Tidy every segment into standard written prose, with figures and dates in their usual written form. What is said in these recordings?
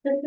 One.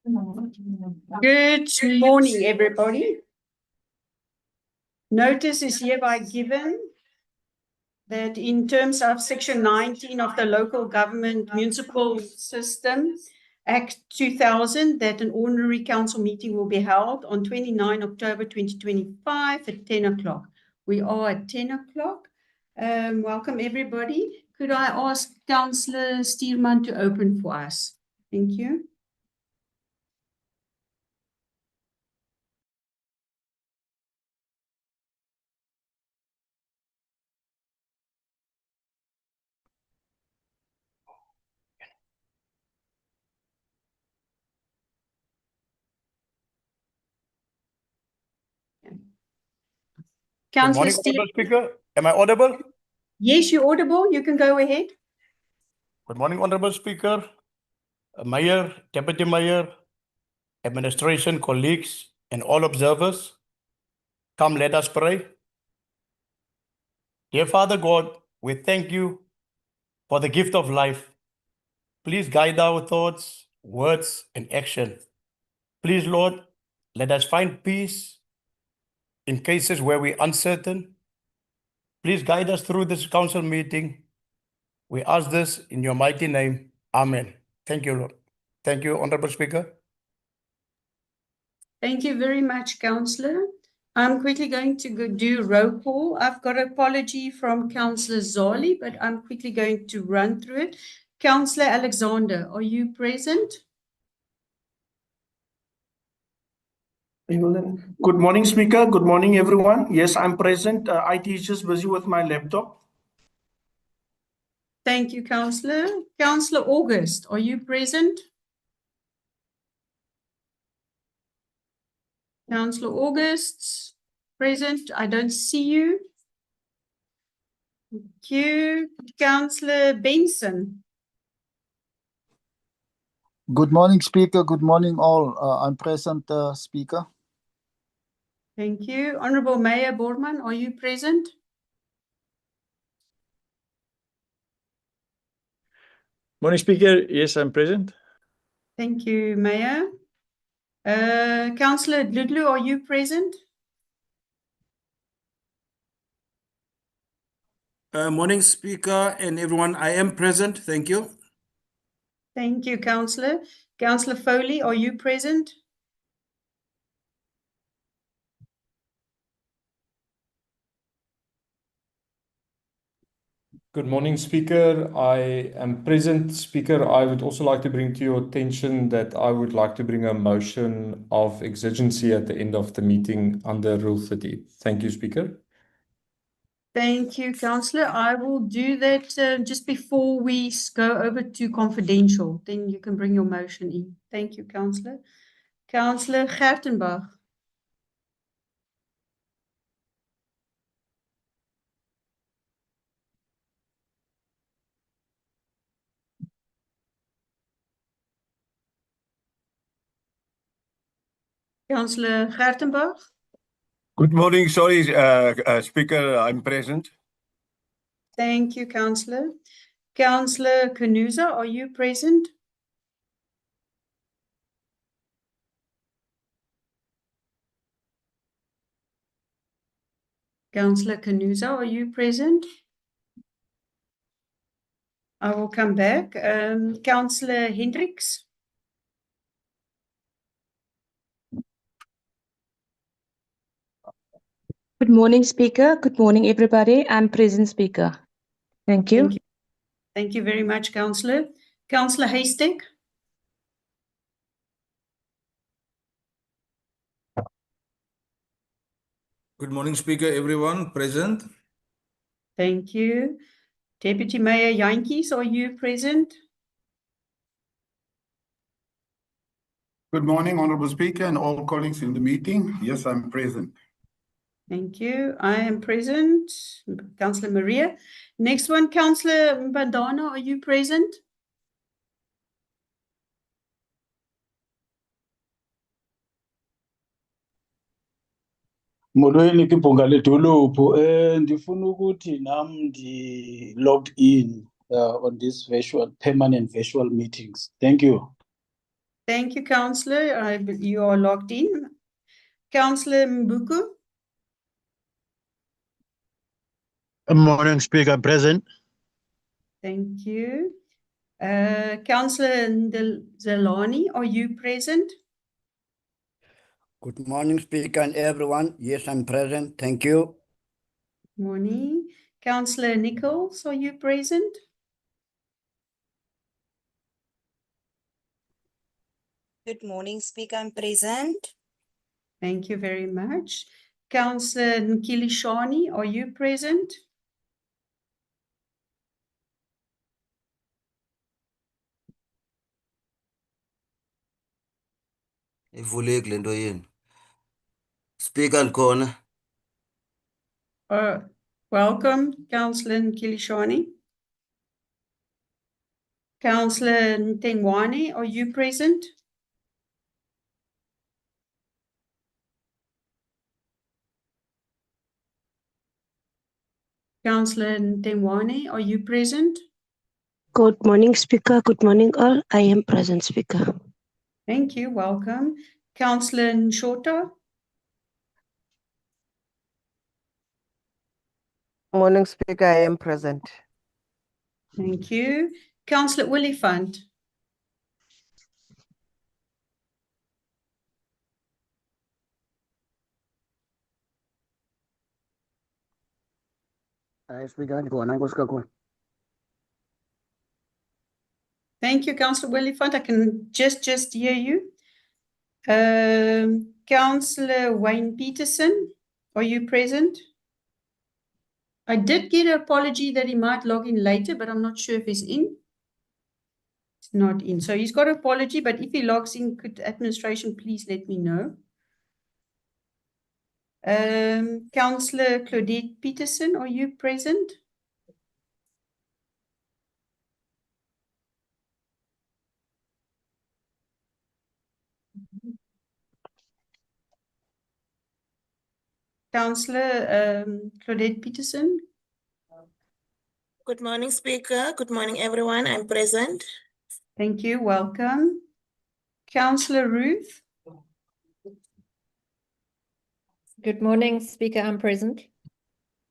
Good morning, everybody. Notice is hereby given that in terms of Section 19 of the Local Government Municipal System Act 2000, that an ordinary council meeting will be held on 29 October 2025 at 10 o'clock. We are at 10 o'clock. Welcome, everybody. Could I ask Councillor Stierman to open for us? Thank you. Good morning, Honorable Speaker. Am I audible? Yes, you're audible. You can go ahead. Good morning, Honorable Speaker, Mayor, Deputy Mayor, administration, colleagues, and all observers. Come, let us pray. Dear Father God, we thank you for the gift of life. Please guide our thoughts, words, and action. Please, Lord, let us find peace in cases where we're uncertain. Please guide us through this council meeting. We ask this in your mighty name. Amen. Thank you, Lord. Thank you, Honorable Speaker. Thank you very much, Councillor. I'm quickly going to do roll call. I've got an apology from Councillor Zali, but I'm quickly going to run through it. Councillor Alexander, are you present? Good morning, Speaker. Good morning, everyone. Yes, I'm present. IT is just busy with my laptop. Thank you, Councillor. Councillor August, are you present? Councillor August, present. I don't see you. Thank you. Councillor Benson. Good morning, Speaker. Good morning, all. I'm present, Speaker. Thank you. Honourable Mayor Borman, are you present? Morning, Speaker. Yes, I'm present. Thank you, Mayor. Councillor Ludlu, are you present? Morning, Speaker and everyone. I am present. Thank you. Thank you, Councillor. Councillor Foley, are you present? Good morning, Speaker. I am present. Speaker, I would also like to bring to your attention that I would like to bring a motion of exigency at the end of the meeting under Rule 30. Thank you, Speaker. Thank you, Councillor. I will do that just before we go over to confidential. Then you can bring your motion in. Thank you, Councillor. Councillor Gertenbach. Councillor Gertenbach. Good morning. Sorry, Speaker, I'm present. Thank you, Councillor. Councillor Kanuza, are you present? Councillor Kanuza, are you present? I will come back. Councillor Hendricks. Good morning, Speaker. Good morning, everybody. I'm present, Speaker. Thank you. Thank you. Thank you very much, Councillor. Councillor Haystack. Good morning, Speaker, everyone. Present. Thank you. Deputy Mayor Jantjies, are you present? Good morning, Honorable Speaker and all colleagues in the meeting. Yes, I'm present. Thank you. I am present. Councillor Maria. Next one, Councillor Mbandana, are you present? Molweni kibhongale dolophu ndifuna ukuthi nam logged in on this permanent virtual meetings. Thank you. Thank you, Councillor. You are logged in. Councillor Mbuku. Good morning, Speaker. Present. Thank you. Councillor Zelani, are you present? Good morning, Speaker and everyone. Yes, I'm present. Thank you. Morning. Councillor Nichols, are you present? Good morning, Speaker. I'm present. Thank you very much. Councillor Nkilishani, are you present? Ivulekile into yenu. Speaker Nkona. Welcome, Councillor Nkilishani. Councillor Ntengwane, are you present? Councillor Ntengwane, are you present? Good morning, Speaker. Good morning, all. I am present, Speaker. Thank you. Welcome. Councillor Nshota. Morning, Speaker. I am present. Thank you. Councillor Willifant. Thank you, Councillor Willifant. I can just hear you. Councillor Wayne Peterson, are you present? I did get an apology that he might log in later, but I'm not sure if he's in. He's not in. So he's got an apology, but if he logs in, could administration please let me know? Councillor Claudette Peterson, are you present? Councillor Claudette Peterson. Good morning, Speaker. Good morning, everyone. I'm present. Thank you. Welcome. Councillor Ruth. Good morning, Speaker. I'm present.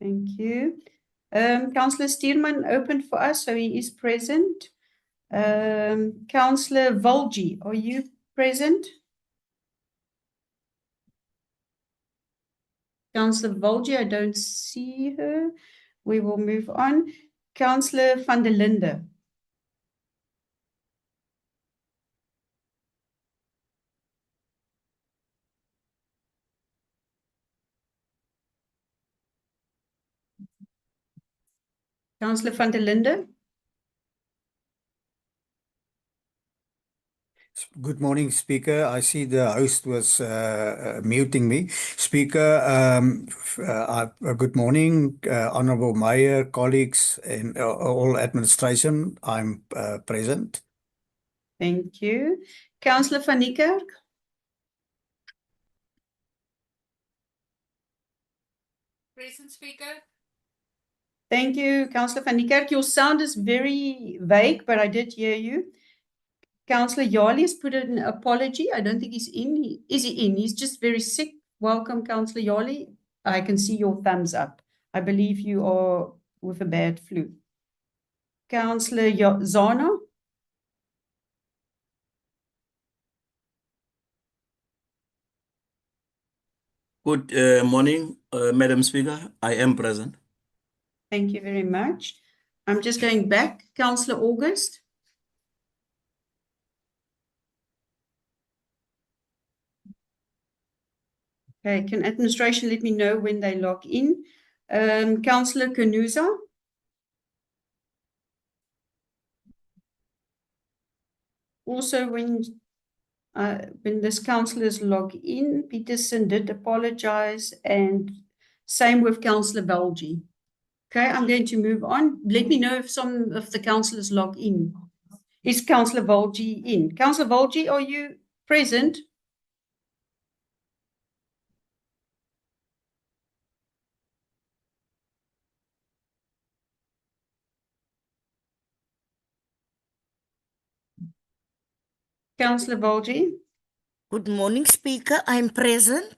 Thank you. Councillor Stearman opened for us, so he is present. Councillor Volji, are you present? Councillor Volji, I don't see her. We will move on. Councillor van der Linde. Councillor van der Linde. Good morning, Speaker. I see the host was muting me. Speaker, good morning, Honorable Mayor, colleagues, and all administration. I'm present. Thank you. Councillor van Niekerk. Present, Speaker. Thank you, Councillor van Niekerk. Your sound is very vague, but I did hear you. Councillor Yali has put in an apology. I don't think he's in. Is he in? He's just very sick. Welcome, Councillor Yali. I can see your thumbs up. I believe you are with a bad flu. Councillor Zana. Good morning, Madam Speaker. I am present. Thank you very much. I'm just going back. Councillor August. Okay, can administration let me know when they log in? Councillor Kanuza. Also, when this councillors log in, Peterson did apologize, and same with Councillor Belgi. Okay, I'm going to move on. Let me know if some of the councillors log in. Is Councillor Belgi in? Councillor Belgi, are you present? Councillor Volji. Good morning, Speaker. I'm present.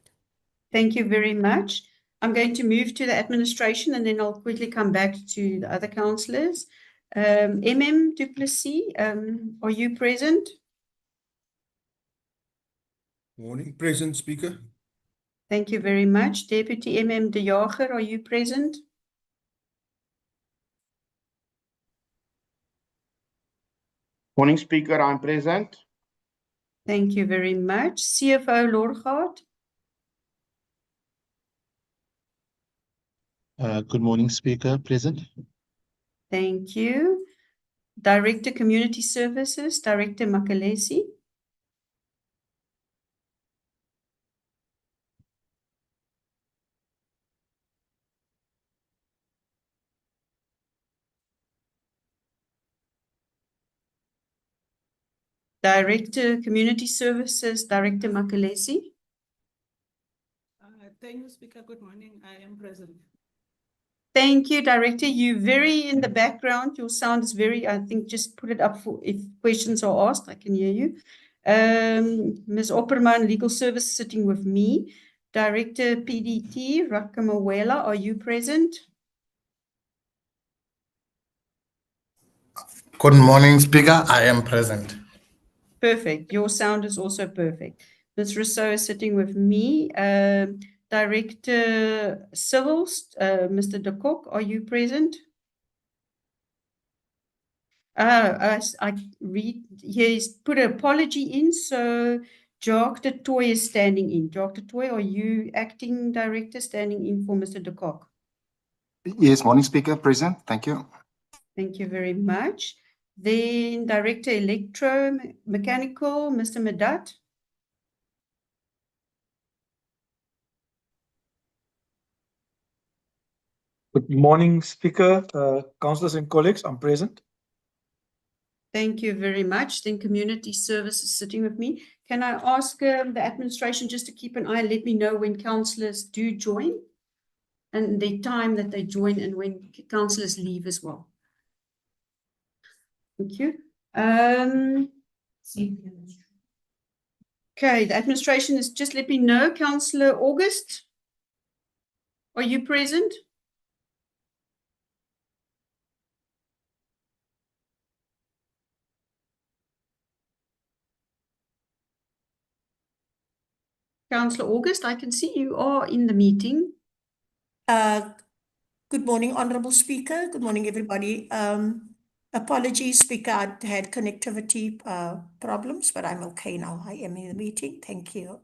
Thank you very much. I'm going to move to the administration and then I'll quickly come back to the other councillors. MM du Plessis, are you present? Morning, present, Speaker. Thank you very much. Deputy MM De Jager, are you present? Morning, Speaker. I'm present. Thank you very much. CFO Lorgaard. Good morning, Speaker. Present. Thank you. Director Community Services, Director Makalesi. Director Community Services, Director Makalesi. Thank you, Speaker. Good morning. I am present. Thank you, Director. You very in the background. Your sound is very, I think, just put it up for if questions are asked, I can hear you. Ms. Opperman, Legal Service, sitting with me. Director PDT, Rakamawela, are you present? Good morning, Speaker. I am present. Perfect. Your sound is also perfect. Ms. Rousseau is sitting with me. Director Civils, Mr. De Kok, are you present? I read here, he's put an apology in, so Jacques de Toy is standing in. Jacques de Toy, are you acting director standing in for Mr. De Kok? Yes, morning, Speaker. Present. Thank you. Thank you very much. Then Director Electromechanical, Mr. Medat. Good morning, Speaker, councillors and colleagues. I'm present. Thank you very much. Then Community Services sitting with me. Can I ask the administration just to keep an eye, let me know when councillors do join and the time that they join and when councillors leave as well. Thank you. Okay, the administration is just let me know. Councillor August, are you present? Councillor August, I can see you are in the meeting. Good morning, Honorable Speaker. Good morning, everybody. Apologies, Speaker, I had connectivity problems, but I'm okay now. I am in the meeting. Thank you.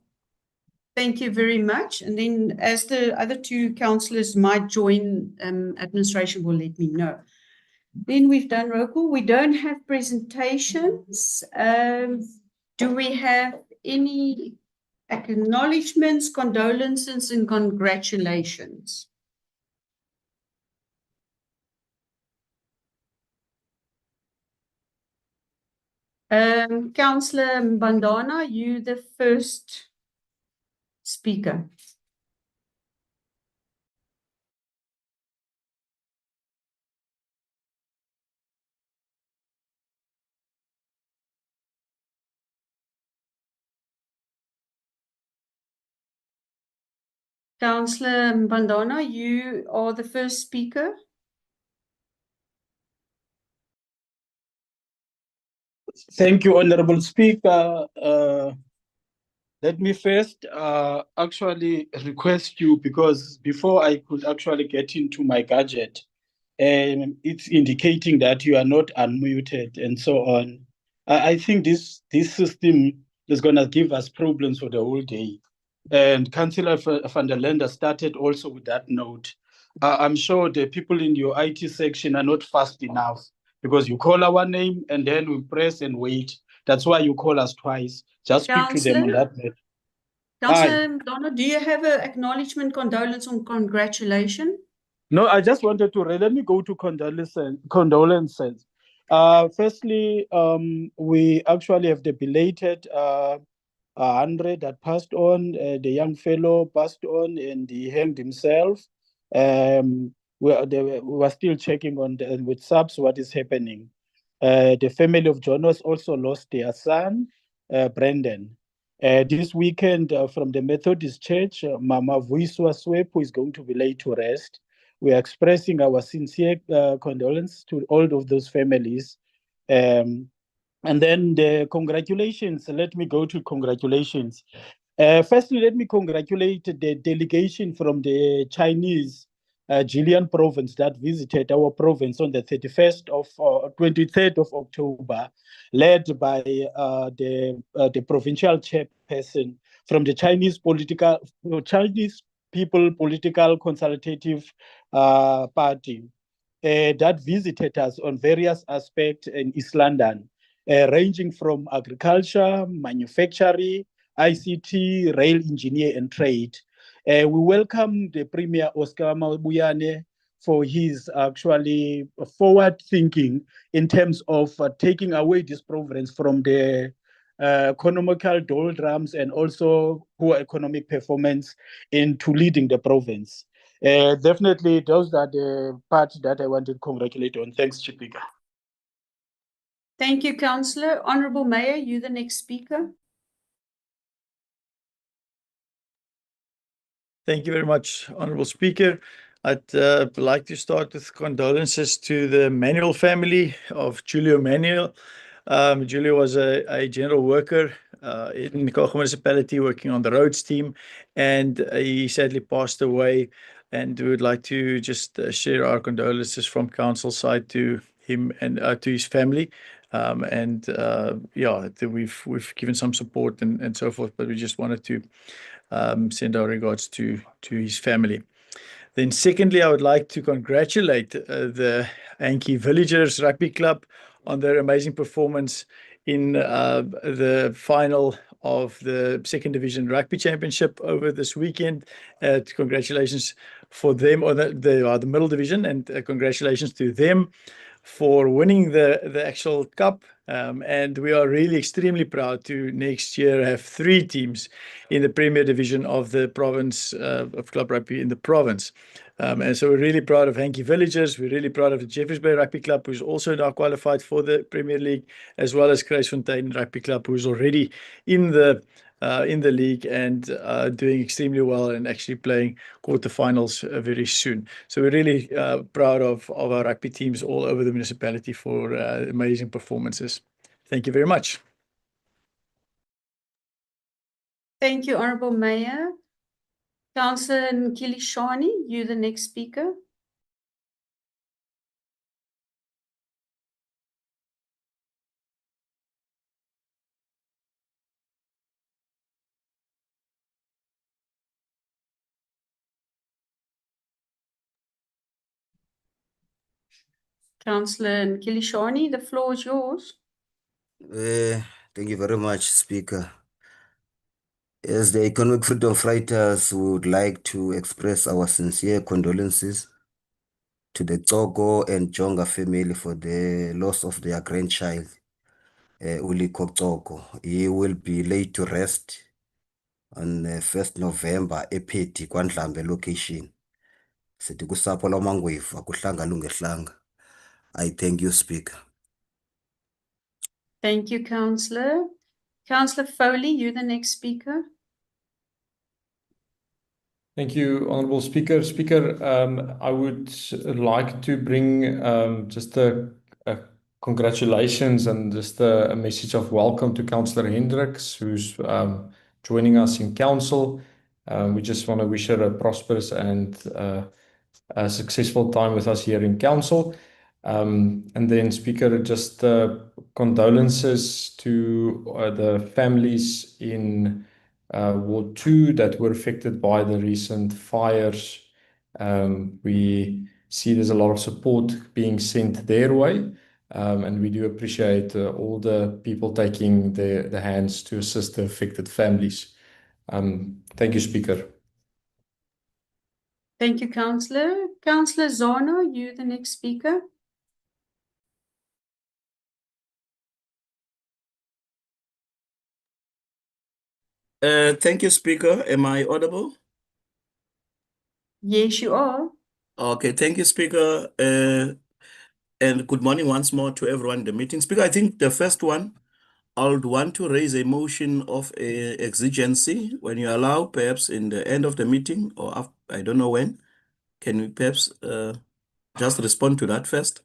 Thank you very much. And then as the other two councillors might join, administration will let me know. Then we've done roll call. We don't have presentations. Do we have any acknowledgements, condolences, and congratulations? Councillor Mbandana, you the first speaker. Councillor Mbandana, you are the first speaker. Thank you, Honorable Speaker. Let me first actually request you, because before I could actually get into my gadget, it's indicating that you are not unmuted and so on. I think this system is going to give us problems for the whole day. And Councillor van der Linde started also with that note. I'm sure the people in your IT section are not fast enough, because you call our name and then we press and wait. That's why you call us twice. Just speak to them on that matter. Councillor Mbandana, do you have an acknowledgement, condolence, or congratulation? No, I just wanted to let me go to condolences. Firstly, we actually have the belated Andre that passed on, the young fellow passed on and he hanged himself. We were still checking on with SAPS what is happening. The family of Jonas also lost their son. Brandon. This weekend from the Methodist Church, Mama Vuiswa Swep, who is going to be laid to rest. We are expressing our sincere condolence to all of those families. And then the congratulations, let me go to congratulations. Firstly, let me congratulate the delegation from the Chinese Jilin province that visited our province on the 23rd of October, led by the provincial chairperson from the Chinese People Political Consultative Party that visited us on various aspects in East London, ranging from agriculture, manufacturing, ICT, rail engineer, and trade. We welcome the Premier Oscar Mabuyane for his actually forward thinking in terms of taking away this province from the economical doldrums and also poor economic performance into leading the province. Definitely, those are the parts that I want to congratulate on. Thanks, Chipika. Thank you, Councillor. Honourable Mayor, you the next speaker. Thank you very much, Honourable Speaker. I'd like to start with condolences to the Manuel family of Julio Manuel. Julio was a general worker in the Kago municipality working on the roads team, and he sadly passed away. And we would like to just share our condolences from council side to him and to his family. Yeah, we've given some support and so forth, but we just wanted to send our regards to his family. Then secondly, I would like to congratulate the Hankey Villagers Rugby Club on their amazing performance in the final of the Second Division Rugby Championship over this weekend. Congratulations for them, or the Middle Division, and congratulations to them for winning the actual cup. And we are really extremely proud to next year have 3 teams in the Premier Division of the province of club rugby in the province. And so we're really proud of Hankey Villagers. We're really proud of the Jeffreys Bay Rugby Club, who's also now qualified for the Premier League, as well as Kruisfontein Rugby Club, who's already in the league and doing extremely well and actually playing quarterfinals very soon. So we're really proud of our rugby teams all over the municipality for amazing performances. Thank you very much. Thank you, Honourable Mayor. Councillor Nkilishani, you the next speaker. Councillor Nkilishani, the floor is yours. Thank you very much, Speaker. As the Economic Freedom Fighters, we would like to express our sincere condolences to the Togo and Jonga family for the loss of their grandchild, Uliko Togo. He will be laid to rest on 1st November, ePheti, KwaNdlambe location. Sithi kusapho lwamangwevu akuhlanga lungehlanga. I thank you, Speaker. Thank you, Councillor. Councillor Foley, you the next speaker. Thank you, Honourable Speaker. Speaker, I would like to bring just a congratulations and just a message of welcome to Councillor Hendricks, who's joining us in council. We just want to wish her a prosperous and a successful time with us here in council. And then, Speaker, just condolences to the families in Ward 2 that were affected by the recent fires. We see there's a lot of support being sent their way, and we do appreciate all the people taking the hands to assist the affected families. Thank you, Speaker. Thank you, Councillor. Councillor Zono, you the next speaker. Thank you, Speaker. Am I audible? Yes, you are. Okay, thank you, Speaker. And good morning once more to everyone in the meeting. Speaker, I think the first one, I would want to raise a motion of exigency when you allow, perhaps in the end of the meeting or after, I don't know when. Can we perhaps just respond to that first?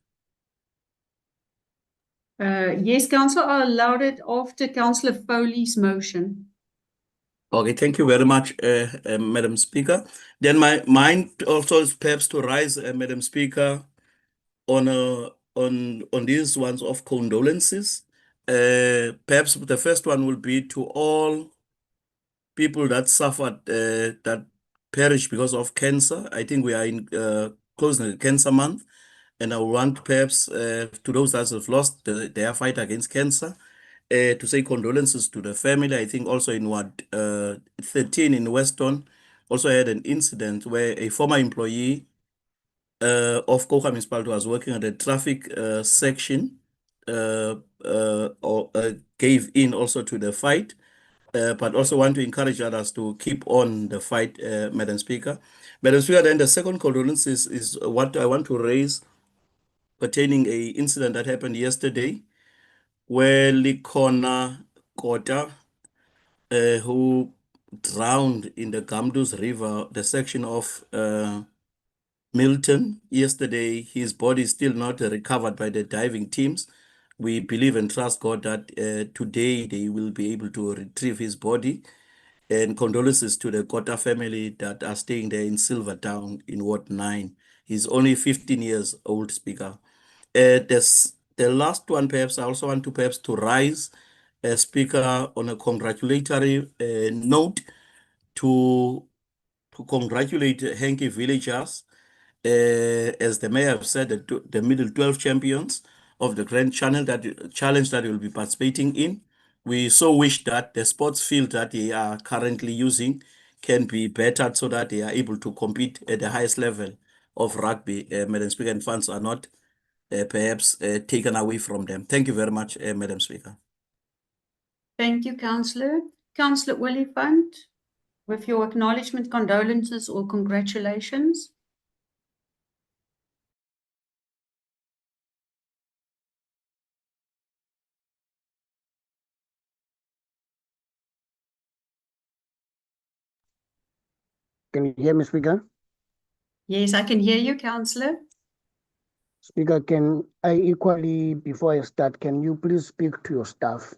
Yes, Councillor, I allowed it after Councillor Foley's motion. Okay, thank you very much, Madam Speaker. Then my mind also is perhaps to rise, Madam Speaker, on these ones of condolences. Perhaps the first one will be to all people that suffered, that perished because of cancer. I think we are in close to the cancer month, and I want perhaps to those that have lost their fight against cancer, to say condolences to the family. I think also in Ward 13 in Weston also had an incident where a former employee of Coca Municipality was working at the traffic section, gave in also to the fight, but also want to encourage others to keep on the fight, Madam Speaker. Madam Speaker, then the second condolence is what I want to raise pertaining a incident that happened yesterday where Likona Kota, who drowned in the Gamdus River, the section of Milton. Yesterday, his body is still not recovered by the diving teams. We believe and trust God that today they will be able to retrieve his body. And condolences to the Kota family that are staying there in Silvertown in Ward 9. He's only 15 years old, Speaker. The last one, perhaps, I also want to perhaps to rise, Speaker, on a congratulatory note to congratulate Henke villagers, as the mayor have said, the middle 12 champions of the Grand Challenge that will be participating in. We so wish that the sports field that they are currently using can be bettered so that they are able to compete at the highest level of rugby, Madam Speaker, and funds are not perhaps taken away from them. Thank you very much, Madam Speaker. Thank you, Councillor. Councillor Oliphant, with your acknowledgement, condolences or congratulations. Can you hear me, Speaker? Yes, I can hear you, Councillor. Speaker, can I equally, before I start, can you please speak to your staff?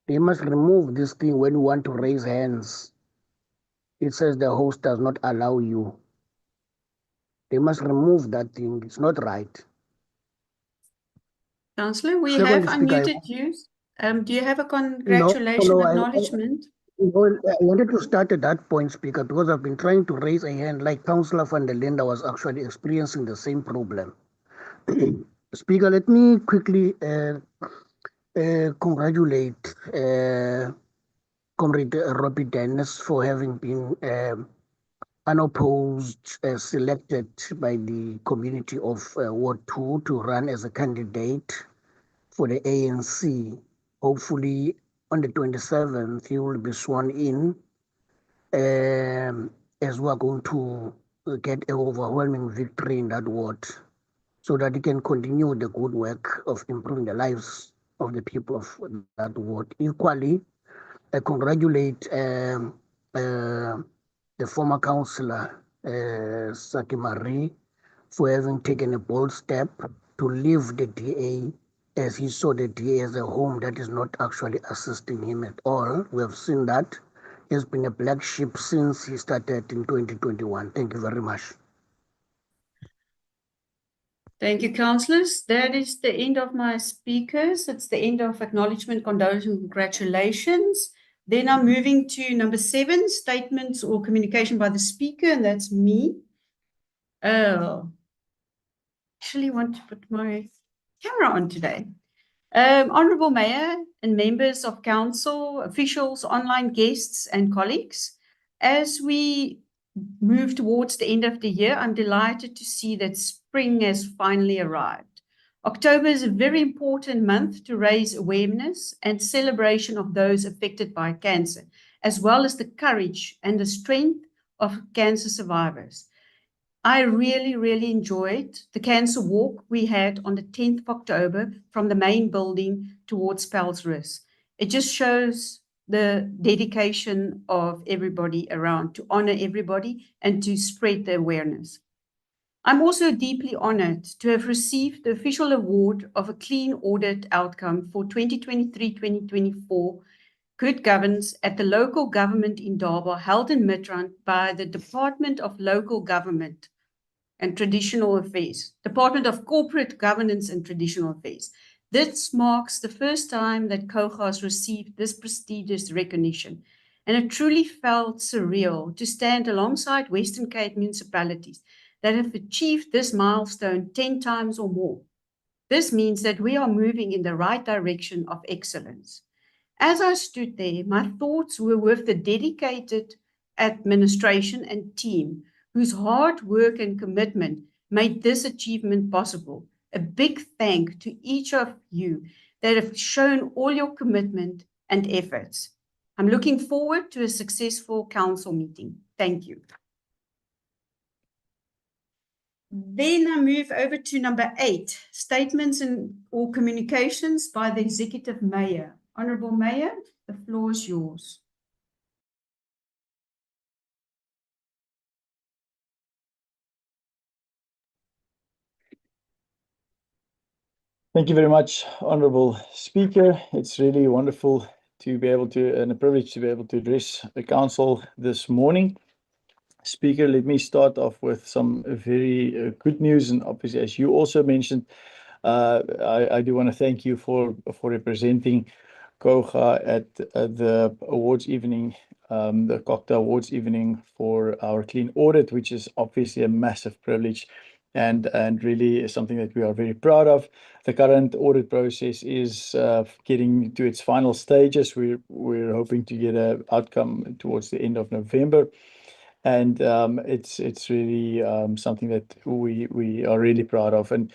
They must remove this thing when you want to raise hands. It says the host does not allow you. They must remove that thing. It's not right. Councillor, we Second, have Speaker, unmuted you. Do you have a No, congratulation I acknowledgement? wanted to start at that point, Speaker, because I've been trying to raise a hand like Councillor van der Linde was actually experiencing the same problem. Speaker, let me quickly congratulate Comrade Robbie Dennis for having been unopposed, selected by the community of Ward 2 to run as a candidate for the ANC. Hopefully, on the 27th, he will be sworn in, as we are going to get an overwhelming victory in that ward, so that he can continue the good work of improving the lives of the people of that ward. Equally, I congratulate the former councillor, Saki Marie, for having taken a bold step to leave the DA, as he saw the DA as a home that is not actually assisting him at all. We have seen that. He has been a black sheep since he started in 2021. Thank you very much. Thank you, councillors. That is the end of my speakers. It's the end of acknowledgement, condolence, congratulations. Then I'm moving to number 7, statements or communication by the speaker, and that's me. Oh, actually want to put my camera on today. Honourable Mayor and members of council, officials, online guests and colleagues, as we move towards the end of the year, I'm delighted to see that spring has finally arrived. October is a very important month to raise awareness and celebration of those affected by cancer, as well as the courage and the strength of cancer survivors. I really enjoyed the cancer walk we had on the 10th of October from the main building towards Pelsrus. It just shows the dedication of everybody around to honor everybody and to spread the awareness. I'm also deeply honored to have received the official award of a clean audit outcome for 2023-2024 good governance at the local government indaba held in Midrand by the Department of Local Government and Traditional Affairs, Department of Corporate Governance and Traditional Affairs. This marks the first time that COGA has received this prestigious recognition, and it truly felt surreal to stand alongside Western Cape municipalities that have achieved this milestone 10 times or more. This means that we are moving in the right direction of excellence. As I stood there, my thoughts were with the dedicated administration and team whose hard work and commitment made this achievement possible. A big thank to each of you that have shown all your commitment and efforts. I'm looking forward to a successful council meeting. Thank you. Then I move over to number 8, statements or communications by the Executive Mayor. Honourable Mayor, the floor is yours. Thank you very much, Honourable Speaker. It's really wonderful to be able to, and a privilege to be able to address the Council this morning. Speaker, let me start off with some very good news, and obviously, as you also mentioned, I do want to thank you for representing COGA at the awards evening, the cocktail awards evening for our clean audit, which is obviously a massive privilege and really is something that we are very proud of. The current audit process is getting to its final stages. We're hoping to get an outcome towards the end of November. And it's really something that we are really proud of. And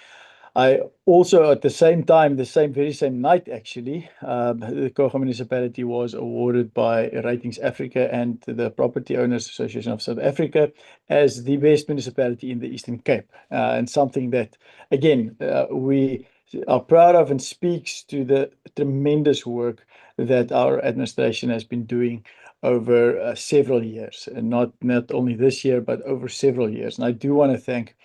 I also, at the same time, very same night actually, the COGA municipality was awarded by Ratings Africa and the Property Owners Association of South Africa as the best municipality in the Eastern Cape. And something that, again, we are proud of and speaks to the tremendous work that our administration has been doing over several years, and not only this year, but over several years. And I do want to thank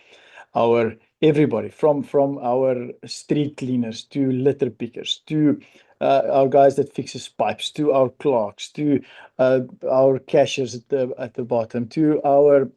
everybody from our street cleaners to litter pickers to our guys that fixes pipes, to our clerks, to our cashiers at the bottom, to our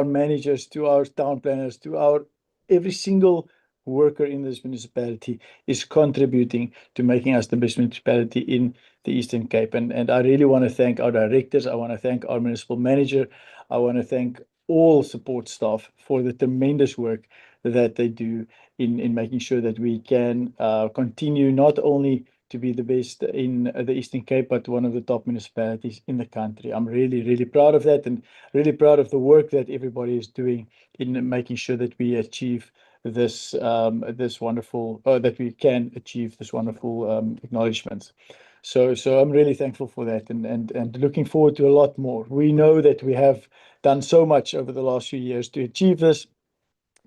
managers, to our town planners, to our every single worker in this municipality is contributing to making us the best municipality in the Eastern Cape. And I really want to thank our directors. I want to thank our municipal manager. I want to thank all support staff for the tremendous work that they do in making sure that we can continue not only to be the best in the Eastern Cape, but one of the top municipalities in the country. I'm really, really proud of that, and really proud of the work that everybody is doing in making sure that we achieve this wonderful, that we can achieve this wonderful acknowledgement. So I'm really thankful for that, and looking forward to a lot more. We know that we have done so much over the last few years to achieve this,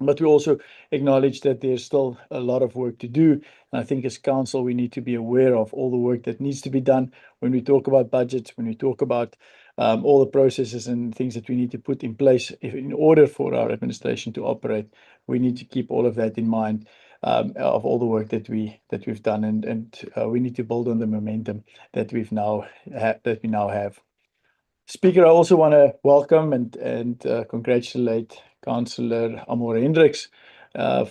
but we also acknowledge that there's still a lot of work to do. And I think as council, we need to be aware of all the work that needs to be done when we talk about budgets, when we talk about all the processes and things that we need to put in place in order for our administration to operate. We need to keep all of that in mind, of all the work that we've done, and we need to build on the momentum that we now have. Speaker, I also want to welcome and congratulate Councillor Amore Hendricks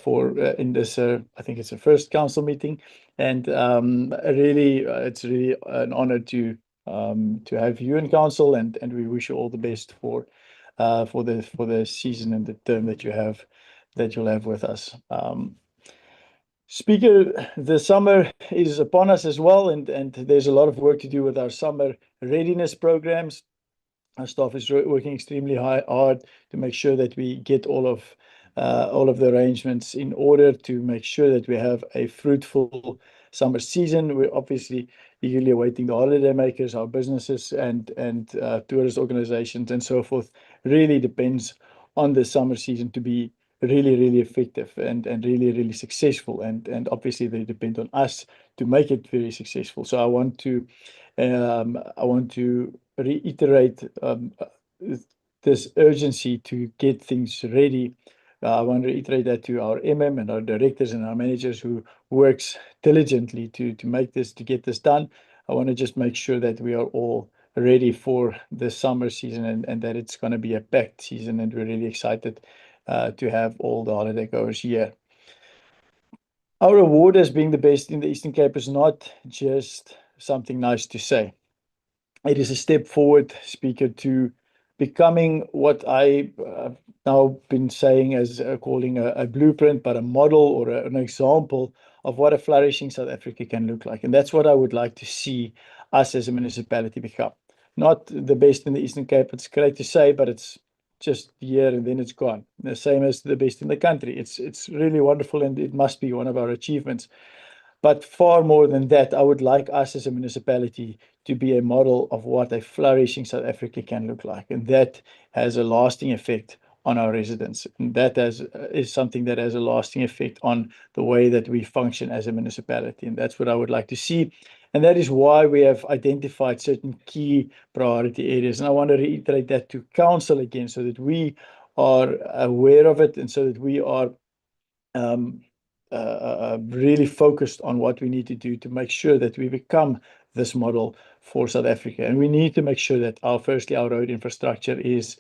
for in this, I think it's her first council meeting, and it's really an honor to have you in council, and we wish you all the best for the season and the term that you'll have with us. Speaker, the summer is upon us as well, and there's a lot of work to do with our summer readiness programs. Our staff is working extremely hard to make sure that we get all of the arrangements in order to make sure that we have a fruitful summer season. We're obviously eagerly awaiting the holiday makers, our businesses and tourist organizations and so forth. Really depends on the summer season to be really, really effective and really, really successful. And obviously they depend on us to make it very successful. So I want to reiterate this urgency to get things ready. I want to reiterate that to our MM and our directors and our managers who works diligently to get this done. I want to just make sure that we are all ready for the summer season and that it's going to be a packed season, and we're really excited to have all the holiday goers here. Our award as being the best in the Eastern Cape is not just something nice to say. It is a step forward, Speaker, to becoming what I have now been saying as calling a blueprint, but a model or an example of what a flourishing South Africa can look like. And that's what I would like to see us as a municipality become. Not the best in the Eastern Cape. It's great to say, but it's just here and then it's gone. The same as the best in the country. It's really wonderful, and it must be one of our achievements. But far more than that, I would like us as a municipality to be a model of what a flourishing South Africa can look like. And that has a lasting effect on our residents. And that is something that has a lasting effect on the way that we function as a municipality. And that's what I would like to see. And that is why we have identified certain key priority areas. And I want to reiterate that to council again, so that we are aware of it and so that we are really focused on what we need to do to make sure that we become this model for South Africa. And we need to make sure that firstly, our road infrastructure is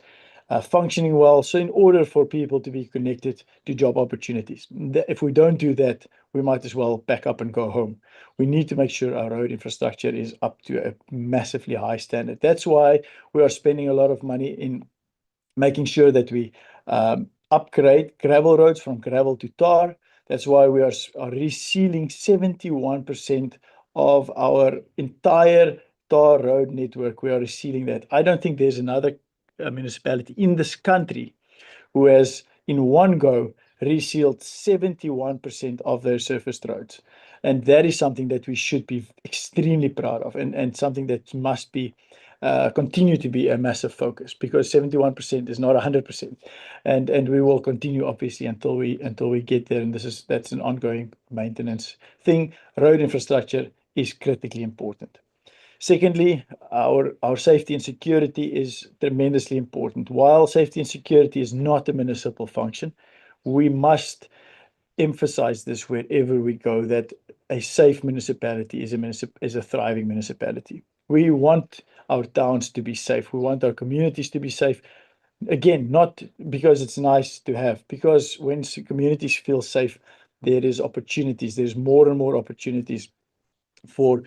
functioning well. So in order for people to be connected to job opportunities, if we don't do that, we might as well pack up and go home. We need to make sure our road infrastructure is up to a massively high standard. That's why we are spending a lot of money in making sure that we upgrade gravel roads from gravel to tar. That's why we are resealing 71% of our entire tar road network. We are resealing that. I don't think there's another municipality in this country who has in one go resealed 71% of their surfaced roads. And that is something that we should be extremely proud of, and something that must be continue to be a massive focus, because 71% is not 100%, and we will continue obviously until we get there. And that's an ongoing maintenance thing. Road infrastructure is critically important. Secondly, our safety and security is tremendously important. While safety and security is not a municipal function, we must emphasize this wherever we go, that a safe municipality is a thriving municipality. We want our towns to be safe. We want our communities to be safe. Again, not because it's nice to have, because when communities feel safe, there is opportunities. There's more and more opportunities for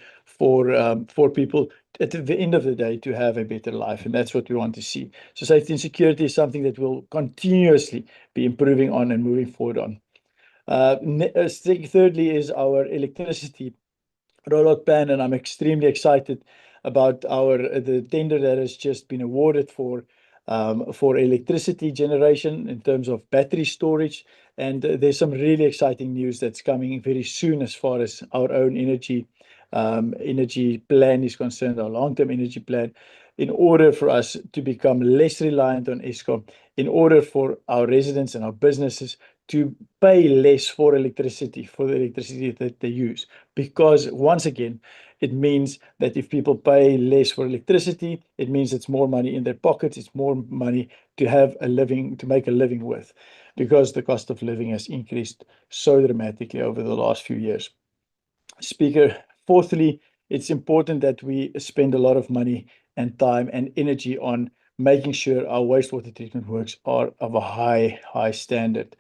people at the end of the day to have a better life, and that's what we want to see. So safety and security is something that we'll continuously be improving on and moving forward on. Thirdly is our electricity rollout plan, and I'm extremely excited about the tender that has just been awarded for electricity generation in terms of battery storage. And there's some really exciting news that's coming very soon as far as our own energy plan is concerned, our long-term energy plan, in order for us to become less reliant on Eskom, in order for our residents and our businesses to pay less for the electricity that they use. Because once again, it means that if people pay less for electricity, it means it's more money in their pockets, it's more money to have a living, to make a living with, because the cost of living has increased so dramatically over the last few years. Speaker, fourthly, it's important that we spend a lot of money and time and energy on making sure our wastewater treatment works are of a high standard.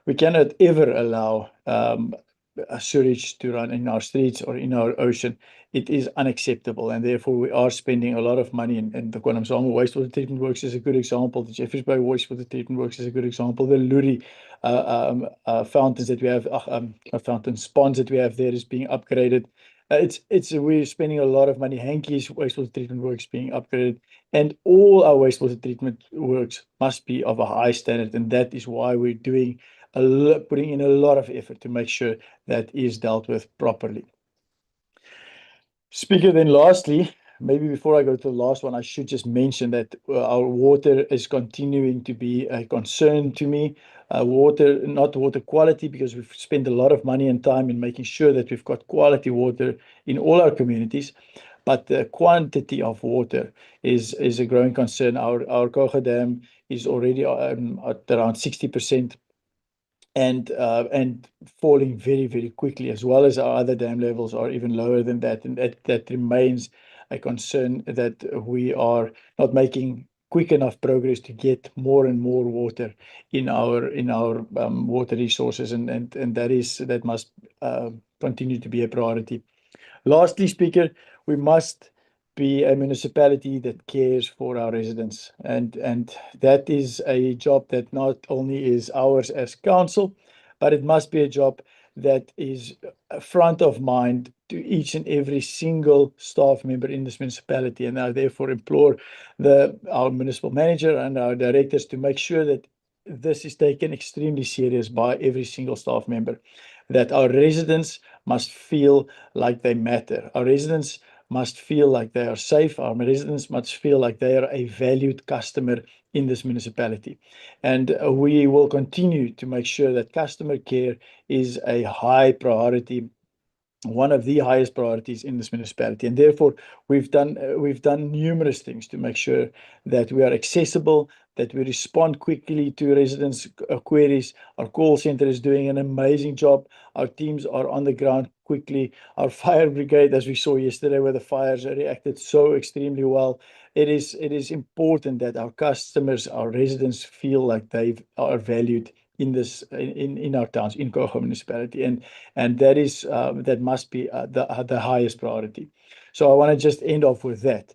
We cannot ever allow a sewage to run in our streets or in our ocean. It is unacceptable, and therefore we are spending a lot of money. And the KwaNoMzamo wastewater treatment works is a good example. The Jeffreys Bay wastewater treatment works is a good example. The Luri fountains that we have, ponds that we have there is being upgraded. We're spending a lot of money. Hankey's wastewater treatment works being upgraded, and all our wastewater treatment works must be of a high standard, and that is why we're putting in a lot of effort to make sure that is dealt with properly. Speaker, then lastly, maybe before I go to the last one, I should just mention that our water is continuing to be a concern to me. water, not water quality, because we've spent a lot of money and time in making sure that we've got quality water in all our communities. But the quantity of water is a growing concern. Our Coega Dam is already at around 60% and falling very, very quickly, as well as our other dam levels are even lower than that. And that remains a concern, that we are not making quick enough progress to get more and more water in our water resources, and that must continue to be a priority. Lastly, Speaker, we must be a municipality that cares for our residents, and that is a job that not only is ours as council, but it must be a job that is front of mind to each and every single staff member in this municipality. And I therefore implore our municipal manager and our directors to make sure that this is taken extremely serious by every single staff member, that our residents must feel like they matter. Our residents must feel like they are safe. Our residents must feel like they are a valued customer in this municipality. And we will continue to make sure that customer care is a high priority, one of the highest priorities in this municipality. And therefore, we've done numerous things to make sure that we are accessible, that we respond quickly to residents' queries. Our call center is doing an amazing job. Our teams are on the ground quickly. Our fire brigade, as we saw yesterday, where the fires reacted so extremely well. It is important that our customers, our residents, feel like they are valued in our towns, in Coega municipality, and that must be the highest priority. So I want to just end off with that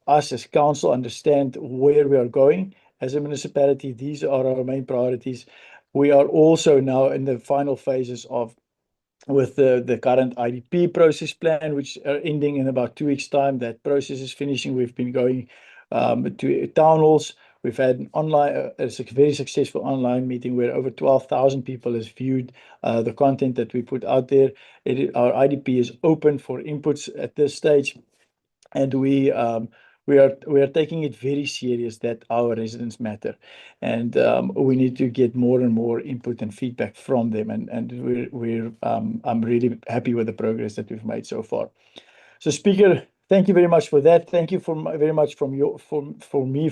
us as council understand where we are going as a municipality. These are our main priorities. We are also now in the final phases with the current IDP process plan, which are ending in about 2 weeks' time. That process is finishing. We've been going to town halls. We've had a very successful online meeting where over 12,000 people has viewed the content that we put out there. Our IDP is open for inputs at this stage, and we are taking it very serious that our residents matter, and we need to get more and more input and feedback from them. And I'm really happy with the progress that we've made so far. So, Speaker, thank you very much for that. Thank you very much from me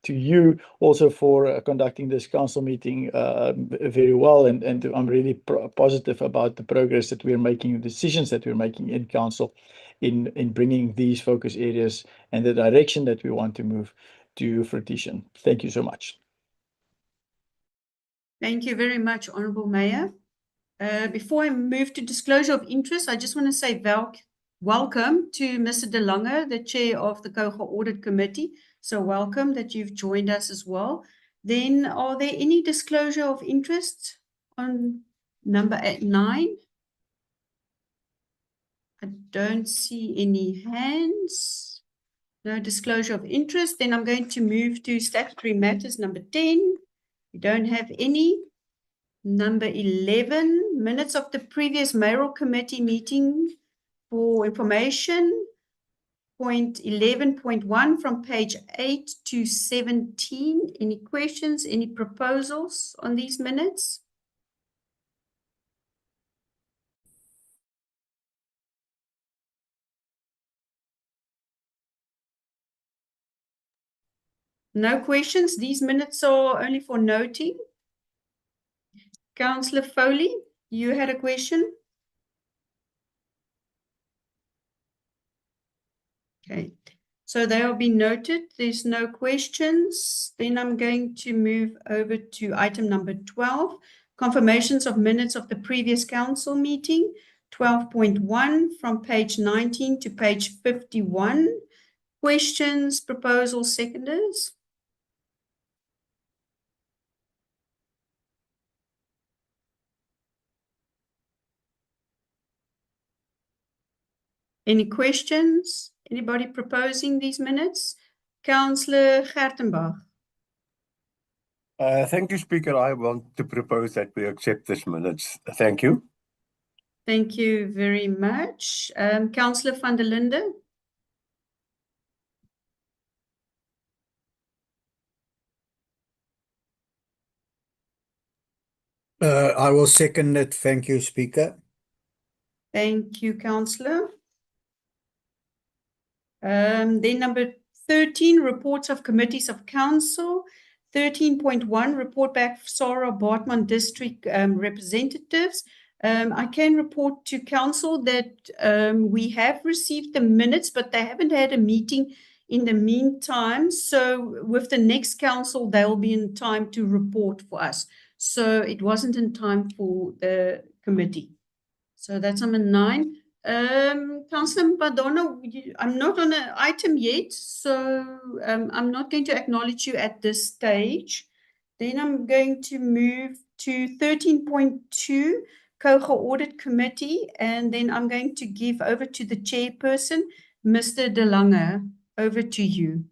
to you also for conducting this council meeting very well. And I'm really positive about the progress that we're making, the decisions that we're making in council in bringing these focus areas and the direction that we want to move to fruition. Thank you so much. Thank you very much, Honourable Mayor. Before I move to disclosure of interest, I just want to say welcome to Mr. De Lange, the chair of the Coega Audit Committee. So welcome that you've joined us as well. Then, are there any disclosure of interest on number 9? I don't see any hands. No disclosure of interest. Then I'm going to move to statutory matters, number 10. We don't have any. Number 11, minutes of the previous mayoral committee meeting for information. Point 11.1 from page 8 to 17. Any questions, any proposals on these minutes? No questions. These minutes are only for noting. Councillor Foley, you had a question? Okay, so they will be noted. There's no questions. Then I'm going to move over to item number 12, confirmations of minutes of the previous council meeting, 12.1 from page 19 to page 51. Questions, proposals, seconders? Any questions? Anybody proposing these minutes? Councillor Gertenbach. Thank you, Speaker. I want to propose that we accept these minutes. Thank you. Thank you very much. Councillor van der Linde. I will second it. Thank you, Speaker. Thank you, Councillor. Then number 13, reports of committees of council. 13.1, report back Sarah Bartman District representatives. I can report to council that we have received the minutes, but they haven't had a meeting in the meantime. So with the next council, they'll be in time to report for us. So it wasn't in time for the committee. So that's number 9. Councillor Madonna, I'm not on an item yet, so I'm not going to acknowledge you at this stage. Then I'm going to move to 13.2, COGA Audit Committee, and then I'm going to give over to the chairperson, Mr. De Lange. Over to you.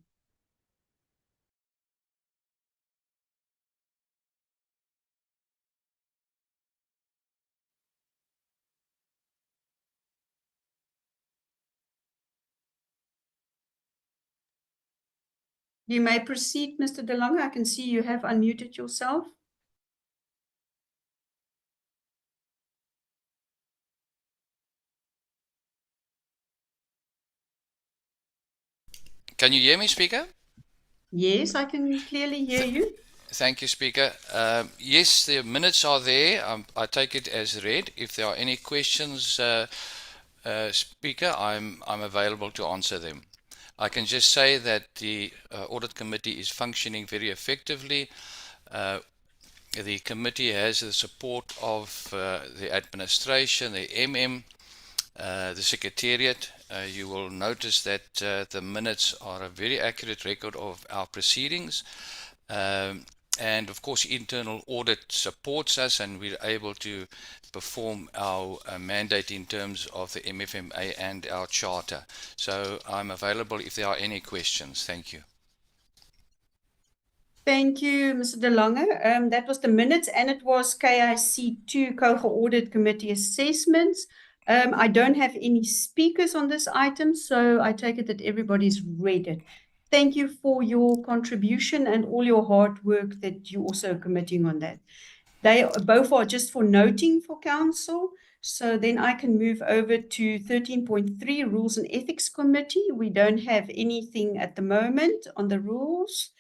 You may proceed, Mr. De Lange. I can see you have unmuted yourself. Can you hear me, Speaker? Yes, I can clearly hear you. Thank you, Speaker. Yes, the minutes are there. I take it as read. If there are any questions, Speaker, I'm available to answer them. I can just say that the Audit Committee is functioning very effectively. The committee has the support of the administration, the the Secretariat. You will notice that the minutes are a very accurate record of our proceedings. And of course, internal audit supports us, and we're able to perform our mandate in terms of the MFMA and our charter. So I'm available if there are any questions. Thank you. Thank you, Mr. De Lange. That was the minutes, and it was KIC2 COGA Audit Committee assessments. I don't have any speakers on this item, so I take it that everybody's read it. Thank you for your contribution and all your hard work that you're also committing on that. They both are just for noting for council. So then I can move over to 13.3, Rules and Ethics Committee. We don't have anything at the moment on the rules,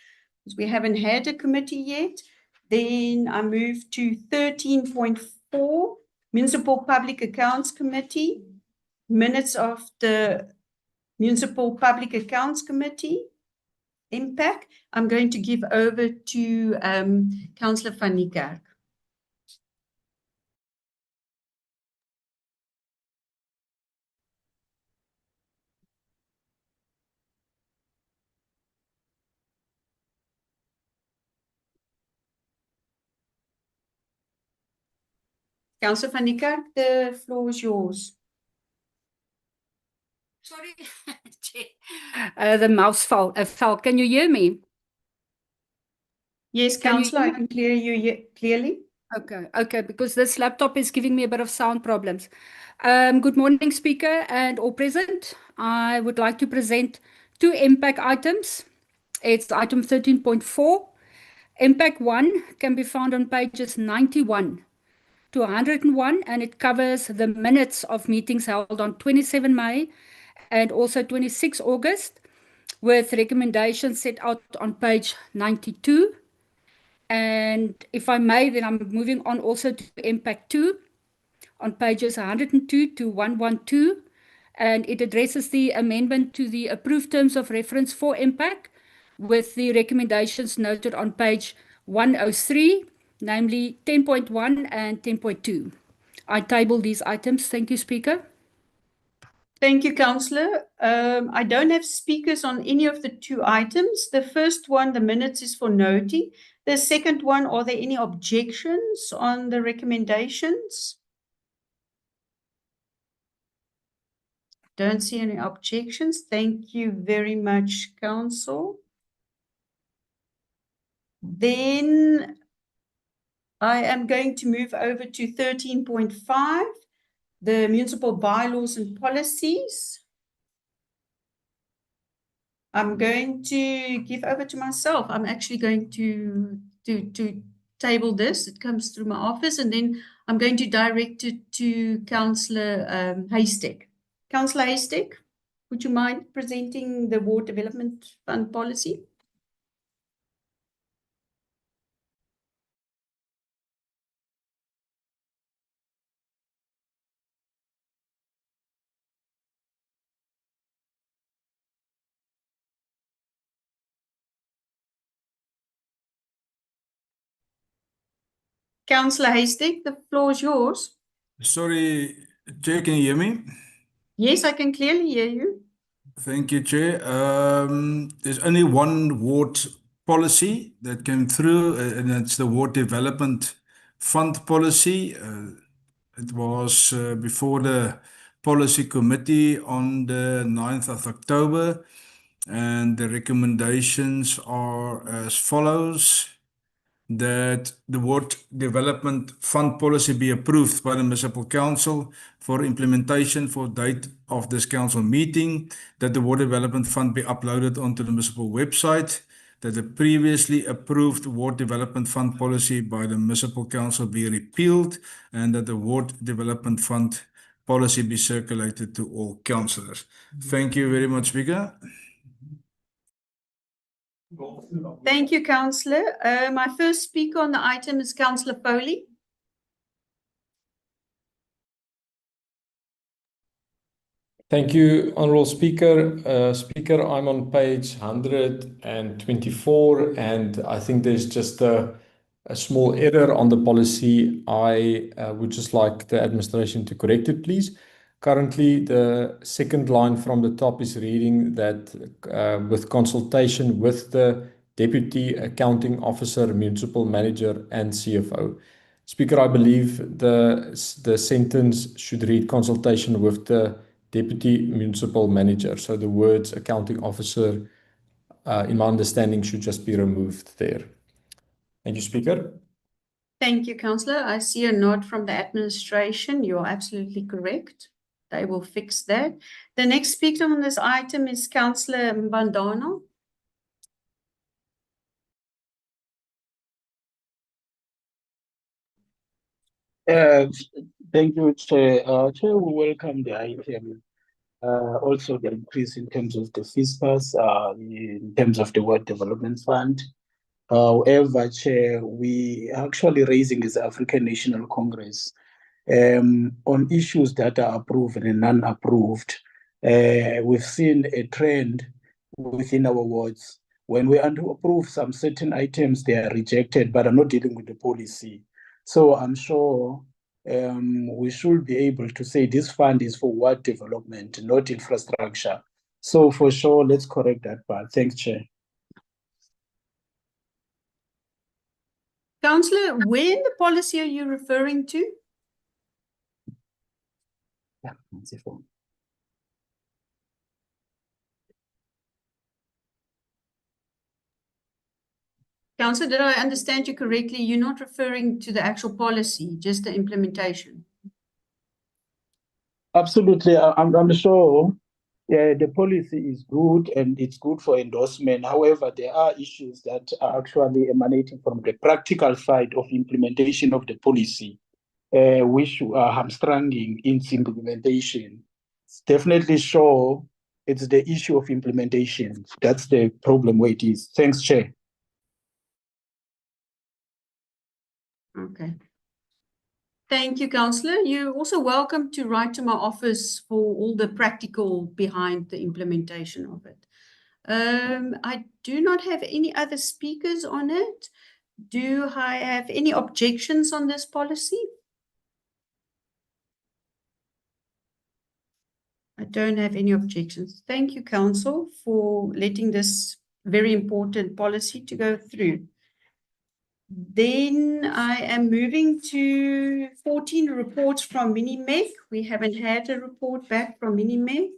because we haven't had a committee yet. Then I move to 13.4, Municipal Public Accounts Committee, minutes of the Municipal Public Accounts Committee, impact. I'm going to give over to Councillor van Niekerk. Councillor van Niekerk, the floor is yours. Sorry, the mouse fell. Can you hear me? Yes, Councillor, I can hear you clearly. Okay, because this laptop is giving me a bit of sound problems. Good morning, Speaker and all present. I would like to present 2 impact items. It's item 13.4. Impact 1 can be found on pages 91 to 101, and it covers the minutes of meetings held on 27 May and also 26 August, with recommendations set out on page 92. And if I may, then I'm moving on also to Impact 2 on pages 102 to 112, and it addresses the amendment to the approved terms of reference for Impact, with the recommendations noted on page 103, namely 10.1 and 10.2. I table these items. Thank you, Speaker. Thank you, Councillor. I don't have speakers on any of the 2 items. The first one, the minutes, is for noting. The second one, are there any objections on the recommendations? Don't see any objections. Thank you very much, Council. Then I am going to move over to 13.5, the municipal bylaws and policies. I'm going to give over to myself. I'm actually going to table this. It comes through my office, and then I'm going to direct it to Councillor Haystack. Councillor Haystack, would you mind presenting the Ward Development Fund policy? Councillor Haystack, the floor is yours. Sorry, Chair, can you hear me? Yes, I can clearly hear you. Thank you, Chair. There's only one ward policy that came through, and it's the Ward Development Fund policy. It was before the Policy Committee on the 9th of October, and the recommendations are as follows: that the Ward Development Fund policy be approved by the Municipal Council for implementation for date of this council meeting, that the Ward Development Fund be uploaded onto the municipal website, that the previously approved Ward Development Fund policy by the Municipal Council be repealed, and that the Ward Development Fund policy be circulated to all councillors. Thank you very much, Speaker. Thank you, Councillor. My first speaker on the item is Councillor Foley. Thank you, Honourable Speaker. Speaker, I'm on page 124, and I think there's just a small error on the policy. I would just like the administration to correct it, please. Currently, the second line from the top is reading that with consultation with the Deputy Accounting Officer, Municipal Manager, and CFO. Speaker, I believe the sentence should read consultation with the Deputy Municipal Manager. So the words accounting officer, in my understanding, should just be removed there. Thank you, Speaker. Thank you, Councillor. I see a nod from the administration. You're absolutely correct. They will fix that. The next speaker on this item is Councillor Mbandana. Thank you, Chair. Chair, we welcome the item. Also the increase in terms of the FISPAS, in terms of the Ward Development Fund. However, Chair, we are actually raising as African National Congress on issues that are approved and non-approved. We've seen a trend within our wards. When we approve some certain items, they are rejected, but are not dealing with the policy. So I'm sure we should be able to say this fund is for ward development, not infrastructure. So for sure, let's correct that part. Thanks, Chair. Councillor, where in the policy are you referring to? Yeah, that's it. Councillor, did I understand you correctly? You're not referring to the actual policy, just the implementation. Absolutely. I'm sure the policy is good and it's good for endorsement. However, there are issues that are actually emanating from the practical side of implementation of the policy, which are hamstringing its implementation. It's definitely sure it's the issue of implementation. That's the problem where it is. Thanks, Chair. Okay. Thank you, Councillor. You're also welcome to write to my office for all the practical behind the implementation of it. I do not have any other speakers on it. Do I have any objections on this policy? I don't have any objections. Thank you, Council, for letting this very important policy to go through. Then I am moving to 14 reports from Minimec. We haven't had a report back from Minimec.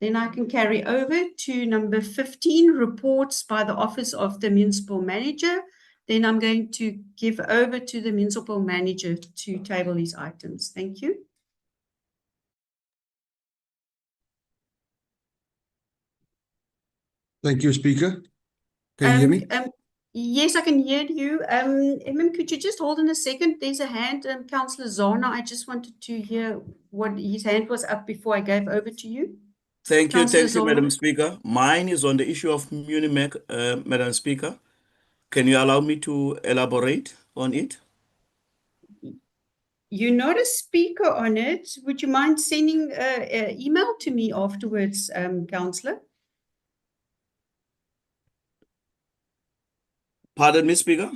Then I can carry over to number 15, reports by the Office of the Municipal Manager. Then I'm going to give over to the Municipal Manager to table these items. Thank you. Thank you, Speaker. Can you hear me? Yes, I can hear you. Emin, could you just hold on a second? There's a hand, Councillor Zana. I just wanted to hear what his hand was up before I gave over to you. Thank you, Councillor thank you, Zana. Madam Speaker. Mine is on the issue of Munimec, Madam Speaker. Can you allow me to elaborate on it? You're not a speaker on it. Would you mind sending an email to me afterwards, Councillor? Pardon me, Speaker?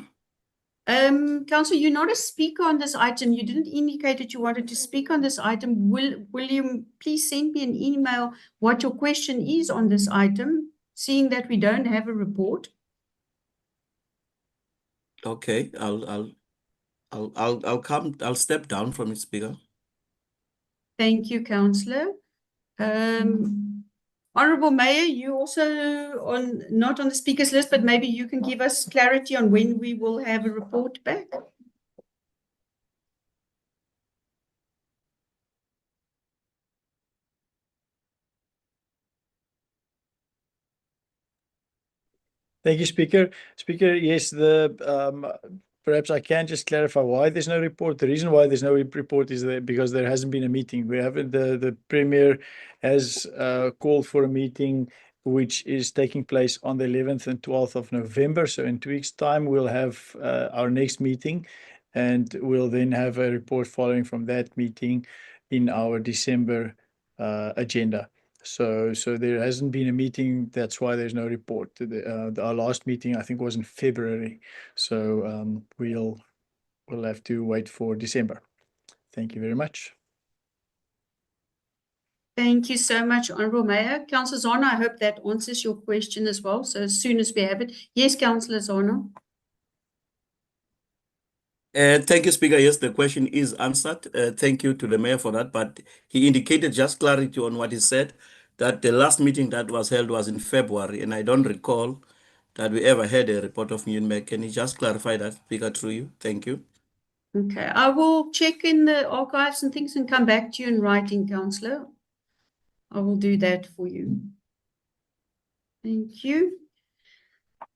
Councillor, you're not a speaker on this item. You didn't indicate that you wanted to speak on this item. Will you please send me an email what your question is on this item, seeing that we don't have a report? Okay, I'll step down from it, Speaker. Thank you, Councillor. Honourable Mayor, you also not on the speakers list, but maybe you can give us clarity on when we will have a report back. Thank you, Speaker. Speaker, yes, perhaps I can just clarify why there's no report. The reason why there's no report is that because there hasn't been a meeting. We haven't. The Premier has called for a meeting which is taking place on the 11th and 12th of November. So in 2 weeks' time, we'll have our next meeting, and we'll then have a report following from that meeting in our December agenda. So there hasn't been a meeting. That's why there's no report. Our last meeting, I think, was in February. So we'll have to wait for December. Thank you very much. Thank you so much, Honourable Mayor. Councillor Zana, I hope that answers your question as well. So as soon as we have it. Yes, Councillor Zana. Thank you, Speaker. Yes, the question is answered. Thank you to the Mayor for that. But he indicated just clarity on what he said, that the last meeting that was held was in February, and I don't recall that we ever had a report of Munimec. Can you just clarify that, Speaker, through you? Thank you. Okay, I will check in the archives and things and come back to you in writing, Councillor. I will do that for you. Thank you.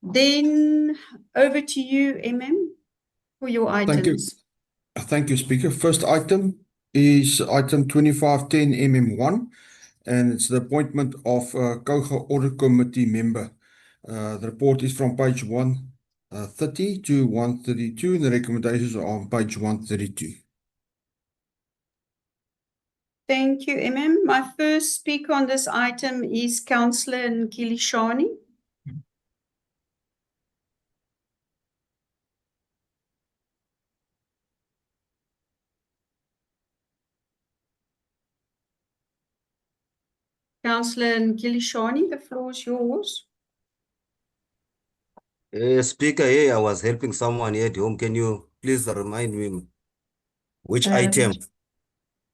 Then over to you, MM, for your items. Thank you. Thank you, Speaker. First item is item 2510 MM1, and it's the appointment of a COGA Audit Committee member. The report is from page 130 to 132, and the recommendations are on page 132. Thank you, MM. My first speaker on this item is Councillor Nkilishani. Councillor Nkilishani, the floor is yours. Speaker, hey, I was helping someone here at home. Can you please remind me which item?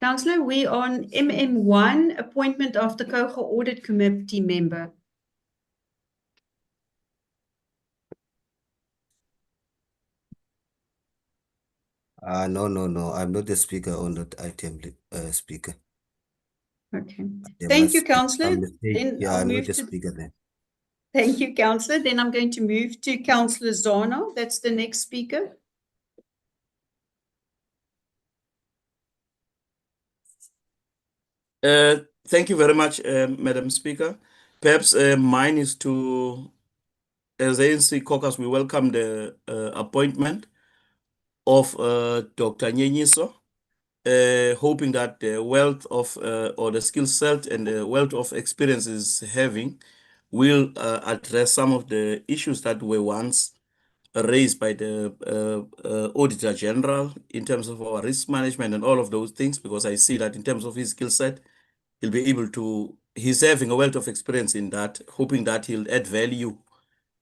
Councillor, we on MM1, appointment of the COGA Audit Committee member. No. I'm not the speaker on that item, Speaker. Okay. There Thank you, must be Councillor. some mistake. Then Yeah, I'll I'm not move the to. speaker then. Thank you, Councillor. Then I'm going to move to Councillor Zana. That's the next speaker. Thank you very much, Madam Speaker. Perhaps mine is to, as ANC caucus, we welcome the appointment of Dr. Nyenyiso, hoping that the wealth of or the skill set and the wealth of experience is having will address some of the issues that were once raised by the Auditor General in terms of our risk management and all of those things, because I see that in terms of his skill set, he'll be able to, he's having a wealth of experience in that, hoping that he'll add value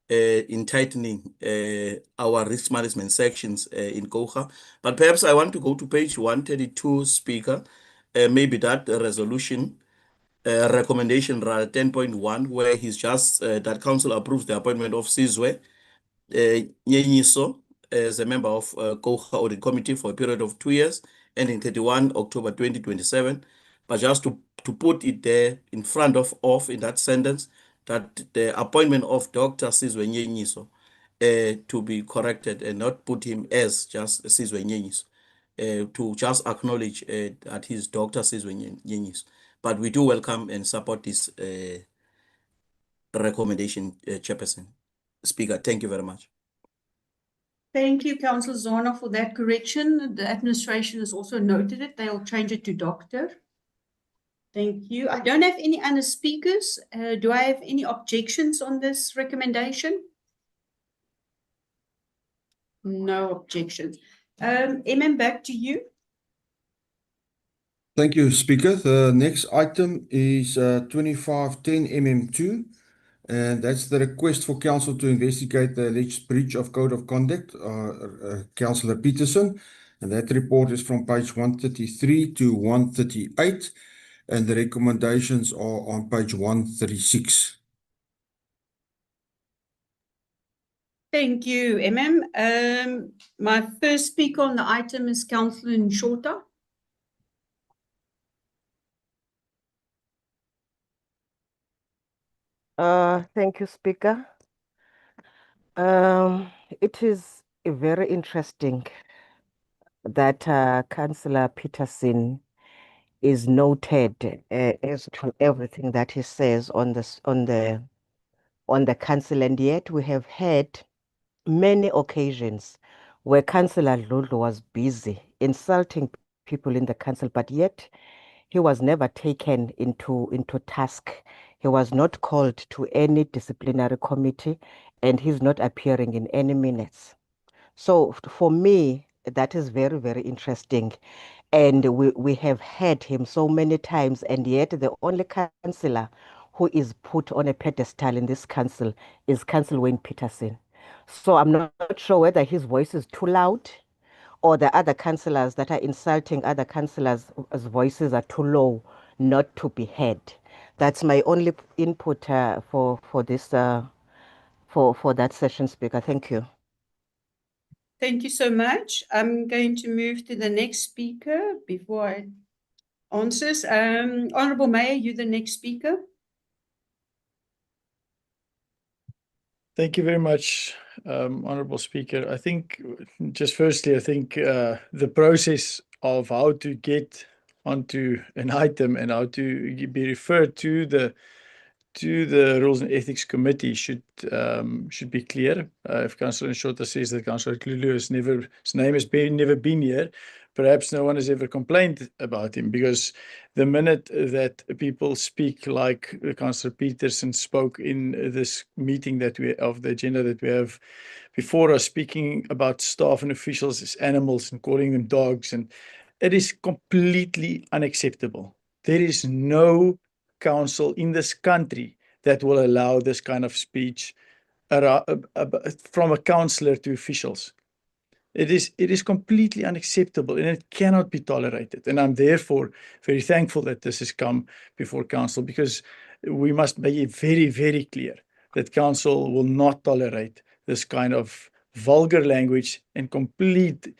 in tightening our risk management sections in COGA. But perhaps I want to go to page 132, Speaker, maybe that resolution recommendation rather 10.1, where he's just that council approves the appointment of Sizwe Nyenyiso as a member of COGA Audit Committee for a period of 2 years, ending 31 October 2027. But just to put it there in front of in that sentence, that the appointment of Dr. Sizwe Nyenyiso to be corrected and not put him as just Sizwe Nyenyis. To just acknowledge that his Dr. Sizwe Nyenyis. But we do welcome and support this recommendation, Chairperson. Speaker, thank you very much. Thank you, Councillor Zana, for that correction. The administration has also noted it. They'll change it to doctor. Thank you. I don't have any other speakers. Do I have any objections on this recommendation? No objections. Back to you. Thank you, Speaker. The next item is 2510 MM2, and that's the request for Council to investigate the alleged breach of Code of Conduct, Councillor Peterson, and that report is from page 133 to 138, and the recommendations are on page 136. Thank you, my first speaker on the item is Councillor Nshota. Thank you, Speaker. It is very interesting that Councillor Peterson is noted as to everything that he says on the council, and yet we have had many occasions where Councillor Lulu was busy insulting people in the council, but yet he was never taken into task. He was not called to any disciplinary committee, and he's not appearing in any minutes. So for me, that is very, very interesting. And we have had him so many times, and yet the only councillor who is put on a pedestal in this council is Councillor Wayne Peterson. So I'm not sure whether his voice is too loud or the other councillors that are insulting other councillors' voices are too low not to be heard. That's my only input for this for that session, Speaker. Thank you. Thank you so much. I'm going to move to the next speaker before I answers. Honourable Mayor, you're the next speaker. Thank you very much, Honourable Speaker. I think, just firstly, I think the process of how to get onto an item and how to be referred to the Rules and Ethics Committee should be clear. If Councillor Nshota says that Councillor Lulu his name has never been here, perhaps no one has ever complained about him, because the minute that people speak like Councillor Peterson spoke in this meeting of the agenda that we have before us, speaking about staff and officials as animals and calling them dogs, and it is completely unacceptable. There is no council in this country that will allow this kind of speech from a councillor to officials. It is completely unacceptable, and it cannot be tolerated. And I'm therefore very thankful that this has come before council, because we must make it very, very clear that council will not tolerate this kind of vulgar language and complete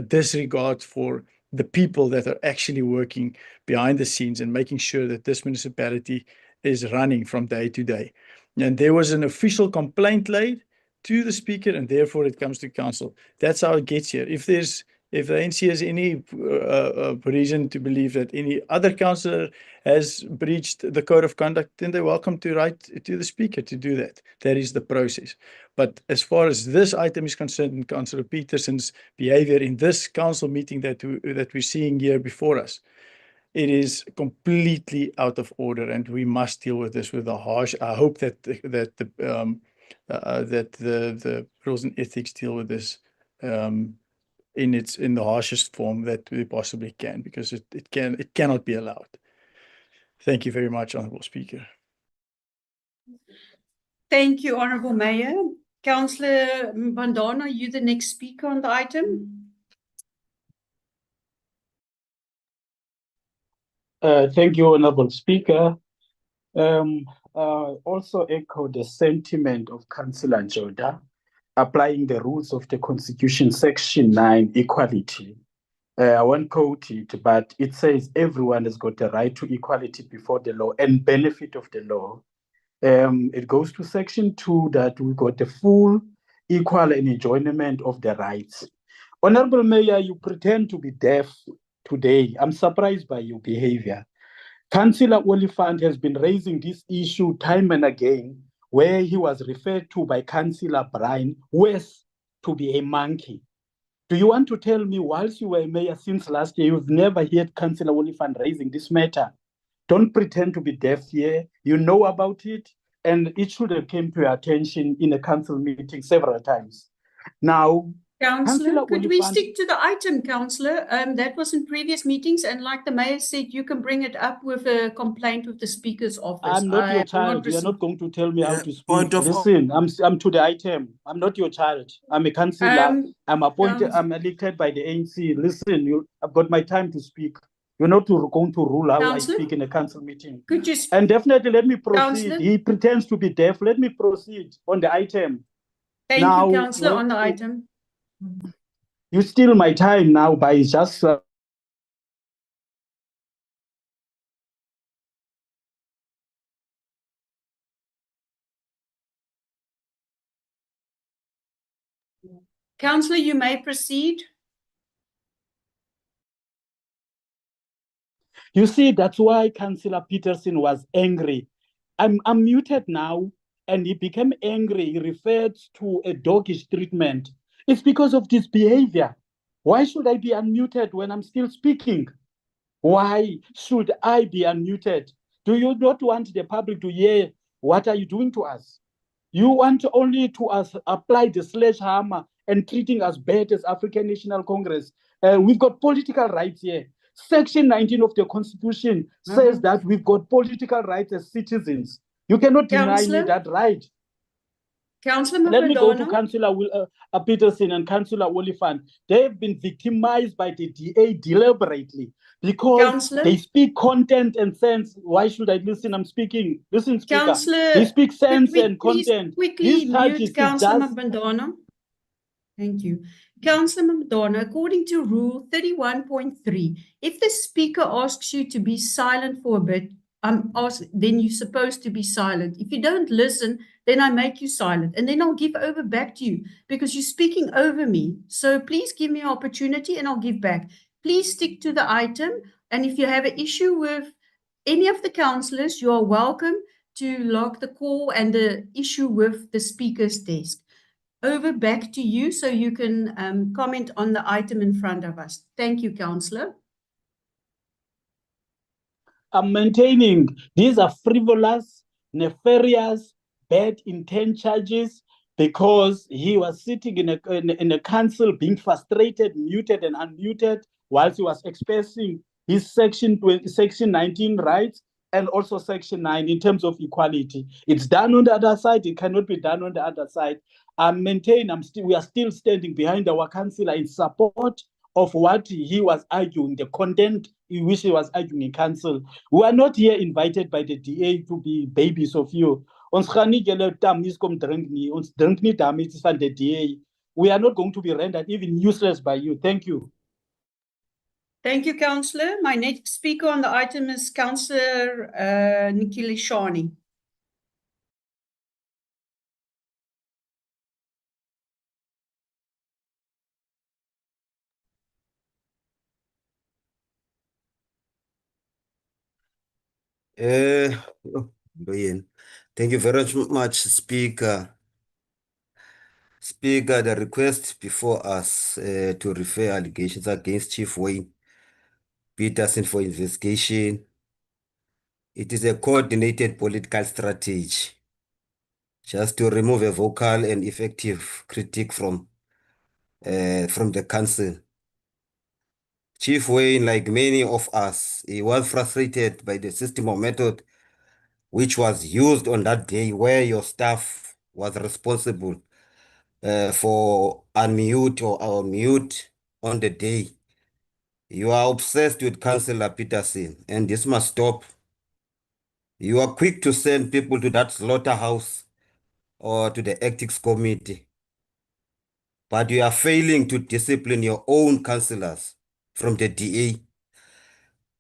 disregard for the people that are actually working behind the scenes and making sure that this municipality is running from day to day. And there was an official complaint laid to the Speaker, and therefore it comes to council. That's how it gets here. If the ANC has any reason to believe that any other councillor has breached the Code of Conduct, then they're welcome to write to the Speaker to do that. That is the process. But as far as this item is concerned, and Councillor Peterson's behavior in this council meeting that we're seeing here before us, it is completely out of order, and we must deal with this with a harsh. I hope that the Rules and Ethics deal with this in the harshest form that we possibly can, because it cannot be allowed. Thank you very much, Honourable Speaker. Thank you, Honourable Mayor. Councillor Mbandana, you the next speaker on the item. Thank you, Honourable Speaker. Also echo the sentiment of Councillor Njoda, applying the rules of the Constitution, Section 9, equality. I won't quote it, but it says everyone has got a right to equality before the law and benefit of the law. It goes to section 2 that we got the full, equal and enjoyment of the rights. Honorable Mayor, you pretend to be deaf today. I'm surprised by your behavior. Councillor Oliphant has been raising this issue time and again, where he was referred to by Councillor Brian West to be a monkey. Do you want to tell me, whilst you were mayor since last year, you've never heard Councillor Oliphant raising this matter? Don't pretend to be deaf here. You know about it, and it should have came to your attention in a council meeting several times. Now, Councillor, could we Oliphant- stick to the item, Councillor? That was in previous meetings, and like the mayor said, you can bring it up with a complaint with the Speaker's office. I'm not I your have child. You're received- not going to tell me how to speak. point of- Listen, I'm to the item. I'm not your child. I'm a councillor. I'm appointed. I'm elected by the ANC. Listen, I've got my time to speak. You're not going to rule how Councillor? I speak in a council meeting. Could you And definitely, let me proceed. Councillor? He pretends to be deaf. Let me proceed on the item. Thank Now, you, Councillor, you on the know, item. You steal my time now by just. Councillor, you may proceed. You see, that's why Councillor Peterson was angry. I'm muted now, and he became angry. He referred to a doggish treatment. It's because of this behavior. Why should I be unmuted when I'm still speaking? Why should I be unmuted? Do you not want the public to hear what are you doing to us? You want only to apply the sledgehammer and treating us bad as African National Congress. We've got political rights here. Section 19 of the Constitution says that we've got political rights as citizens. You cannot deny me Councillor? that right. Councillor Let me go to Maphodona? Councillor Peterson and Councillor Oliphant. They've been victimized by the DA deliberately because Councillor? they speak content and sense. Why should I listen? I'm speaking. Listen, Speaker. Councillor, They speak sense could we and please content. quickly These charges mute is Councillor just Maphodona? Thank you. Councillor Maphodona, according to Rule 31.3, if the Speaker asks you to be silent for a bit, then you're supposed to be silent. If you don't listen, then I make you silent, and then I'll give over back to you because you're speaking over me. So please give me an opportunity and I'll give back. Please stick to the item, and if you have an issue with any of the councillors, you are welcome to log the call and the issue with the Speaker's desk. Over back to you so you can comment on the item in front of us. Thank you, Councillor. I'm maintaining these are frivolous, nefarious, bad intent charges because he was sitting in a council being frustrated, muted and unmuted whilst he was expressing his section 19 rights and also section 9 in terms of equality. It's done on the other side. It cannot be done on the other side. We are still standing behind our councillor in support of what he was arguing, the content in which he was arguing in council. We are not here invited by the DA to be babies of you. Ons gaan nie julle tamies kom drink nie. Ons drink nie tamies van the DA. We are not going to be rendered even useless by you. Thank you. Thank you, Councillor. My next speaker on the item is Councillor Nikile Shani. Brian, thank you very much, Speaker. Speaker, the request before us to refer allegations against Chief Wayne Peterson for investigation. It is a coordinated political strategy just to remove a vocal and effective critique from the council. Chief Wayne, like many of us, he was frustrated by the system or method which was used on that day where your staff was responsible for unmute or mute on the day. You are obsessed with Councillor Peterson, and this must stop. You are quick to send people to that slaughterhouse or to the ethics committee, but you are failing to discipline your own councillors from the DA.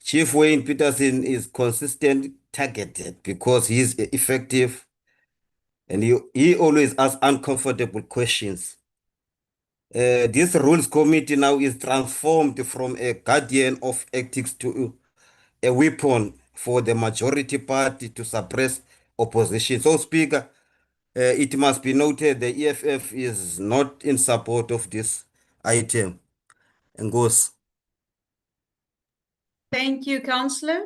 Chief Wayne Peterson is consistent targeted because he is effective and he always asks uncomfortable questions. This rules committee now is transformed from a guardian of ethics to a weapon for the majority party to suppress opposition. So, Speaker, it must be noted the EFF is not in support of this item. And goes. Thank you, Councillor.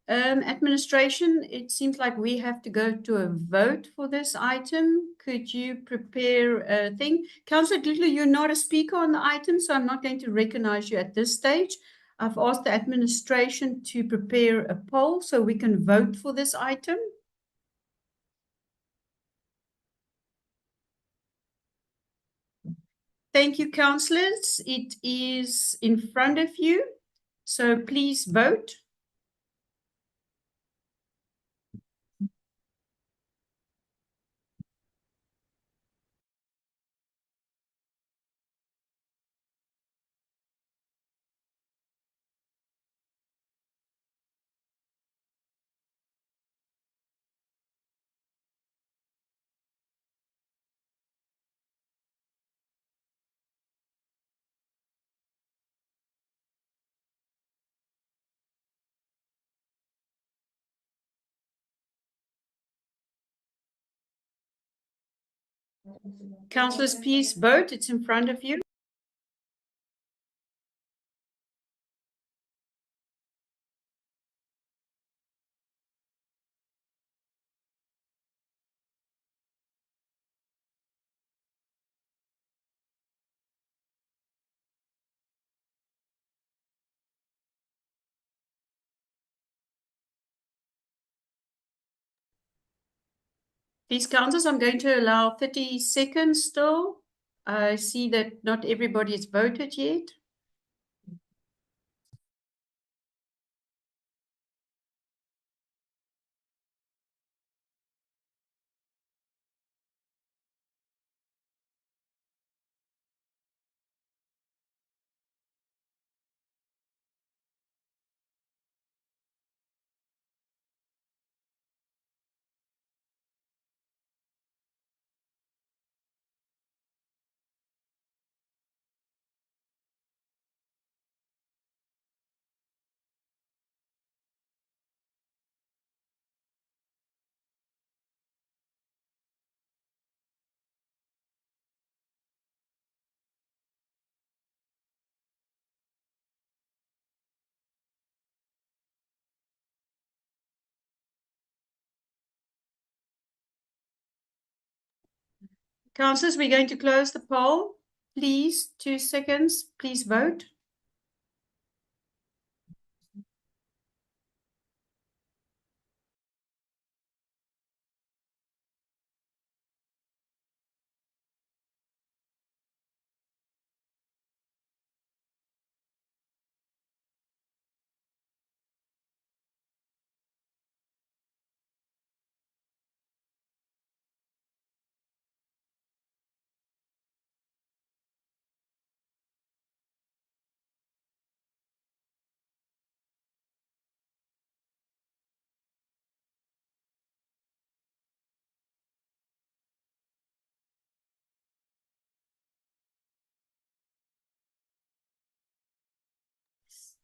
Administration, it seems like we have to go to a vote for this item. Could you prepare a thing? Councillor Dudley, you're not a speaker on the item, so I'm not going to recognize you at this stage. I've asked the administration to prepare a poll so we can vote for this item. Thank you, councillors. It is in front of you, so please vote. Councillors, please vote. It's in front of you. These councillors, I'm going to allow 30 seconds still. I see that not everybody has voted yet. Councillors, we're going to close the poll. Please, 2 seconds. Please vote.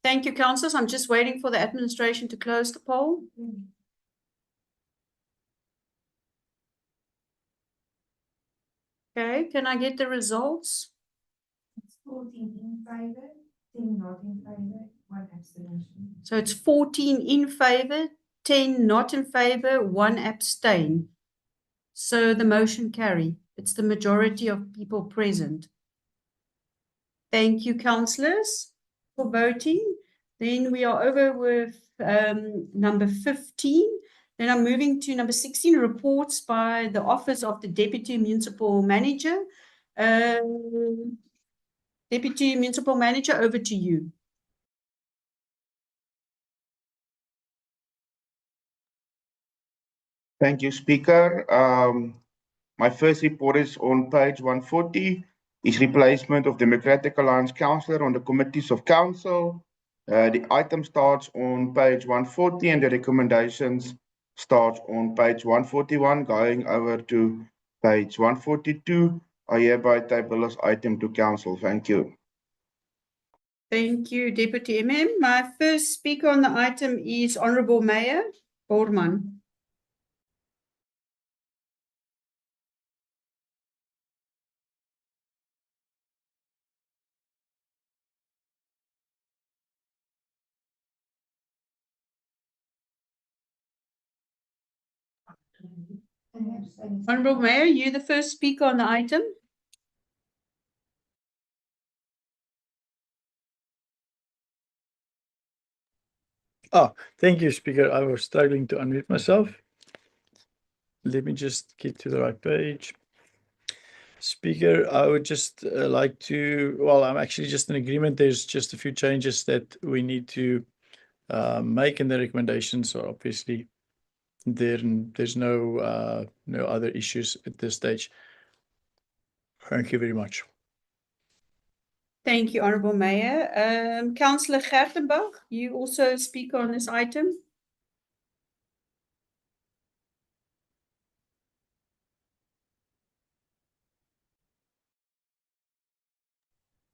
Thank you, councillors. I'm just waiting for the administration to close the poll. Okay, can I get the results? It's 14 in favor, 10 not in favor, 1 abstention. So it's 14 in favor, 10 not in favor, 1 abstain. So the motion carry. It's the majority of people present. Thank you, councillors, for voting. Then we are over with number 15. Then I'm moving to number 16, reports by the Office of the Deputy Municipal Manager. Deputy Municipal Manager, over to you. Thank you, Speaker. My first report is on page 140, is replacement of Democratic Alliance Councillor on the Committees of Council. The item starts on page 140 and the recommendations starts on page 141, going over to page 142. I hereby table this item to council. Thank you. Thank you, Deputy MM. My first speaker on the item is Honourable Mayor Borman. Honourable Mayor, you the first speaker on the item. Oh, thank you, Speaker. I was struggling to unmute myself. Let me just get to the right page. Speaker, I would just like to, well, I'm actually just in agreement. There's just a few changes that we need to make in the recommendations. So obviously, there's no other issues at this stage. Thank you very much. Thank you, Honourable Mayor. Councillor Gertenbach, you also speak on this item.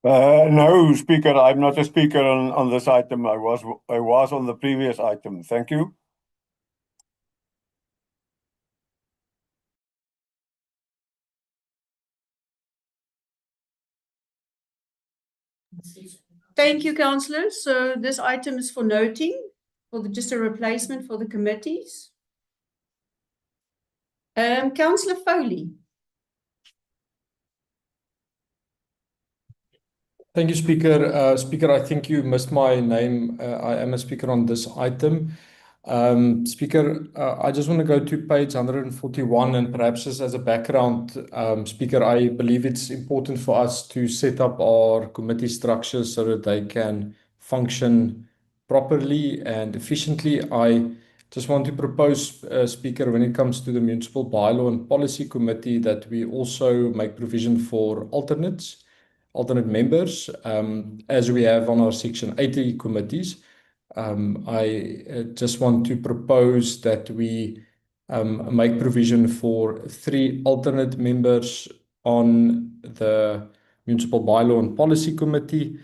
No, Speaker, I'm not a speaker on this item. I was on the previous item. Thank you. Thank you, Councillor. So this item is for noting, just a replacement for the committees. Councillor Foley. Thank you, Speaker. Speaker, I think you missed my name. I am a speaker on this item. Speaker, I just want to go to page 141 and perhaps just as a background, Speaker, I believe it's important for us to set up our committee structures so that they can function properly and efficiently. I just want to propose, Speaker, when it comes to the Municipal Bylaw and Policy Committee, that we also make provision for alternate members, as we have on our Section 80 committees. I just want to propose that we make provision for 3 alternate members on the Municipal Bylaw and Policy Committee.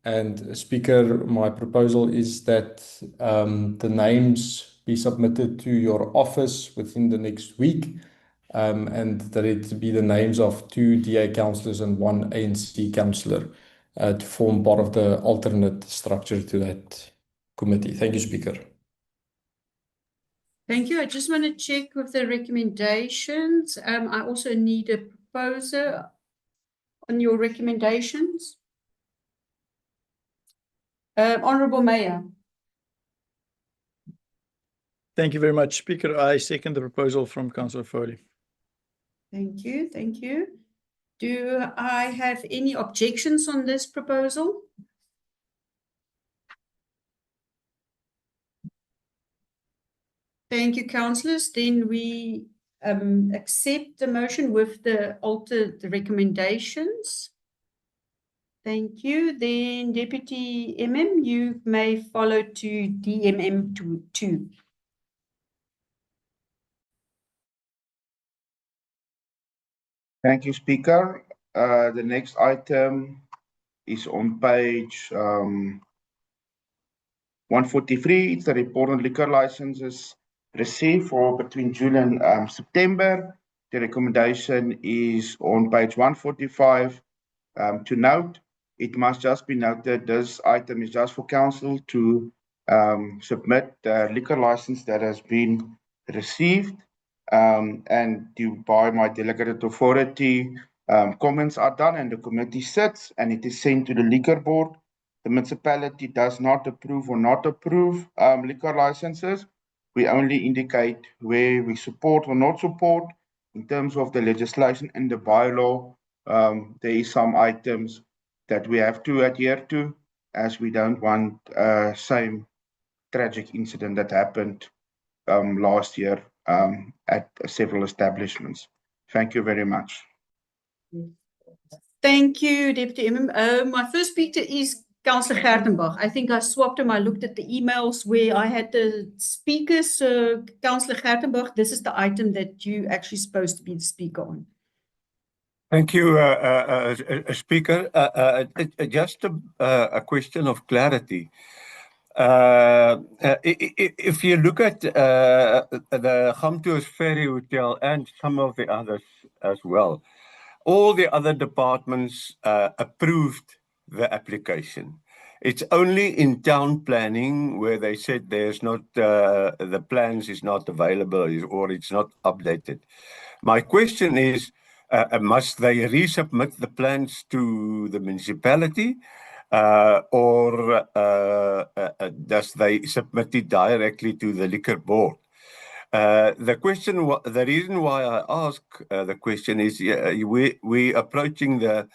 And Speaker, my proposal is that the names be submitted to your office within the next week, and that it be the names of 2 DA councillors and 1 ANC councillor to form part of the alternate structure to that committee. Thank you, Speaker. Thank you. I just want to check with the recommendations. I also need a proposer on your recommendations. Honourable Mayor. Thank you very much, Speaker. I second the proposal from Councillor Foley. Thank you. Thank you. Do I have any objections on this proposal? Thank you, councillors. Then we accept the motion with the recommendations. Thank you. Then Deputy MM, you may follow to DMM 2. Thank you, Speaker. The next item is on page 143. It's the report on liquor licenses received for between June and September. The recommendation is on page 145. To note, it must just be noted this item is just for council to submit the liquor license that has been received, and by my delegated authority, comments are done and the committee sits and it is sent to the liquor board. The municipality does not approve or not approve liquor licenses. We only indicate where we support or not support. In terms of the legislation and the bylaw, there is some items that we have to adhere to, as we don't want same tragic incident that happened last year at several establishments. Thank you very much. Thank you, Deputy MM. My first speaker is Councillor Gertenbach. I think I swapped him. I looked at the emails where I had the speakers. So, Councillor Gertenbach, this is the item that you actually supposed to be the speaker on. Thank you, Speaker. Just a question of clarity. If you look at the Gamtoos Ferry Hotel and some of the others as well, all the other departments approved the application. It's only in town planning where they said there's not the plans is not available or it's not updated. My question is, must they resubmit the plans to the municipality, or does they submit it directly to the liquor board? The reason why I ask the question is we approaching the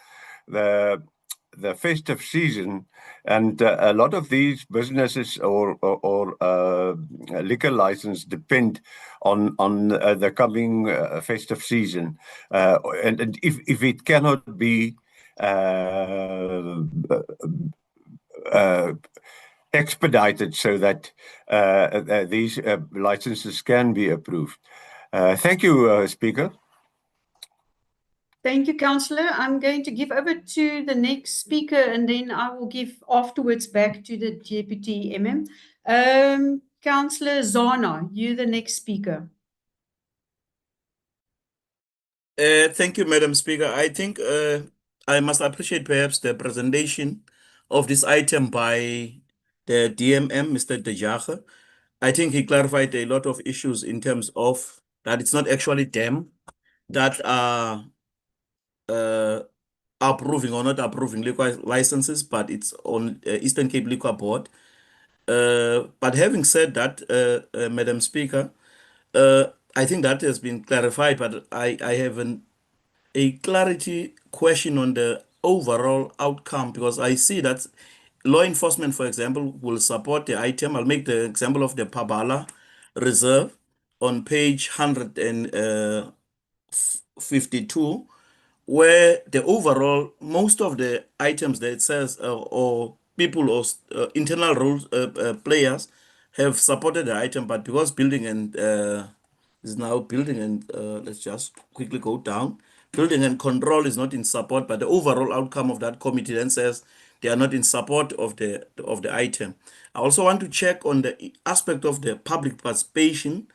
festive season, and a lot of these businesses or liquor license depend on the coming festive season, and if it cannot be expedited so that these licenses can be approved. Thank you, Speaker. Thank you, Councillor. I'm going to give over to the next speaker, and then I will give afterwards back to the Deputy MM. Councillor Zana, you're the next speaker. Thank you, Madam Speaker. I think I must appreciate perhaps the presentation of this item by the DMM, Mr. De Jager. I think he clarified a lot of issues in terms of that it's not actually them that are approving or not approving liquor licenses, but it's on Eastern Cape Liquor Board. But having said that, Madam Speaker, I think that has been clarified, but I have a clarity question on the overall outcome, because I see that law enforcement, for example, will support the item. I'll make the example of the Pabala Reserve on page 152, where the overall, most of the items that it says, or people or internal rules players have supported the item, but because building and is now building and let's just quickly go down. Building and control is not in support, but the overall outcome of that committee then says they are not in support of the item. I also want to check on the aspect of the public participation,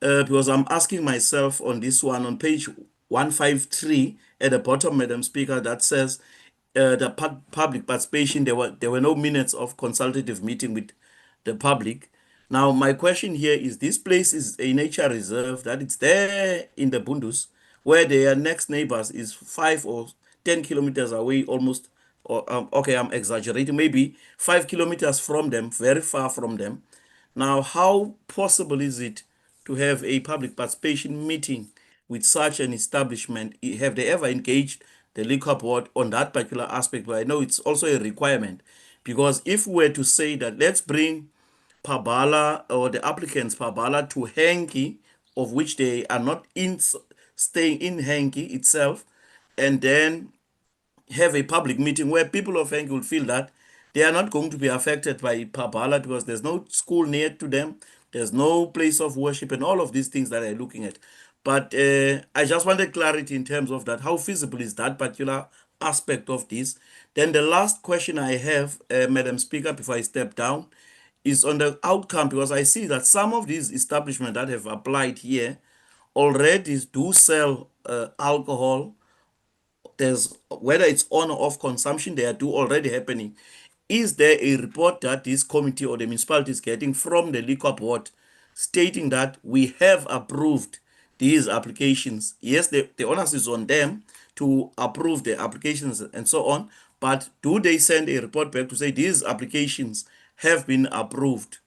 because I'm asking myself on this one on page 153 at the bottom, Madam Speaker, that says the public participation, there were no minutes of consultative meeting with the public. Now, my question here is, this place is a nature reserve that it's there in the Bundus, where their next neighbors is 5 or 10 kilometers away almost, or okay, I'm exaggerating, maybe 5 kilometers from them, very far from them. Now, how possible is it to have a public participation meeting with such an establishment? Have they ever engaged the liquor board on that particular aspect? But I know it's also a requirement, because if we were to say that let's bring Pabala or the applicants Pabala to Henki, of which they are not staying in Henki itself, and then have a public meeting where people of Henki will feel that they are not going to be affected by Pabala because there's no school near to them, there's no place of worship, and all of these things that I'm looking at. But I just wanted clarity in terms of that. How feasible is that particular aspect of this? Then the last question I have, Madam Speaker, before I step down, is on the outcome, because I see that some of these establishments that have applied here already do sell alcohol. There's, whether it's on or off consumption, they do already happening. Is there a report that this committee or the municipality is getting from the liquor board stating that we have approved these applications? Yes, the onus is on them to approve the applications and so on, but do they send a report back to say these applications have been approved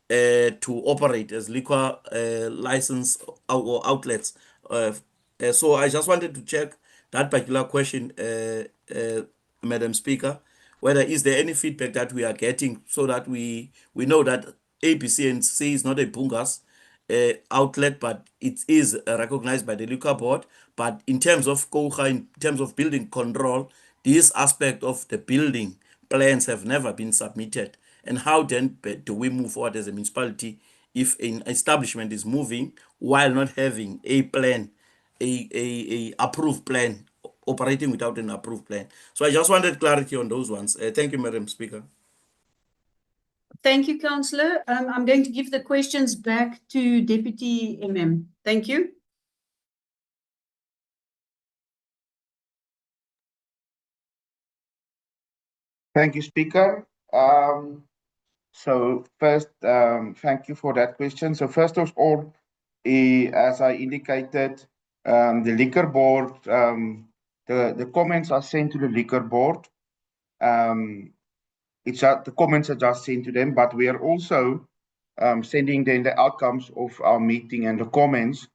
to operate as liquor license or outlets? So I just wanted to check that particular question, Madam Speaker, whether is there any feedback that we are getting so that we know that ABC&C is not a Bungas outlet, but it is recognized by the liquor board. But in terms of KOGA, in terms of building control, this aspect of the building plans have never been submitted. And how then do we move forward as a municipality if an establishment is moving while not having a plan, a approved plan, operating without an approved plan? So I just wanted clarity on those ones. Thank you, Madam Speaker. Thank you, Councillor. I'm going to give the questions back to Deputy MM. Thank you. Thank you, Speaker. So first, thank you for that question. So first of all, as I indicated, the liquor board, the comments are sent to the liquor board. The comments are just sent to them, but we are also sending them the outcomes of our meeting and the comments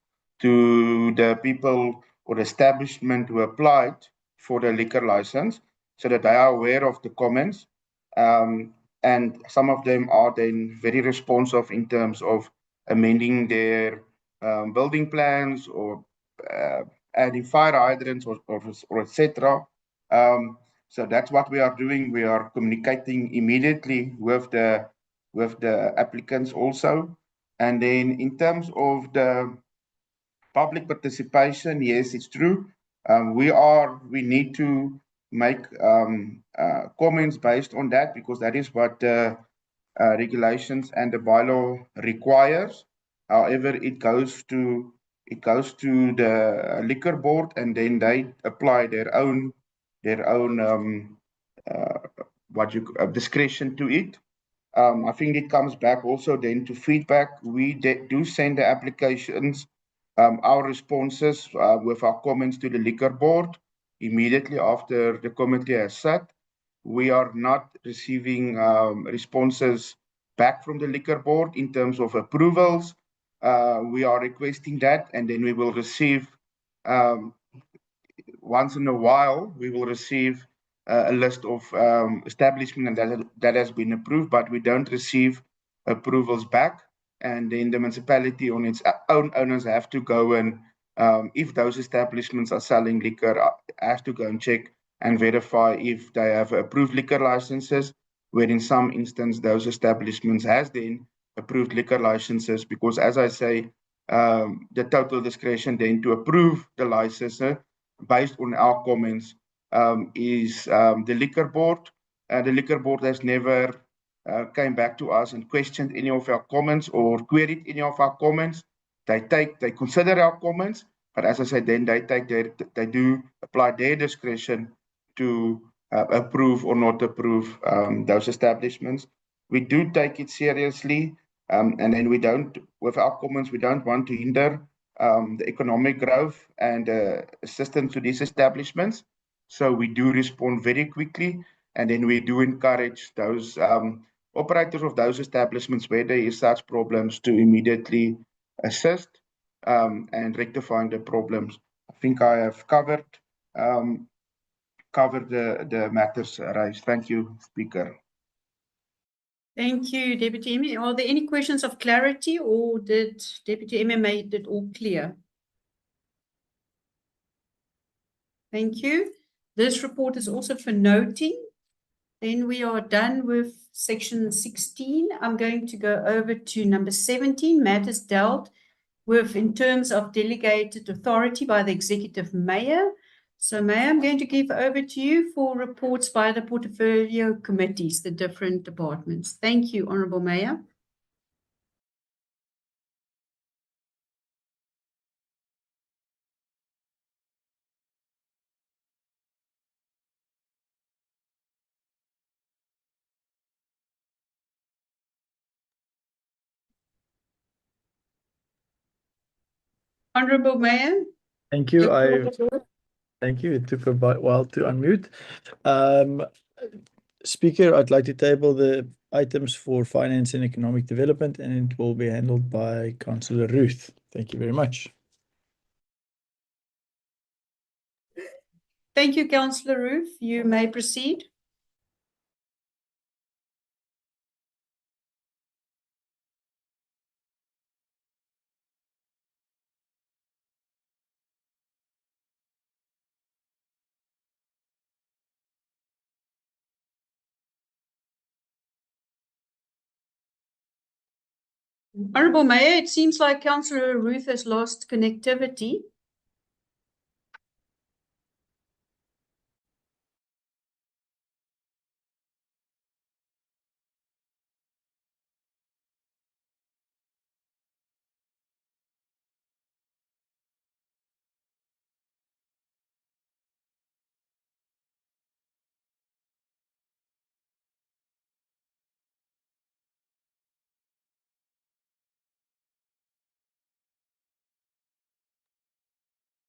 to the people or establishment who applied for the liquor license, so that they are aware of the comments. And some of them are then very responsive in terms of amending their building plans or adding fire hydrants or etc. So that's what we are doing. We are communicating immediately with the applicants also. And then in terms of the public participation, yes, it's true. We need to make comments based on that, because that is what the regulations and the bylaw requires. However, it goes to the liquor board, and then they apply their own discretion to it. I think it comes back also then to feedback. We do send the applications, our responses with our comments to the liquor board immediately after the committee has sat. We are not receiving responses back from the liquor board in terms of approvals. We are requesting that, and then we will receive, once in a while, we will receive a list of establishments that has been approved, but we don't receive approvals back. And then the municipality on its own owners have to go and, if those establishments are selling liquor, has to go and check and verify if they have approved liquor licenses, where in some instances those establishments has then approved liquor licenses, because as I say, the total discretion then to approve the license based on our comments is the liquor board. The liquor board has never came back to us and questioned any of our comments or queried any of our comments. They consider our comments, but as I said, then they do apply their discretion to approve or not approve those establishments. We do take it seriously, and then with our comments, we don't want to hinder the economic growth and assistance to these establishments. So we do respond very quickly, and then we do encourage those operators of those establishments where there is such problems to immediately assist and rectifying the problems. I think I have covered the matters raised. Thank you, Speaker. Thank you, Deputy MM. Are there any questions of clarity, or did Deputy MM make it all clear? Thank you. This report is also for noting. Then we are done with section 16. I'm going to go over to number 17, matters dealt with in terms of delegated authority by the Executive Mayor. So, Mayor, I'm going to give over to you for reports by the portfolio committees, the different departments. Thank you, Honourable Mayor. Honourable Mayor. Thank you. Thank you. It took a while to unmute. Speaker, I'd like to table the items for finance and economic development, and it will be handled by Councillor Ruth. Thank you very much. Thank you, Councillor Ruth. You may proceed. Honorable Mayor, it seems like Councillor Ruth has lost connectivity.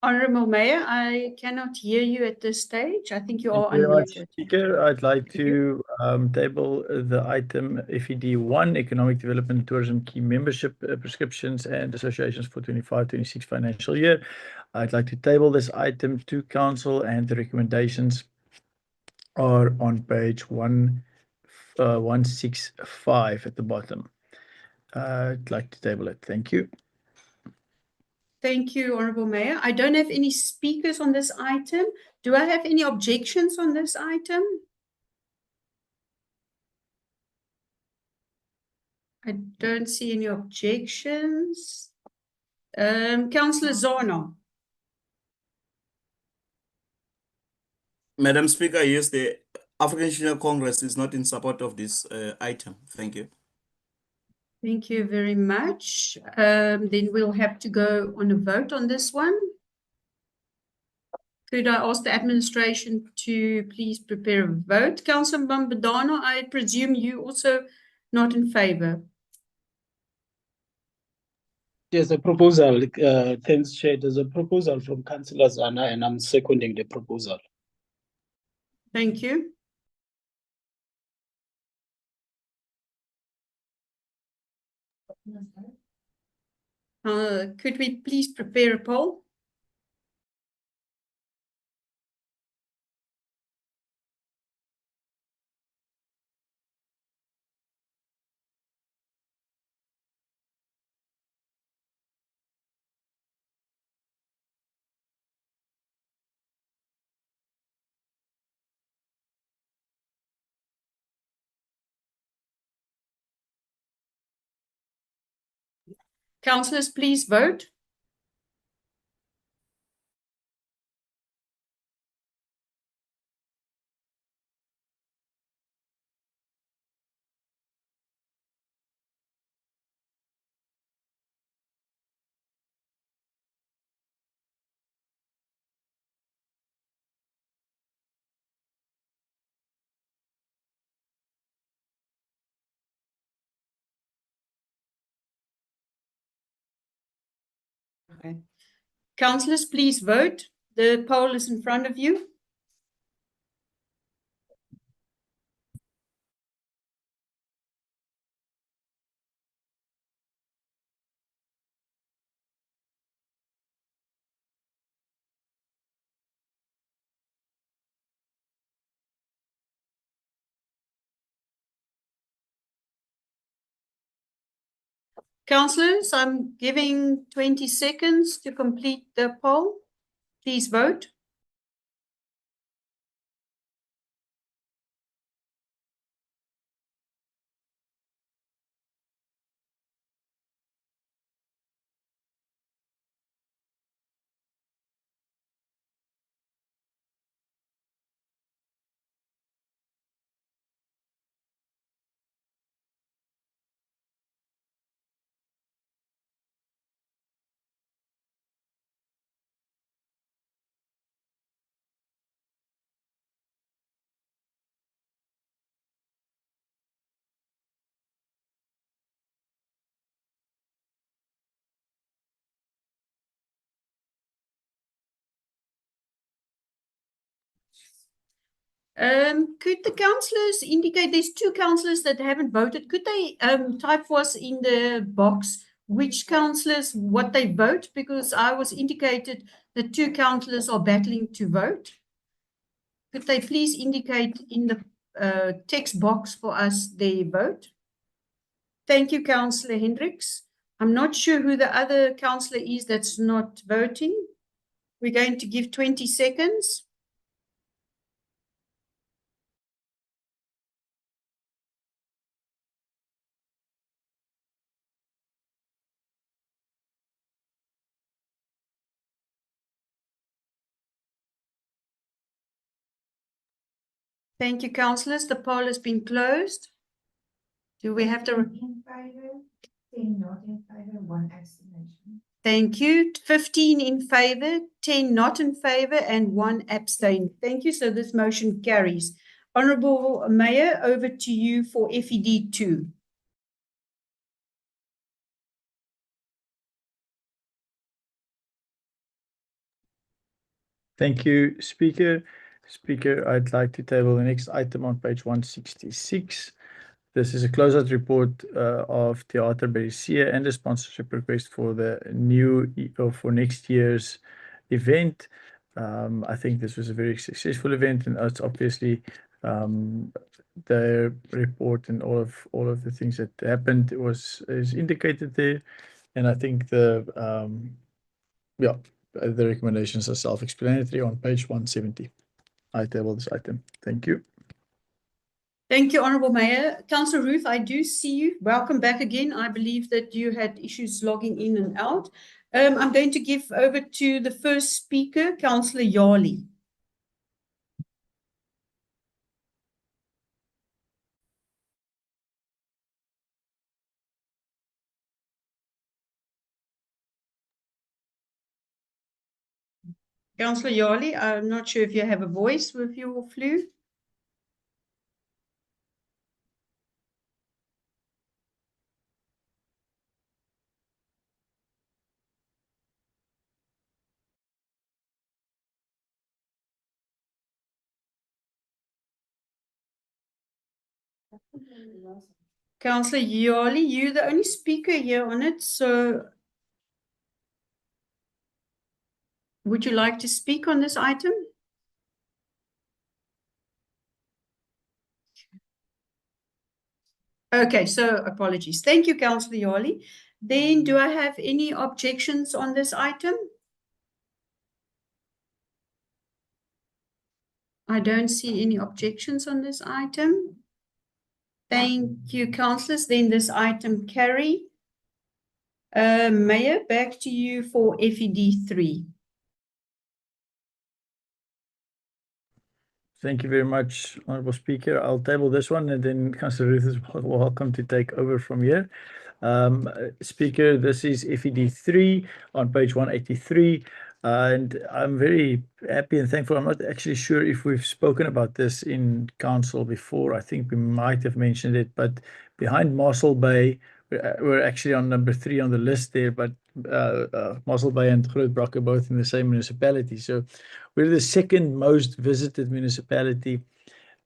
Honorable Mayor, I cannot hear you at this stage. I think you Thank are you very much, unmuted. Speaker. I'd like to table the item FED1, Economic Development Tourism Key Membership Prescriptions and Associations for 25-26 financial year. I'd like to table this item to Council, and the recommendations are on page 165 at the bottom. I'd like to table it. Thank you. Thank you, Honorable Mayor. I don't have any speakers on this item. Do I have any objections on this item? I don't see any objections. Councillor Zono. Madam Speaker, yes, the African National Congress is not in support of this item. Thank you. Thank you very much. Then we'll have to go on a vote on this one. Could I ask the administration to please prepare a vote? Councillor Mbadano, I presume you also not in favor. There's a proposal, thanks, Chair. There's a proposal from Councillor Zana, and I'm seconding the proposal. Thank you. Could we please prepare a poll? Councillors, please vote. Okay. Councillors, please vote. The poll is in front of you. Councillors, I'm giving 20 seconds to complete the poll. Please vote. Could the councillors indicate, there's two councillors that haven't voted. Could they type for us in the box which councillors, what they vote? Because I was indicated that two councillors are battling to vote. Could they please indicate in the text box for us their vote? Thank you, Councillor Hendricks. I'm not sure who the other councillor is that's not voting. We're going to give 20 seconds. Thank you, councillors. The poll has been closed. Do we have to? 10 in favor, 10 not in favor, 1 abstention. Thank you. 15 in favor, 10 not in favor, and 1 abstain. Thank you. So this motion carries. Honourable Mayor, over to you for FED 2. Thank you, Speaker. Speaker, I'd like to table the next item on page 166. This is a closeout report of Theater Berisia and a sponsorship request for the for next year's event. I think this was a very successful event, and it's obviously the report and all of the things that happened is indicated there, and I think the recommendations are self-explanatory on page 170. I table this item. Thank you. Thank you, Honourable Mayor. Councillor Ruth, I do see you. Welcome back again. I believe that you had issues logging in and out. I'm going to give over to the first speaker, Councillor Yali. Councillor Yali, I'm not sure if you have a voice with your flu. Councillor Yali, you're the only speaker here on it, so would you like to speak on this item? Okay, so apologies. Thank you, Councillor Yali. Then do I have any objections on this item? I don't see any objections on this item. Thank you, councillors. Then this item carry. Mayor, back to you for FED 3. Thank you very much, Honourable Speaker. I'll table this one, and then Councillor Ruth is welcome to take over from here. Speaker, this is FED 3 on page 183. And I'm very happy and thankful. I'm not actually sure if we've spoken about this in council before. I think we might have mentioned it, but behind Mossel Bay, we're actually on number 3 on the list there, but Mossel Bay and Grootbrak are both in the same municipality. So we're the second most visited municipality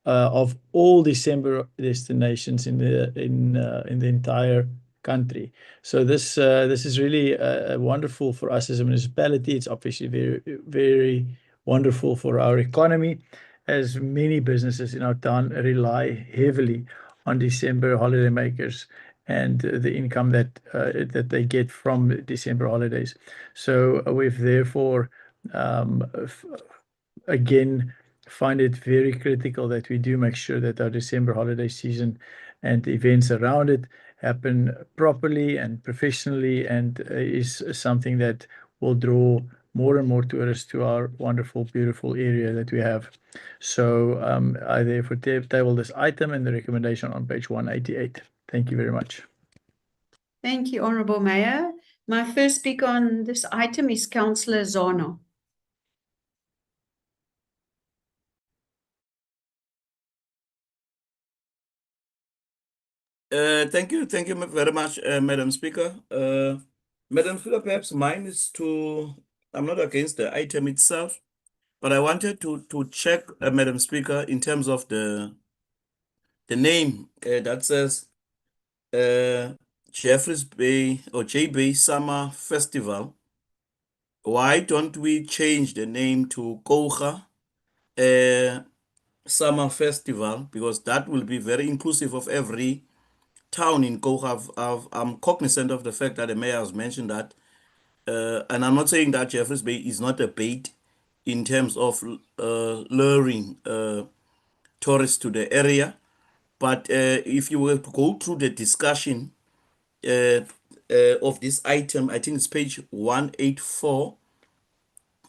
of all December destinations in the entire country. So this is really wonderful for us as a municipality. It's obviously very, very wonderful for our economy, as many businesses in our town rely heavily on December holiday makers and the income that they get from December holidays. So we've therefore again find it very critical that we do make sure that our December holiday season and events around it happen properly and professionally, and is something that will draw more and more tourists to our wonderful, beautiful area that we have. So I therefore table this item and the recommendation on page 188. Thank you very much. Thank you, Honourable Mayor. My first speaker on this item is Councillor Zano. Thank you very much, Madam Speaker. Madam Speaker, perhaps mine is I'm not against the item itself, but I wanted to check, Madam Speaker, in terms of the name that says Jeffreys Bay or J Bay Summer Festival. Why don't we change the name to Kouga Summer Festival? Because that will be very inclusive of every town in Kouga. I'm cognizant of the fact that the mayor has mentioned that, and I'm not saying that Jeffreys Bay is not a bait in terms of luring tourists to the area, but if you were to go through the discussion of this item, I think it's page 184,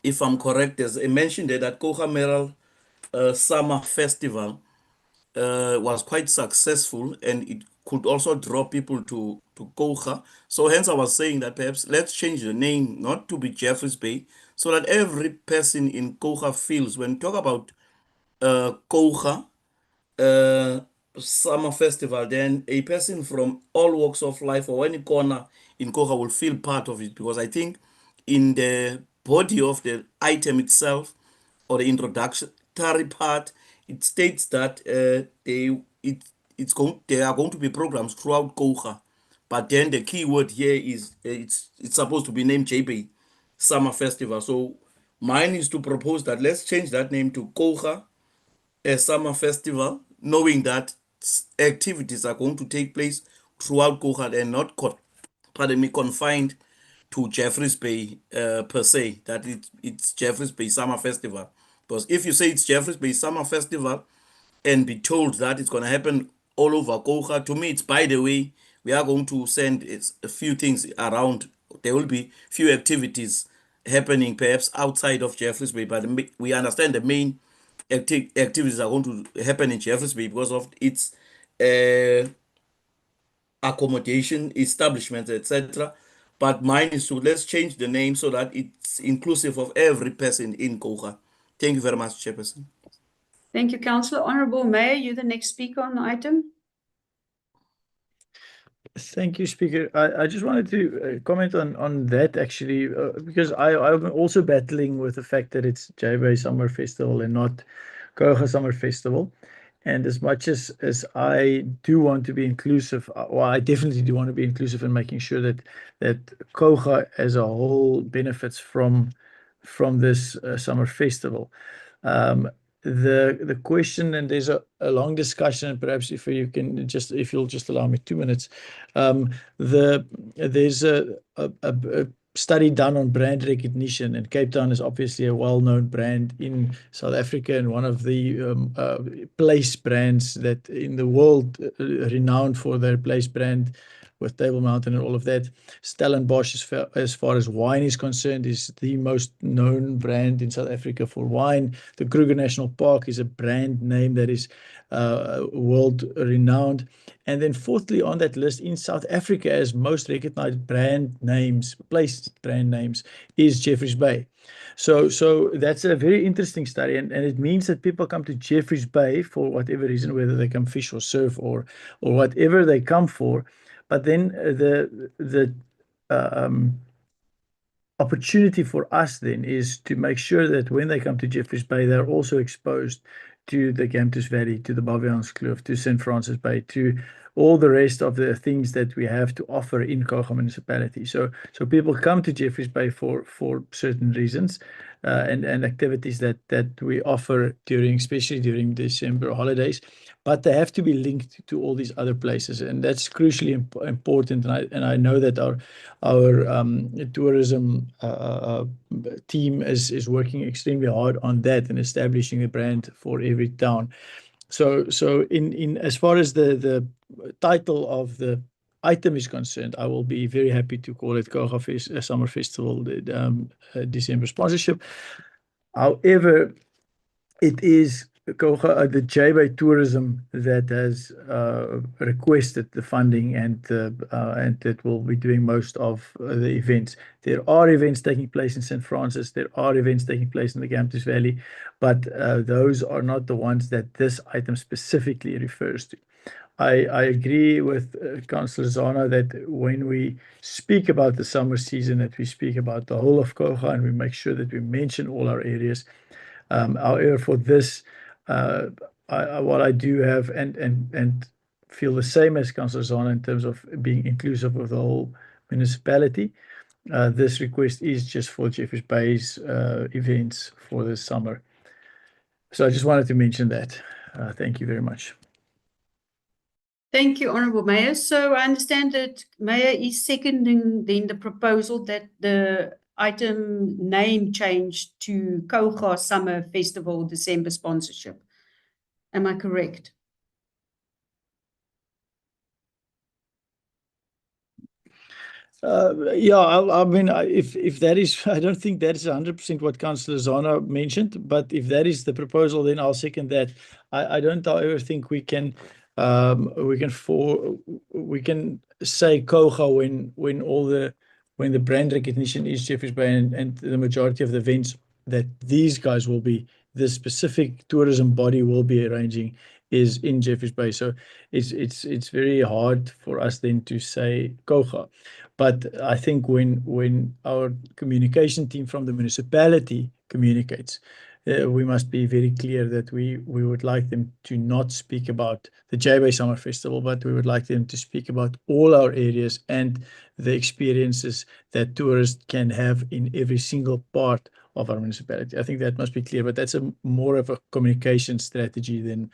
if I'm correct, there's a mention there that Kouga Merel Summer Festival was quite successful, and it could also draw people to Koga. So hence I was saying that perhaps let's change the name not to be Jeffreys Bay, so that every person in Koga feels when we talk about Koga summer festival, then a person from all walks of life or any corner in Koga will feel part of it, because I think in the body of the item itself or the introductory part, it states that there are going to be programs throughout Koga, but then the key word here is it's supposed to be named JB Summer Festival. So mine is to propose that let's change that name to Koga Summer Festival, knowing that activities are going to take place throughout Koga and not confined to Jeffreys Bay per se, that it's Jeffreys Bay Summer Festival. Because if you say it's Jeffreys Bay Summer Festival and be told that it's going to happen all over Koga, to me it's, by the way, we are going to send a few things around. There will be few activities happening perhaps outside of Jeffreys Bay, but we understand the main activities are going to happen in Jeffreys Bay because of its accommodation, establishments, etc. But mine is to let's change the name so that it's inclusive of every person in Koga. Thank you very much, Chairperson. Thank you, Councillor. Honourable Mayor, you're the next speaker on the item. Thank you, Speaker. I just wanted to comment on that actually, because I'm also battling with the fact that it's JB Summer Festival and not Koga Summer Festival. And as much as I do want to be inclusive, well, I definitely do want to be inclusive in making sure that Koga as a whole benefits from this summer festival. The question, and there's a long discussion, and perhaps if you'll just allow me 2 minutes. There's a study done on brand recognition, and Cape Town is obviously a well-known brand in South Africa and one of the place brands that in the world renowned for their place brand with Table Mountain and all of that. Stellenbosch, as far as wine is concerned, is the most known brand in South Africa for wine. The Kruger National Park is a brand name that is world renowned. And then fourthly on that list in South Africa as most recognized brand names, place brand names, is Jeffreys Bay. So that's a very interesting study, and it means that people come to Jeffreys Bay for whatever reason, whether they come fish or surf or whatever they come for. But then the opportunity for us then is to make sure that when they come to Jeffreys Bay, they're also exposed to the Gamtus Valley, to the Baviaanskloof, to St. Francis Bay, to all the rest of the things that we have to offer in Koga municipality. So people come to Jeffreys Bay for certain reasons and activities that we offer especially during December holidays. But they have to be linked to all these other places, and that's crucially important. And I know that our tourism team is working extremely hard on that and establishing a brand for every town. So in as far as the title of the item is concerned, I will be very happy to call it Koga Summer Festival December sponsorship. However, it is Koga, the JB Tourism that has requested the funding and that will be doing most of the events. There are events taking place in St. Francis. There are events taking place in the Gamtus Valley, but those are not the ones that this item specifically refers to. I agree with Councillor Zana that when we speak about the summer season, that we speak about the whole of Koga and we make sure that we mention all our areas. However, for this, what I do have and feel the same as Councillor Zana in terms of being inclusive of the whole municipality. This request is just for Jeffreys Bay's events for this summer. So I just wanted to mention that. Thank you very much. Thank you, Honourable Mayor. So I understand that Mayor is seconding then the proposal that the item name changed to Koga Summer Festival December sponsorship. Am I correct? Yeah, I mean, if that is, I don't think that is 100% what Councillor Zana mentioned, but if that is the proposal, then I'll second that. I don't, however, think we can say Koga when the brand recognition is Jeffreys Bay and the majority of the events that these guys will be, the specific tourism body will be arranging is in Jeffreys Bay. So it's very hard for us then to say Koga. But I think when our communication team from the municipality communicates, we must be very clear that we would like them to not speak about the J-Bay Summer Festival, but we would like them to speak about all our areas and the experiences that tourists can have in every single part of our municipality. I think that must be clear, but that's more of a communication strategy than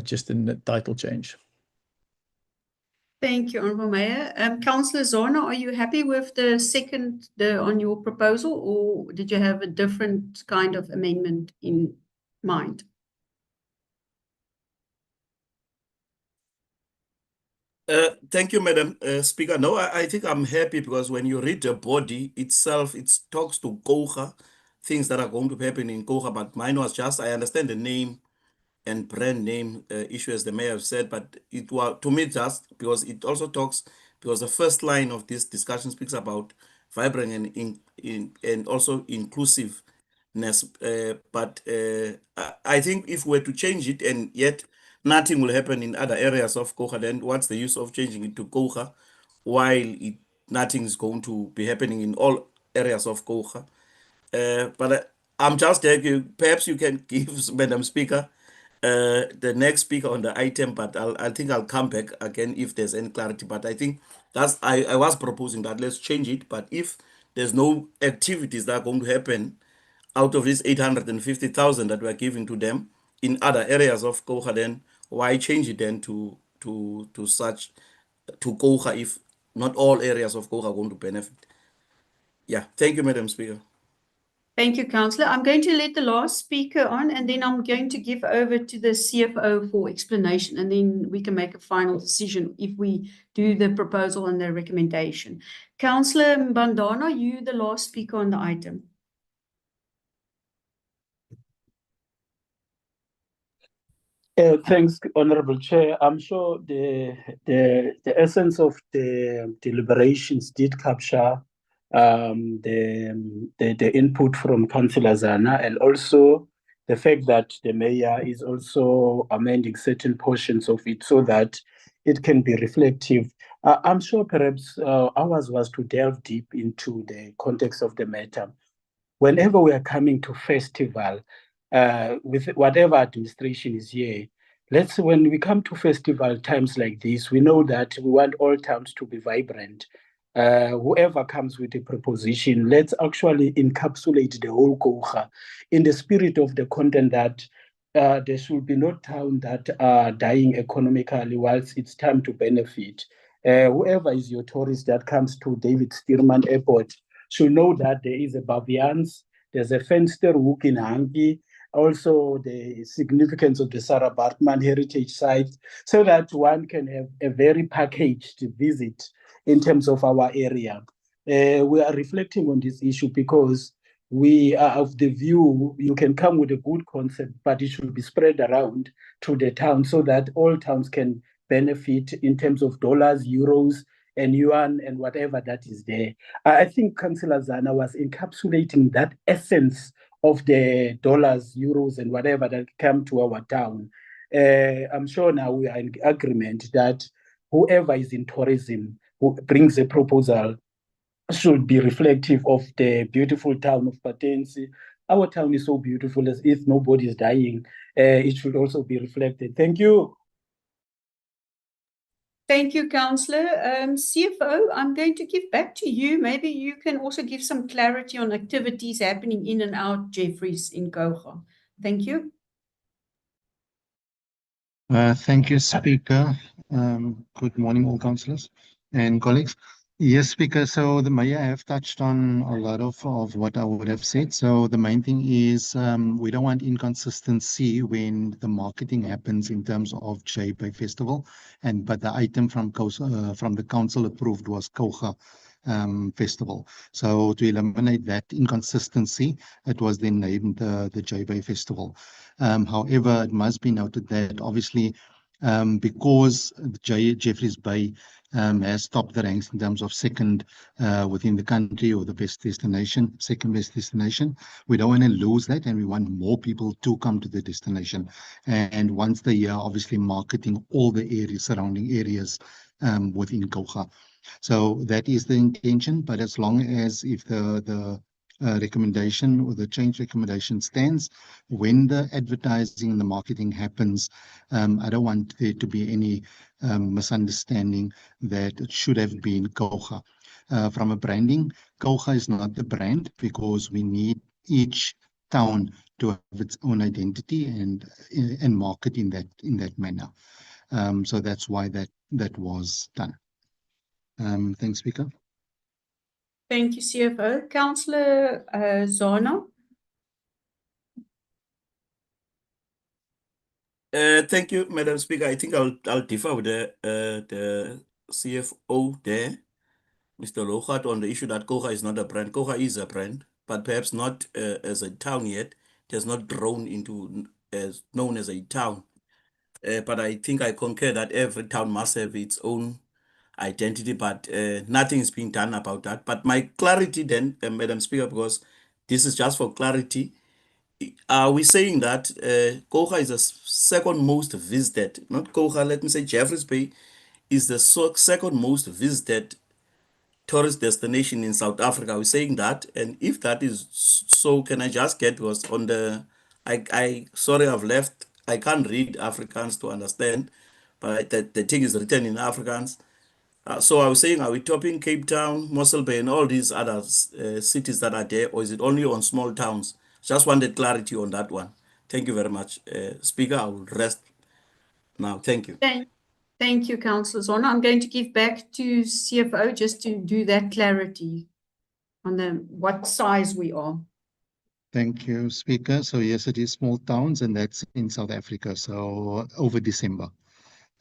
just a title change. Thank you, Honourable Mayor. Councillor Zana, are you happy with the second on your proposal, or did you have a different kind of amendment in mind? Thank you, Madam Speaker. No, I think I'm happy because when you read the body itself, it talks to Koga, things that are going to happen in Koga, but mine was just, I understand the name and brand name issue, as the mayor said, but it was, to me, just because it also talks, because the first line of this discussion speaks about vibrant and also inclusiveness. But I think if we were to change it and yet nothing will happen in other areas of Koga, then what's the use of changing it to Koga while nothing is going to be happening in all areas of Koga? But I'm just asking, perhaps you can give Madam Speaker the next speaker on the item, but I think I'll come back again if there's any clarity. But I think that's I was proposing that let's change it. But if there's no activities that are going to happen out of this 850,000 that we're giving to them in other areas of Koga, then why change it then to Koga if not all areas of Koga are going to benefit? Yeah, thank you, Madam Speaker. Thank you, Councillor. I'm going to let the last speaker on, and then I'm going to give over to the CFO for explanation, and then we can make a final decision if we do the proposal and the recommendation. Councillor Mbandana, you the last speaker on the item. Thanks, Honorable Chair. I'm sure the essence of the deliberations did capture the input from Councillor Zana, and also the fact that the mayor is also amending certain portions of it so that it can be reflective. I'm sure perhaps ours was to delve deep into the context of the matter. Whenever we are coming to festival, with whatever administration is here, when we come to festival times like this, we know that we want all towns to be vibrant. Whoever comes with a proposition, let's actually encapsulate the whole Koga in the spirit of the content that there should be no town that are dying economically whilst it's time to benefit. Whoever is your tourist that comes to David Stearman Airport should know that there is a Bavians, there's a Vensterhoek in Hangi, also the significance of the Sarah Bartman Heritage Site, so that one can have a very packaged visit in terms of our area. We are reflecting on this issue because we are of the view you can come with a good concept, but it should be spread around to the town so that all towns can benefit in terms of dollars, euros, and yuan, and whatever that is there. I think Councillor Zana was encapsulating that essence of the dollars, euros, and whatever that come to our town. I'm sure now we are in agreement that whoever is in tourism who brings a proposal should be reflective of the beautiful town of Patensi. Our town is so beautiful, as if nobody is dying. It should also be reflected. Thank you. Thank you, Councillor. CFO, I'm going to give back to you. Maybe you can also give some clarity on activities happening in and out Jeffreys in Koga. Thank you. Thank you, Speaker. Good morning, all councillors and colleagues. Yes, Speaker. So the mayor have touched on a lot of what I would have said. So the main thing is we don't want inconsistency when the marketing happens in terms of J-Bay Festival, but the item from the council approved was Koga Festival. So to eliminate that inconsistency, it was then named the J-Bay Festival. However, it must be noted that obviously because Jeffreys Bay has topped the ranks in terms of second within the country or the best destination, second best destination. We don't want to lose that, and we want more people to come to the destination. And once the year, obviously marketing all the areas, surrounding areas within Koga. So that is the intention, but as long as if the recommendation or the change recommendation stands, when the advertising and the marketing happens, I don't want there to be any misunderstanding that it should have been Koga. From a branding, Koga is not the brand because we need each town to have its own identity and market in that manner. So that's why that was done. Thanks, Speaker. Thank you, CFO. Councillor Zana. Thank you, Madam Speaker. I think I'll differ with the CFO there, Mr. Lohart, on the issue that Koga is not a brand. Koga is a brand, but perhaps not as a town yet. It has not grown into as known as a town. But I think I concur that every town must have its own identity, but nothing is being done about that. But my clarity then, Madam Speaker, because this is just for clarity, are we saying that Koga is the second most visited, not Koga, let me say Jeffreys Bay is the second most visited tourist destination in South Africa? Are we saying that? And if that is so, can I just get was on the, sorry, I've left, I can't read Afrikaans to understand, but the thing is written in Afrikaans. So I was saying, are we topping Cape Town, Mossel Bay, and all these other cities that are there, or is it only on small towns? Just wanted clarity on that one. Thank you very much. Speaker, I will rest now. Thank you. Thank you, Councillor Zona. I'm going to give back to CFO just to do that clarity on what size we are. Thank you, Speaker. So yes, it is small towns, and that's in South Africa. So over December.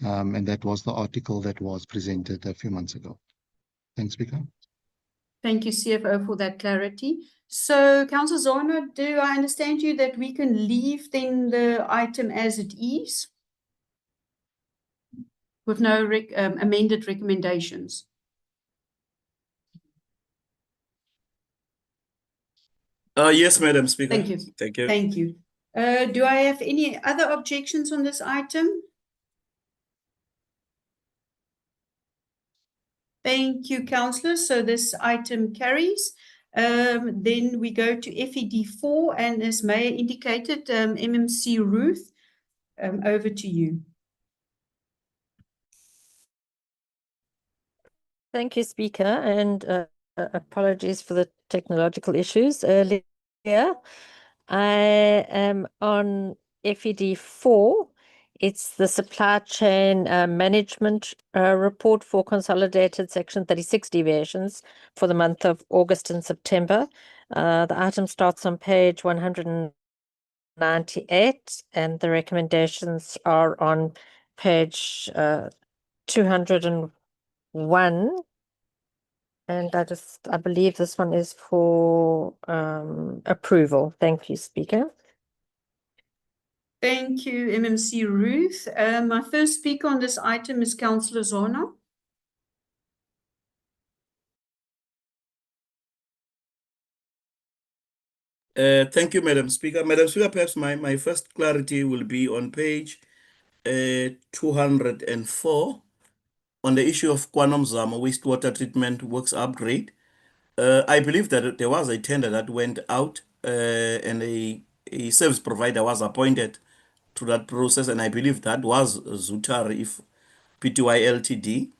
And that was the article that was presented a few months ago. Thanks, Speaker. Thank you, CFO, for that clarity. So, Councillor Zona, do I understand you that we can leave then the item as it is with no amended recommendations? Yes, Madam Speaker. Thank you. Thank you. Thank you. Do I have any other objections on this item? Thank you, Councillor. So this item carries. Then we go to FED4, and as Mayor indicated, MMC Ruth, over to you. Thank you, Speaker, and apologies for the technological issues earlier. I am on FED4. It's the supply chain management report for consolidated section 36 deviations for the month of August and September. The item starts on page 198, and the recommendations are on page 201. And I believe this one is for approval. Thank you, Speaker. Thank you, MMC Ruth. My first speaker on this item is Councillor Zona. Thank you, Madam Speaker. Madam Speaker, perhaps my first clarity will be on page 204 on the issue of Kwanam Zama wastewater treatment works upgrade. I believe that there was a tender that went out and a service provider was appointed to that process, and I believe that was Zutari, if Pty Ltd.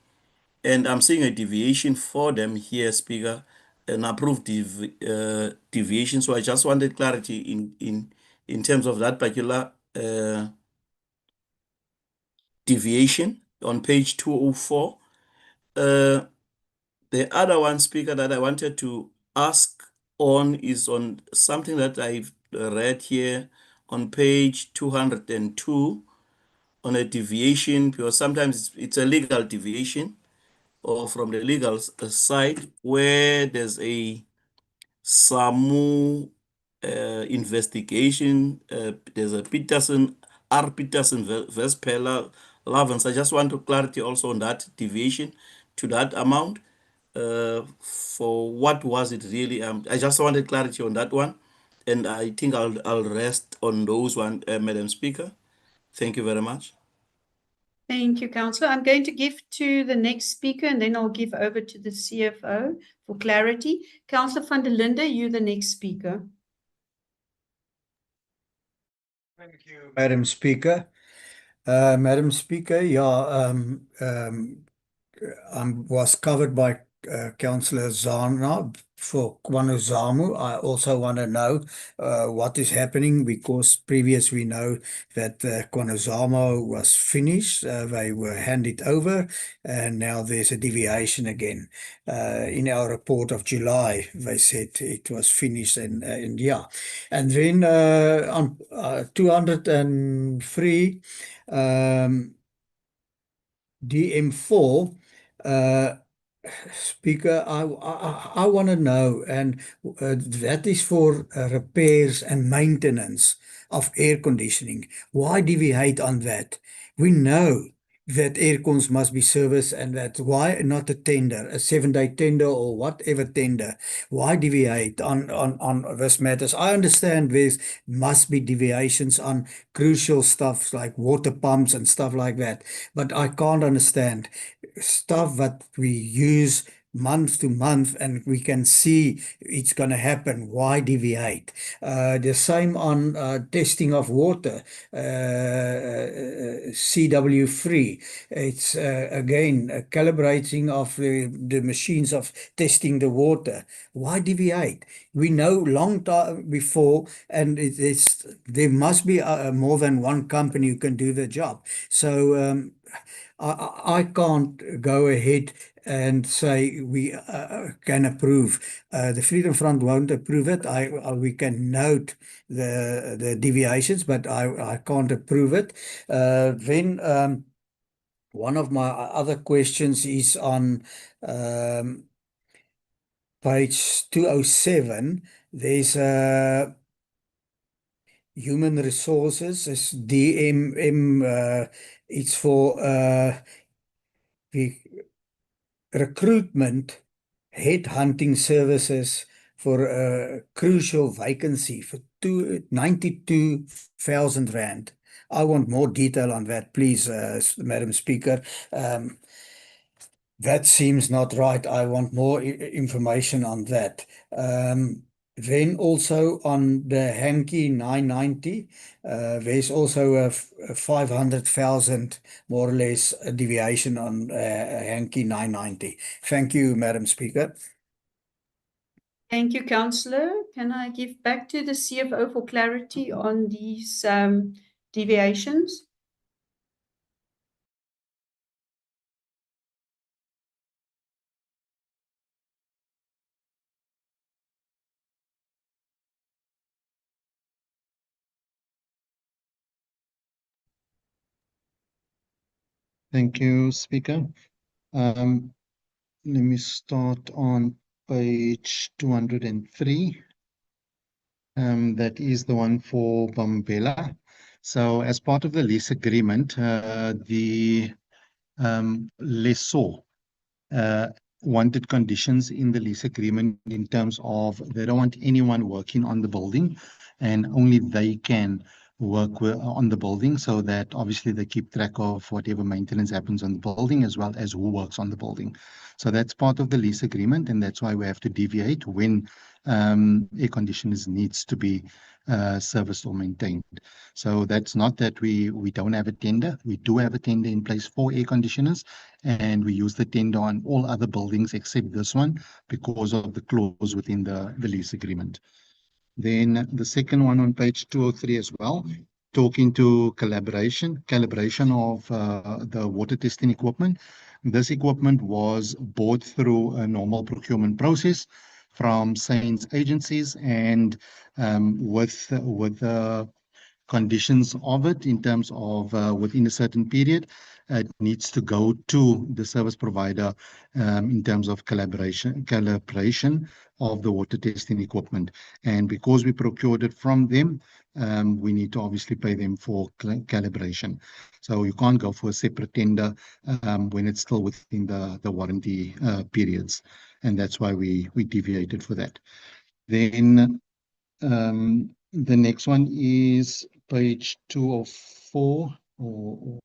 And I'm seeing a deviation for them here, Speaker, an approved deviation. So I just wanted clarity in terms of that particular deviation on page 204. The The other one, Speaker, that I wanted to ask on is on something that I've read here on page 202 on a deviation, because sometimes it's a legal deviation or from the legal side where there's a SAMU investigation. There's a Peterson, R. Peterson Vespela Lavens. I just want to clarity also on that deviation to that amount. For what was it really? I just wanted clarity on that one. And I think I'll rest on those one, Madam Speaker. Thank you very much. Thank you, Councillor. I'm going to give to the next speaker and then I'll give over to the CFO for clarity. Councillor van der Linde, you're the next speaker. Thank you, Madam Speaker. Madam Speaker, yeah, was covered by Councillor Zana for KwaNoZAMU. I also want to know what is happening, because previous we know that KwaNoZAMU was finished, they were handed over, and now there's a deviation again. In our report of July, they said it was finished, and yeah. And then on 203, DM4, Speaker, I want to know, and that is for repairs and maintenance of air conditioning. Why deviate on that? We know that aircons must be serviced, and that why not a tender, a 7-day tender or whatever tender? Why deviate on this matters? I understand there must be deviations on crucial stuff like water pumps and stuff like that, but I can't understand stuff that we use month to month and we can see it's going to happen. Why deviate? The same on testing of water, CW3. It's again calibrating of the machines of testing the water. Why deviate? We know long time before, and there must be more than one company who can do the job. So I can't go ahead and say we can approve. The Freedom Front won't approve it. We can note the deviations, but I can't approve it. Then one of my other questions is on page 207. There's a human resources, it's DMM, it's for the recruitment headhunting services for a crucial vacancy for 92,000 rand. I want more detail on that, please, Madam Speaker. That seems not right. I want more information on that. Then also on the Hankie 990, there's also a 500,000 more or less deviation on Hankie 990. Thank you, Madam Speaker. Thank you, Councillor. Can I give back to the CFO for clarity on these deviations? Thank you, Speaker. Let me start on page 203. That is the one for Bombela. So as part of the lease agreement, the lessor wanted conditions in the lease agreement in terms of they don't want anyone working on the building, and only they can work on the building, so that obviously they keep track of whatever maintenance happens on the building as well as who works on the building. So that's part of the lease agreement, and that's why we have to deviate when air conditioners needs to be serviced or maintained. So that's not that we don't have a tender. We do have a tender in place for air conditioners, and we use the tender on all other buildings except this one because of the clause within the lease agreement. Then the second one on page 203 as well, talking to calibration of the water testing equipment. This equipment was bought through a normal procurement process from SANS agencies, and with the conditions of it in terms of within a certain period, it needs to go to the service provider in terms of calibration of the water testing equipment. And because we procured it from them, we need to obviously pay them for calibration. So you can't go for a separate tender when it's still within the warranty periods. And that's why we deviated for that. Then the next one is page 204 or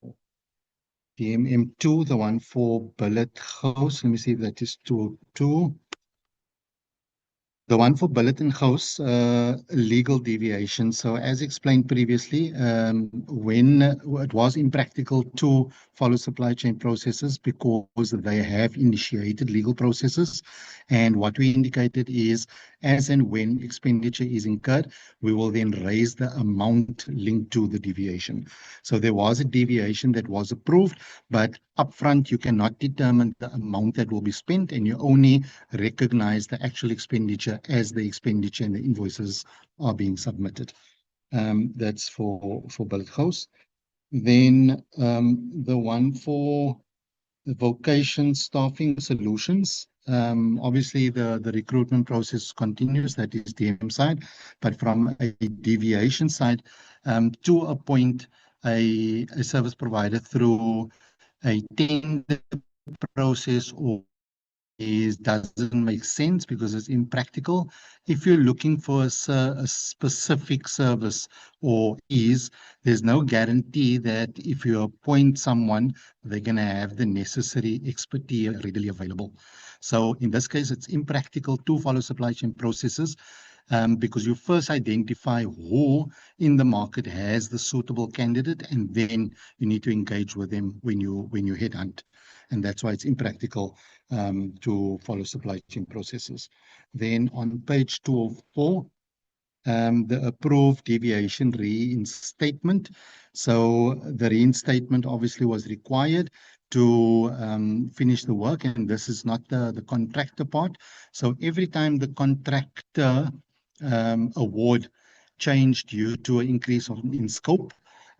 DMM2, the one for Billet House. Let me see if that is 202. The one for Billet and House, legal deviation. So as explained previously, when it was impractical to follow supply chain processes because they have initiated legal processes. And what we indicated is, as and when expenditure is incurred, we will then raise the amount linked to the deviation. So there was a deviation that was approved, but upfront you cannot determine the amount that will be spent, and you only recognize the actual expenditure as the expenditure and the invoices are being submitted. That's for Billet House. Then the one for the vocation staffing solutions. Obviously, the recruitment process continues, that is DM side, but from a deviation side, to appoint a service provider through a tender process or doesn't make sense because it's impractical. If you're looking for a specific service or there's no guarantee that if you appoint someone, they're going to have the necessary expertise readily available. So in this case, it's impractical to follow supply chain processes because you first identify who in the market has the suitable candidate, and then you need to engage with them when you headhunt. And that's why it's impractical to follow supply chain processes. Then on page 204, the approved deviation reinstatement. So the reinstatement obviously was required to finish the work, and this is not the contractor part. So every time the contractor award changed due to an increase in scope,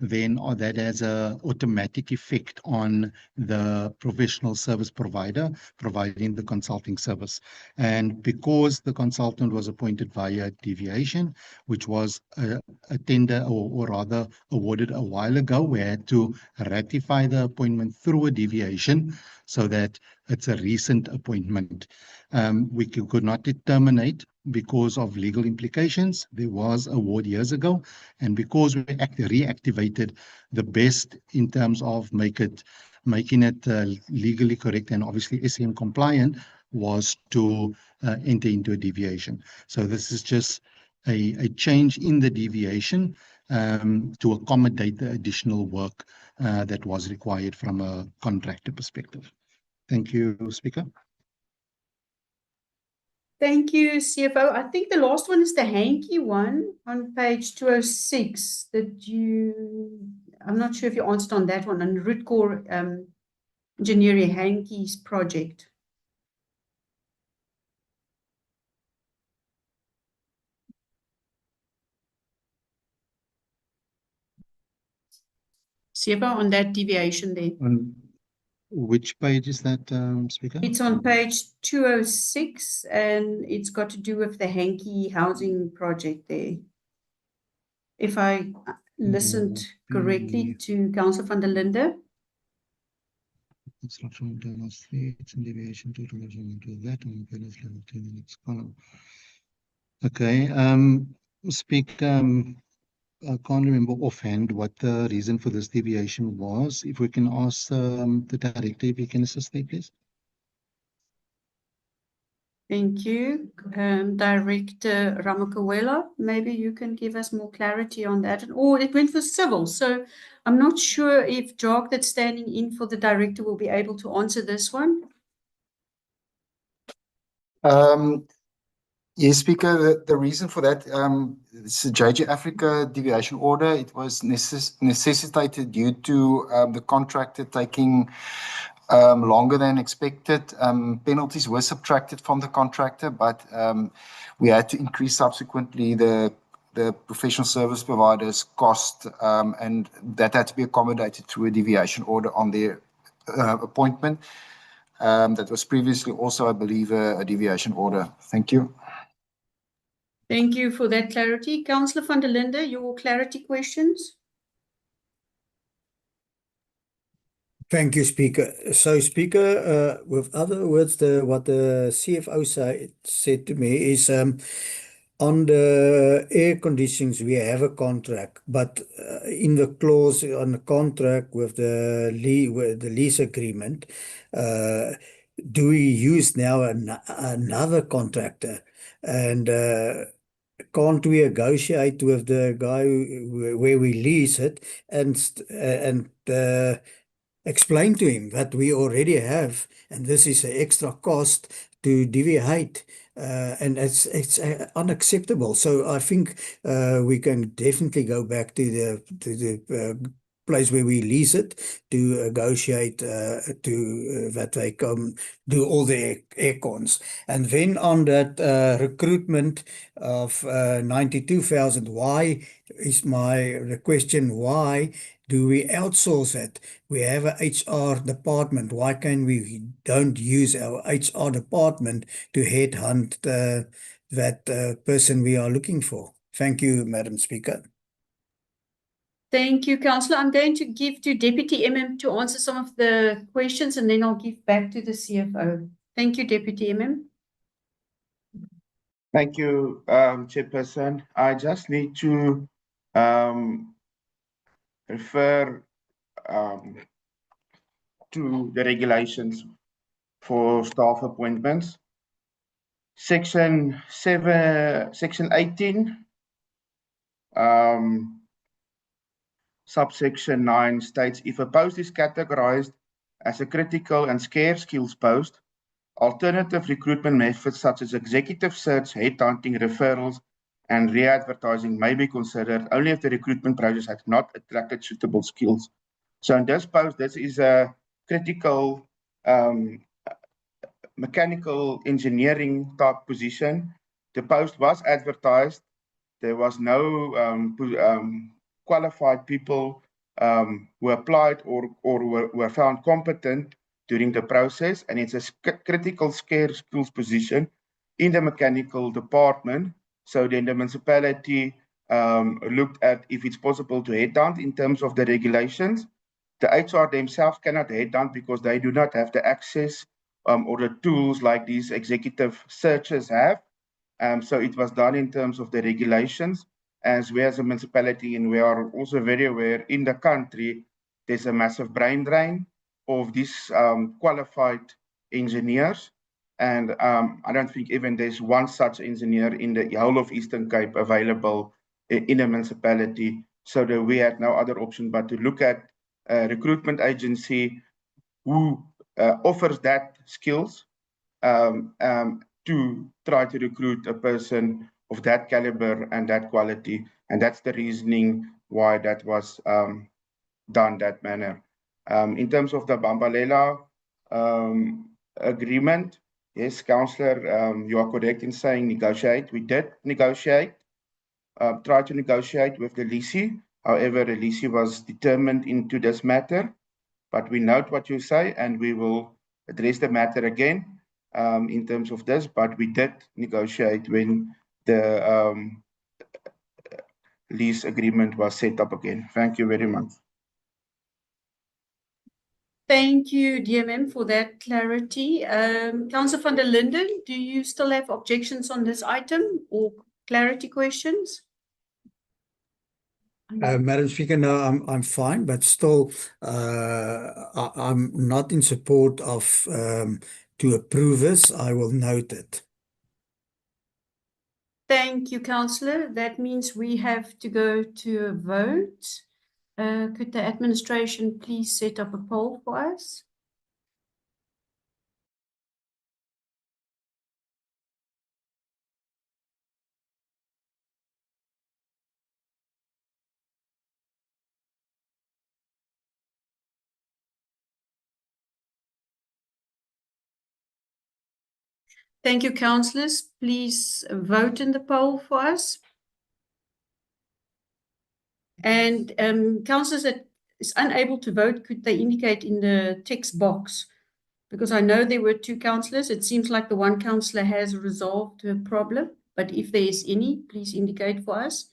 then that has an automatic effect on the professional service provider providing the consulting service. And because the consultant was appointed via deviation, which was a tender or rather awarded a while ago, we had to ratify the appointment through a deviation so that it's a recent appointment. We could not determine because of legal implications. There was a award years ago, and because we reactivated, the best in terms of making it legally correct and obviously SAM compliant was to enter into a deviation. So this is just a change in the deviation to accommodate the additional work that was required from a contractor perspective. Thank you, Speaker. Thank you, CFO. I think the last one is the Hanky one on page 206 I'm not sure if you answered on that one, on Rootcore Engineering Hanky's project. CFO, on that deviation there. On which page is that, Speaker? It's on page 206, and it's got to do with the Hanky housing project there. If I listened correctly to Councillor van der Linde. Instruction it's in deviation to that on the next column. Okay, Speaker, I can't remember offhand what the reason for this deviation was. If we can ask the director if he can assist there, please. Thank you. Director Ramakawela, maybe you can give us more clarity on that. Or it went for civil, so I'm not sure if Jock, that's standing in for the director, will be able to answer this one. Yes, Speaker, the reason for that, it's a JJ Africa deviation order. It was necessitated due to the contractor taking longer than expected. Penalties were subtracted from the contractor, but we had to increase subsequently the professional service provider's cost, and that had to be accommodated through a deviation order on their appointment. That was previously also, I believe, a deviation order. Thank you. Thank you for that clarity. Councillor van der Linde, your clarity questions? Thank you, Speaker. So, Speaker, with other words, what the CFO said to me is on the air conditions, we have a contract, but in the clause on the contract with the lease agreement, do we use now another contractor? And can't we negotiate with the guy where we lease it and explain to him that we already have, and this is an extra cost to deviate, and it's unacceptable. So I think we can definitely go back to the place where we lease it to negotiate that they come do all the air cons. And then on that recruitment of 92,000, why is the question, why do we outsource it? We have a HR department. Why can we don't use our HR department to headhunt that person we are looking for? Thank you, Madam Speaker. Thank you, Councillor. I'm going to give to Deputy to answer some of the questions, and then I'll give back to the CFO. Thank you, Deputy Thank you, Chairperson. I just need to refer to the regulations for staff appointments. Section 18, subsection 9 states, if a post is categorized as a critical and scarce skills post, alternative recruitment methods such as executive search, headhunting, referrals, and re-advertising may be considered only if the recruitment process has not attracted suitable skills. So in this post, this is a critical mechanical engineering type position. The post was advertised. There was no qualified people who applied or were found competent during the process, and it's a critical scarce skills position in the mechanical department. So then the municipality looked at if it's possible to headhunt in terms of the regulations. The HR themselves cannot headhunt because they do not have the access or the tools like these executive searchers have. So it was done in terms of the regulations. As we as a municipality, and we are also very aware in the country, there's a massive brain drain of these qualified engineers. And I don't think even there's one such engineer in the whole of Eastern Cape available in a municipality. So that we had no other option but to look at a recruitment agency who offers that skills to try to recruit a person of that caliber and that quality. And that's the reasoning why that was done that manner. In terms of the Bambalela agreement, yes, Councillor, you are correct in saying negotiate. We did negotiate, try to negotiate with the leasee. However, the leasee was determined into this matter. But we note what you say, and we will address the matter again in terms of this. But we did negotiate when the lease agreement was set up again. Thank you very much. Thank you, DMM, for that clarity. Councillor van der Linden, do you still have objections on this item or clarity questions? Madam Speaker, no, I'm fine, but still, I'm not in support of to approve this. I will note it. Thank you, Councillor. That means we have to go to a vote. Could the administration please set up a poll for us? Thank you, councillors. Please vote in the poll for us. And councillors that is unable to vote, could they indicate in the text box? Because I know there were 2 councillors. It seems like the one councillor has resolved her problem, but if there is any, please indicate for us.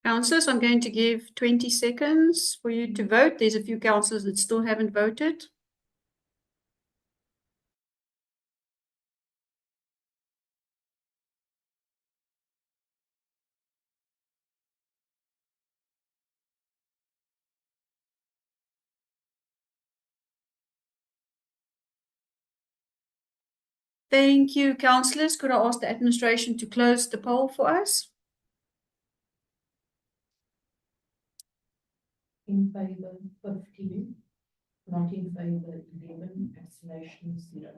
Councillors, I'm going to give 20 seconds for you to vote. There's a few councillors that still haven't voted. Thank you, councillors. Could I ask the administration to close the poll for us? In favour 15, not in favour 11, abstention 0.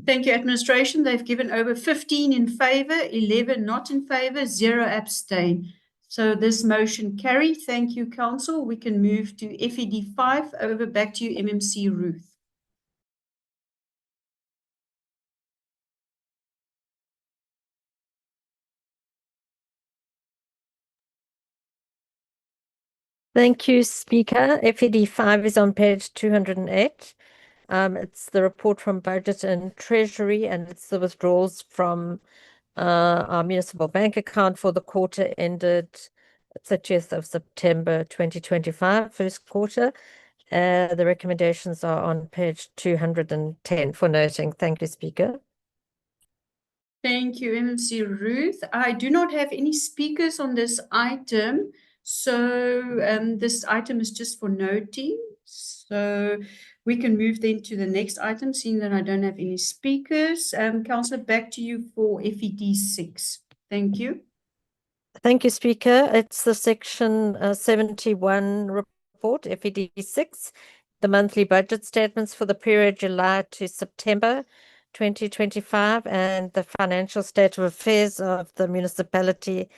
Thank you, administration. They've given over 15 in favour, 11 not in favour, 0 abstain. So this motion carried. Thank you, council. We can move to FED 5. Over back to you, MMC Ruth. Thank you, Speaker. FED 5 is on page 208. It's the report from Budget and Treasury, and it's the withdrawals from our municipal bank account for the quarter ended 30th of September 2025, first quarter. The recommendations are on page 210 for noting. Thank you, Speaker. Thank you, MMC Ruth. I do not have any speakers on this item. So this item is just for noting. So we can move then to the next item, seeing that I don't have any speakers. Councillor, back to you for FED 6. Thank you. Thank you, Speaker. It's the section 71 report, FED 6, the monthly budget statements for the period July to September 2025, and the financial state of affairs of the municipality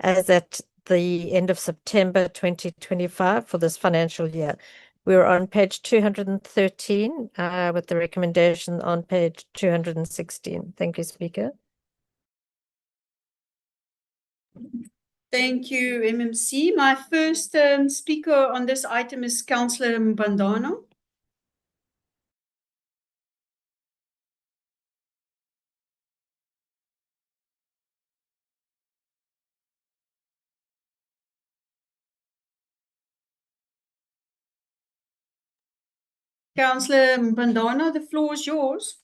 as at the end of September 2025 for this financial year. We're on page 213 with the recommendation on page 216. Thank you, Speaker. Thank you, MMC. My first speaker on this item is Councillor Mbandano. Councillor Mbandano, the floor is yours.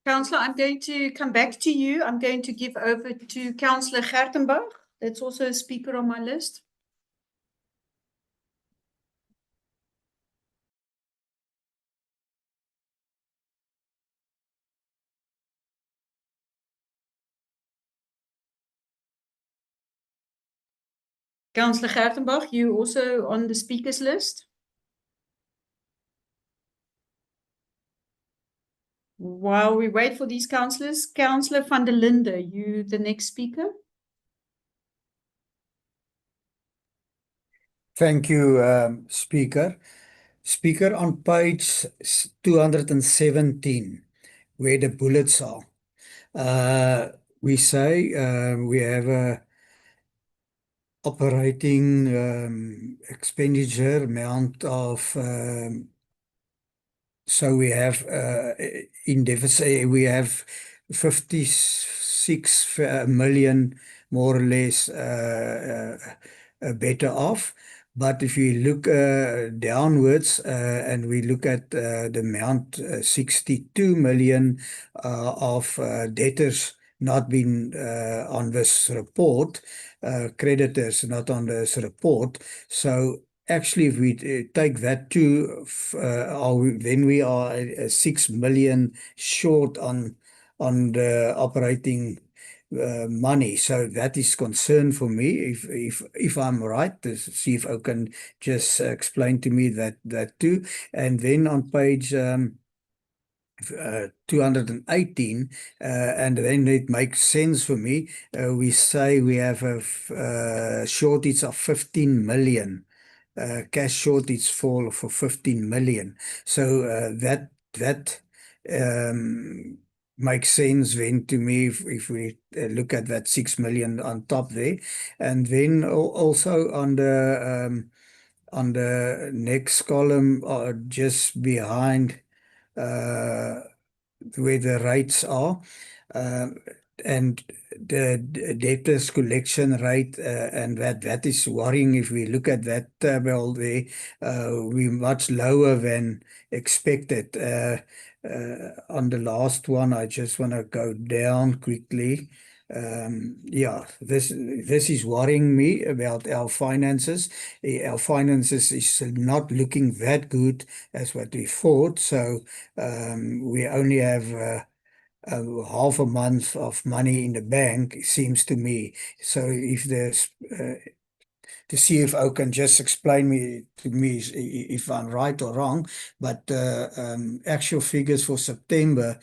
Councillor, I'm going to come back to you. I'm going to give over to Councillor Gertenbach. That's also a speaker on my list. Councillor Gertenbach, you also on the speakers list? While we wait for these councillors, Councillor van der Linde, you the next speaker. Thank you, Speaker. Speaker, on page 217, where the bullets are, we say we have a operating expenditure amount of so we have in deficit we have 56 million more or less better off. But if you look downwards and we look at the amount 62 million of debtors not been on this report, creditors not on this report. So actually, if we take that to, then we are 6 million short on the operating money. So that is concern for me. If I'm right, the CFO can just explain to me that too. And then on page 218, and then it makes sense for me. We say we have a shortage of 15 million. Cash shortage for 15 million. So that makes sense then to me if we look at that 6 million on top there. And then also on the next column, just behind where the rates are, and the debtors collection rate, and that is worrying. If we look at that table there, we're much lower than expected. On the last one, I just want to go down quickly. Yeah, this is worrying me about our finances. Our finances is not looking that good as what we thought. So we only have half a month of money in the bank, it seems to me. So if the CFO can just explain to me if I'm right or wrong, but actual figures for September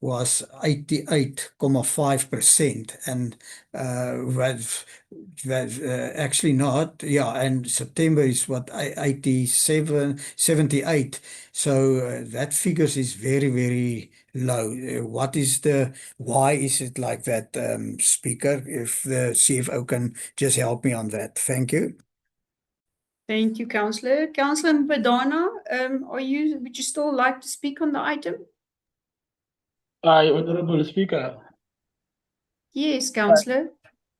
was 88.5%, and actually not, yeah, and September is what, 78. So that figures is very, very low. Why is it like that, Speaker? If the CFO can just help me on that. Thank you. Thank you, Councillor. Councillor Mbadana, would you still like to speak on the item? Aye, Honorable Speaker. Yes, Councillor.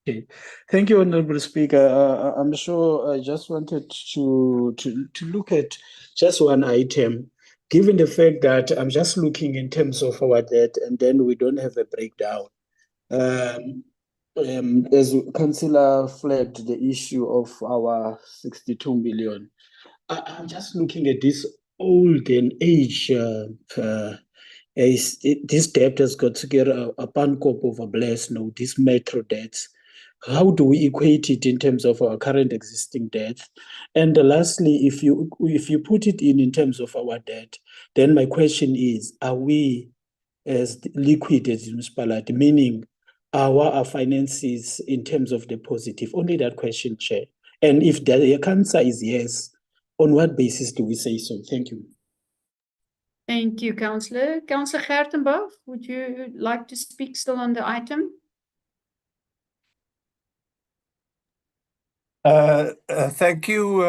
Okay. Thank you, Honorable Speaker. I'm sure I just wanted to look at just one item, given the fact that I'm just looking in terms of our debt, and then we don't have a breakdown. As Councillor flagged the issue of our 62 million, I'm just looking at this old and age. This debt has got to get a pankop of a bless, no, this metro debts. How do we equate it in terms of our current existing debt? And lastly, if you put it in terms of our debt, then my question is, are we as liquid as municipality, meaning our finances in terms of the positive? Only that question, Chair. And if the answer is yes, on what basis do we say so? Thank you. Thank you, Councillor. Councillor Gertenbach, would you like to speak still on the item? Thank you.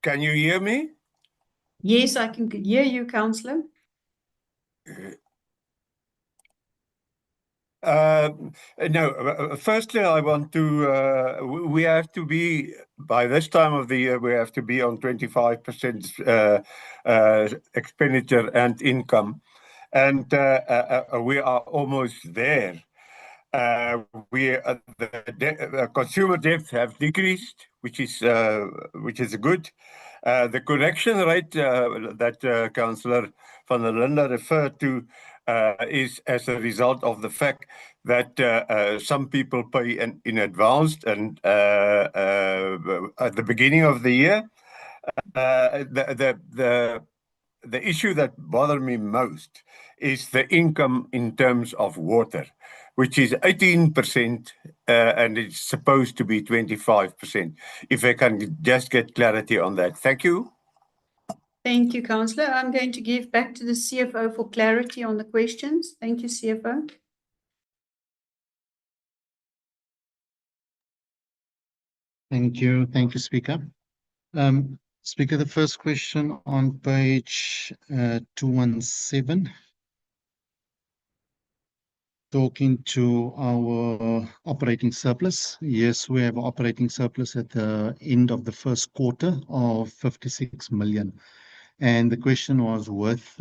Can you hear me? Yes, I can hear you, Councillor. No, firstly, I want to, we have to be, by this time of the year, we have to be on 25% expenditure and income. And we are almost there. The consumer debt have decreased, which is good. The correction rate that Councillor van der Linde referred to is as a result of the fact that some people pay in advance and at the beginning of the year. The issue that bothered me most is the income in terms of water, which is 18%, and it's supposed to be 25%. If I can just get clarity on that. Thank you. Thank you, Councillor. I'm going to give back to the CFO for clarity on the questions. Thank you, CFO. Thank you, Speaker. Speaker, the first question on page 217, talking to our operating surplus. Yes, we have operating surplus at the end of the first quarter of 56 million. And the question was, with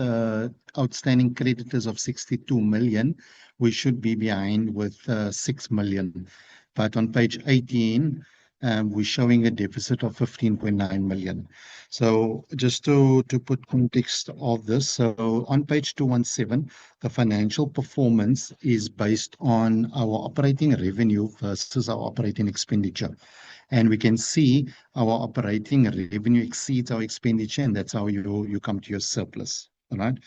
outstanding creditors of 62 million, we should be behind with 6 million. But on page 18, we're showing a deficit of 15.9 million. So just to put context of this, so on page 217, the financial performance is based on our operating revenue versus our operating expenditure. And we can see our operating revenue exceeds our expenditure, and that's how you come to your surplus. All right.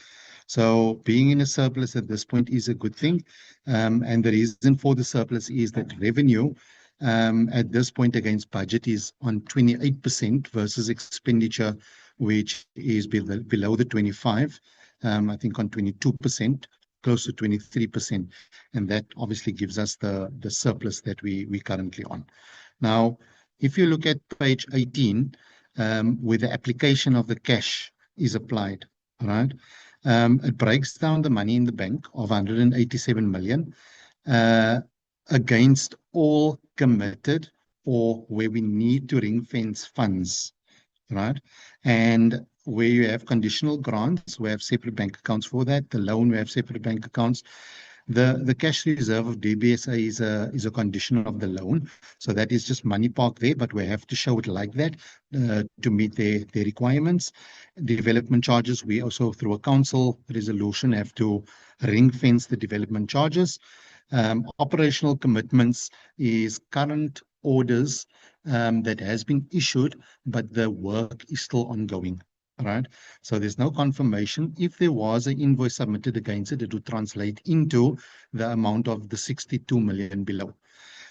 So being in a surplus at this point is a good thing. And the reason for the surplus is that revenue at this point against budget is on 28% versus expenditure, which is below the 25, I think on 22%, close to 23%. And that obviously gives us the surplus that we currently on. Now, if you look at page 18, where the application of the cash is applied, right? It breaks down the money in the bank of 187 million against all committed or where we need to ring fence funds, right? And where you have conditional grants, we have separate bank accounts for that. The loan, we have separate bank accounts. The cash reserve of DBSA is a condition of the loan. So that is just money parked there, but we have to show it like that to meet their requirements. Development charges, we also through a council resolution have to ring fence the development charges. Operational commitments is current orders that has been issued, but the work is still ongoing. Right, so there's no confirmation. If there was an invoice submitted against it, it would translate into the amount of the 62 million below.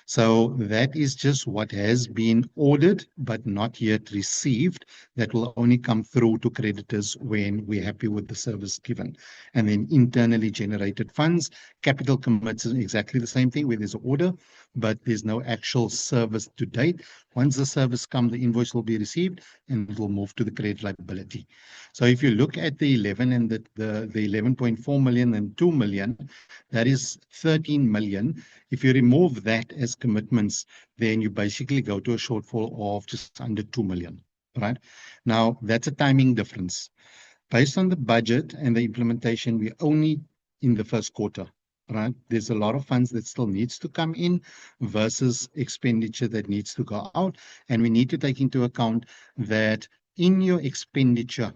So that is just what has been ordered, but not yet received. That will only come through to creditors when we're happy with the service given. And then internally generated funds, capital commits is exactly the same thing where there's an order, but there's no actual service to date. Once the service comes, the invoice will be received and it will move to the credit liability. So if you look at the 11 and the 11.4 million and 2 million, that is 13 million. If you remove that as commitments, then you basically go to a shortfall of just under 2 million, right? Now, that's a timing difference. Based on the budget and the implementation, we're only in the first quarter, right? There's a lot of funds that still needs to come in versus expenditure that needs to go out. And we need to take into account that in your expenditure,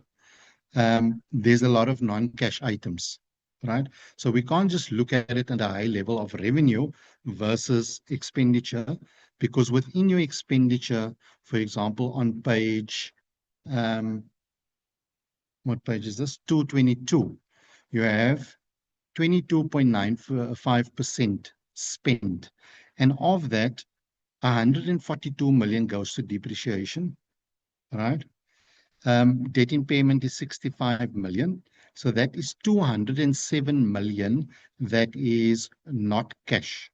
there's a lot of non-cash items, right? So we can't just look at it at a high level of revenue versus expenditure, because within your expenditure, for example, on page, what page is this? 222, you have 22.95% spent. And of that, 142 million goes to depreciation, right? Debt impairment is 65 million. So that is 207 million that is not cash.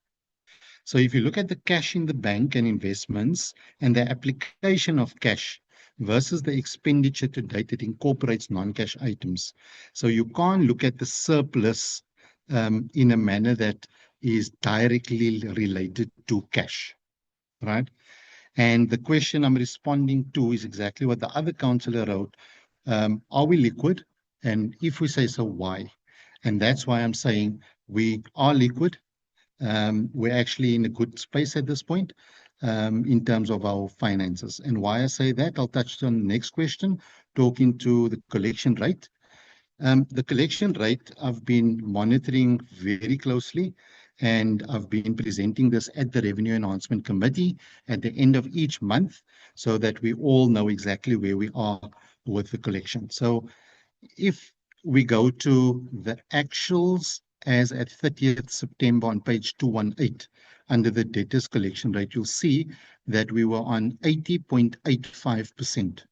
So if you look at the cash in the bank and investments and the application of cash versus the expenditure to date, it incorporates non-cash items. So you can't look at the surplus in a manner that is directly related to cash, right? And the question I'm responding to is exactly what the other councillor wrote. Are we liquid? And if we say so, why? And that's why I'm saying we are liquid. We're actually in a good space at this point in terms of our finances. And why I say that, I'll touch on the next question, talking to the collection rate. The collection rate, I've been monitoring very closely, and I've been presenting this at the Revenue Enhancement Committee at the end of each month so that we all know exactly where we are with the collection. So if we go to the actuals as at 30th September on page 218, under the debtors collection rate, you'll see that we were on 80.85%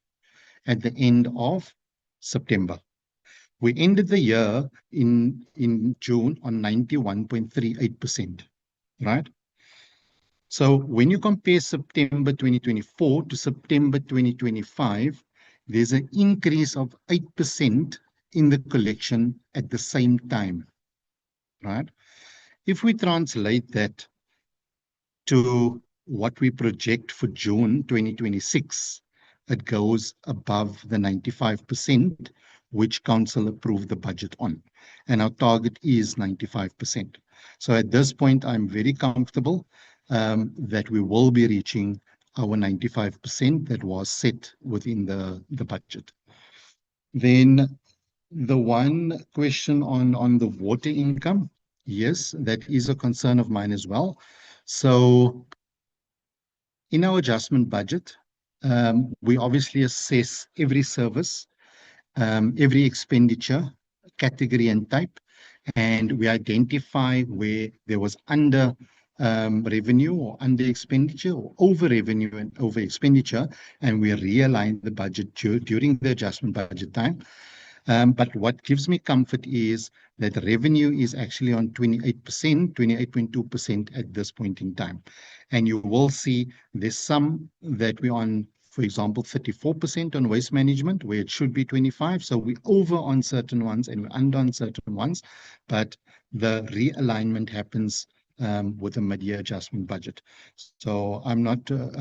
at the end of September. We ended the year in June on 91.38%, right? So when you compare September 2024 to September 2025, there's an increase of 8% in the collection at the same time, right? If we translate that to what we project for June 2026, it goes above the 95%, which council approved the budget on. And our target is 95%. So at this point, I'm very comfortable that we will be reaching our 95% that was set within the budget. Then the one question on the water income, yes, that is a concern of mine as well. So in our adjustment budget, we obviously assess every service, every expenditure, category and type, and we identify where there was under revenue or under expenditure or over revenue and over expenditure, and we realign the budget during the adjustment budget time. But what gives me comfort is that revenue is actually on 28%, 28.2% at this point in time. And you will see there's some that we're on, for example, 34% on waste management, where it should be 25. So we're over on certain ones and we're under on certain ones. But the realignment happens with a mid-year adjustment budget. So I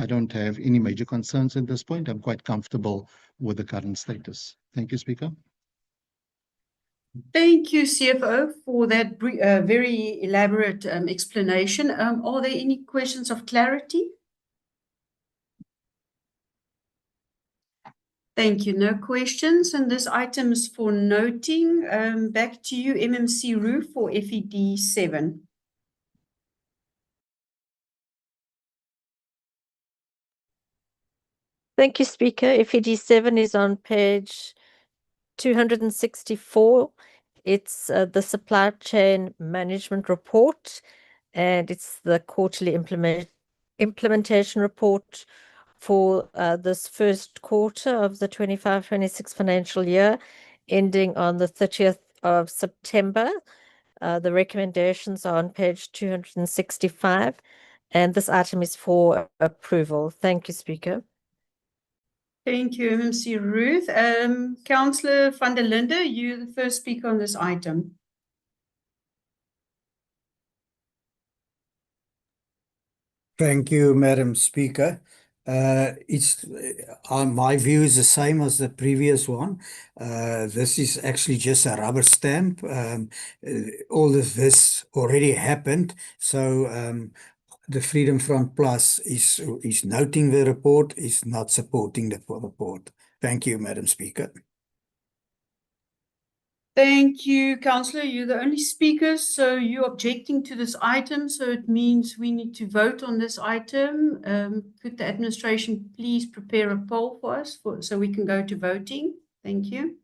don't have any major concerns at this point. I'm quite comfortable with the current status. Thank you, Speaker. Thank you, CFO, for that very elaborate explanation. Are there any questions of clarity? Thank you. No questions. And this item is for noting. Back to you, MMC Roo, for FED 7. Thank you, Speaker. FED 7 is on page 264. It's the supply chain management report, and it's the quarterly implementation report for this first quarter of the 25-26 financial year, ending on the 30th of September. The recommendations are on page 265, and this item is for approval. Thank you, Speaker. Thank you, MMC Ruth. Councillor van der Linde, you're the first speaker on this item. Thank you, Madam Speaker. It's my view is the same as the previous one. This is actually just a rubber stamp. All of this already happened, so the Freedom Front Plus is noting the report, is not supporting the report. Thank you, Madam Speaker. Thank you, Councillor. You're the only speaker, so you're objecting to this item, so it means we need to vote on this item. Could the administration please prepare a poll for us so we can go to voting? Thank you.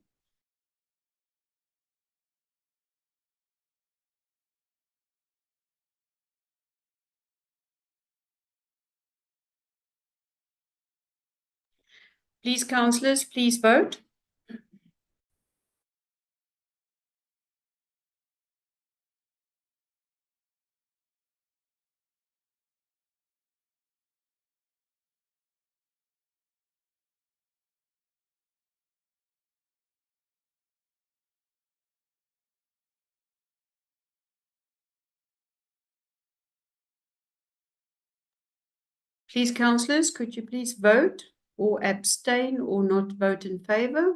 Please, councillors, please vote. Please, councillors, could you please vote or abstain or not vote in favour?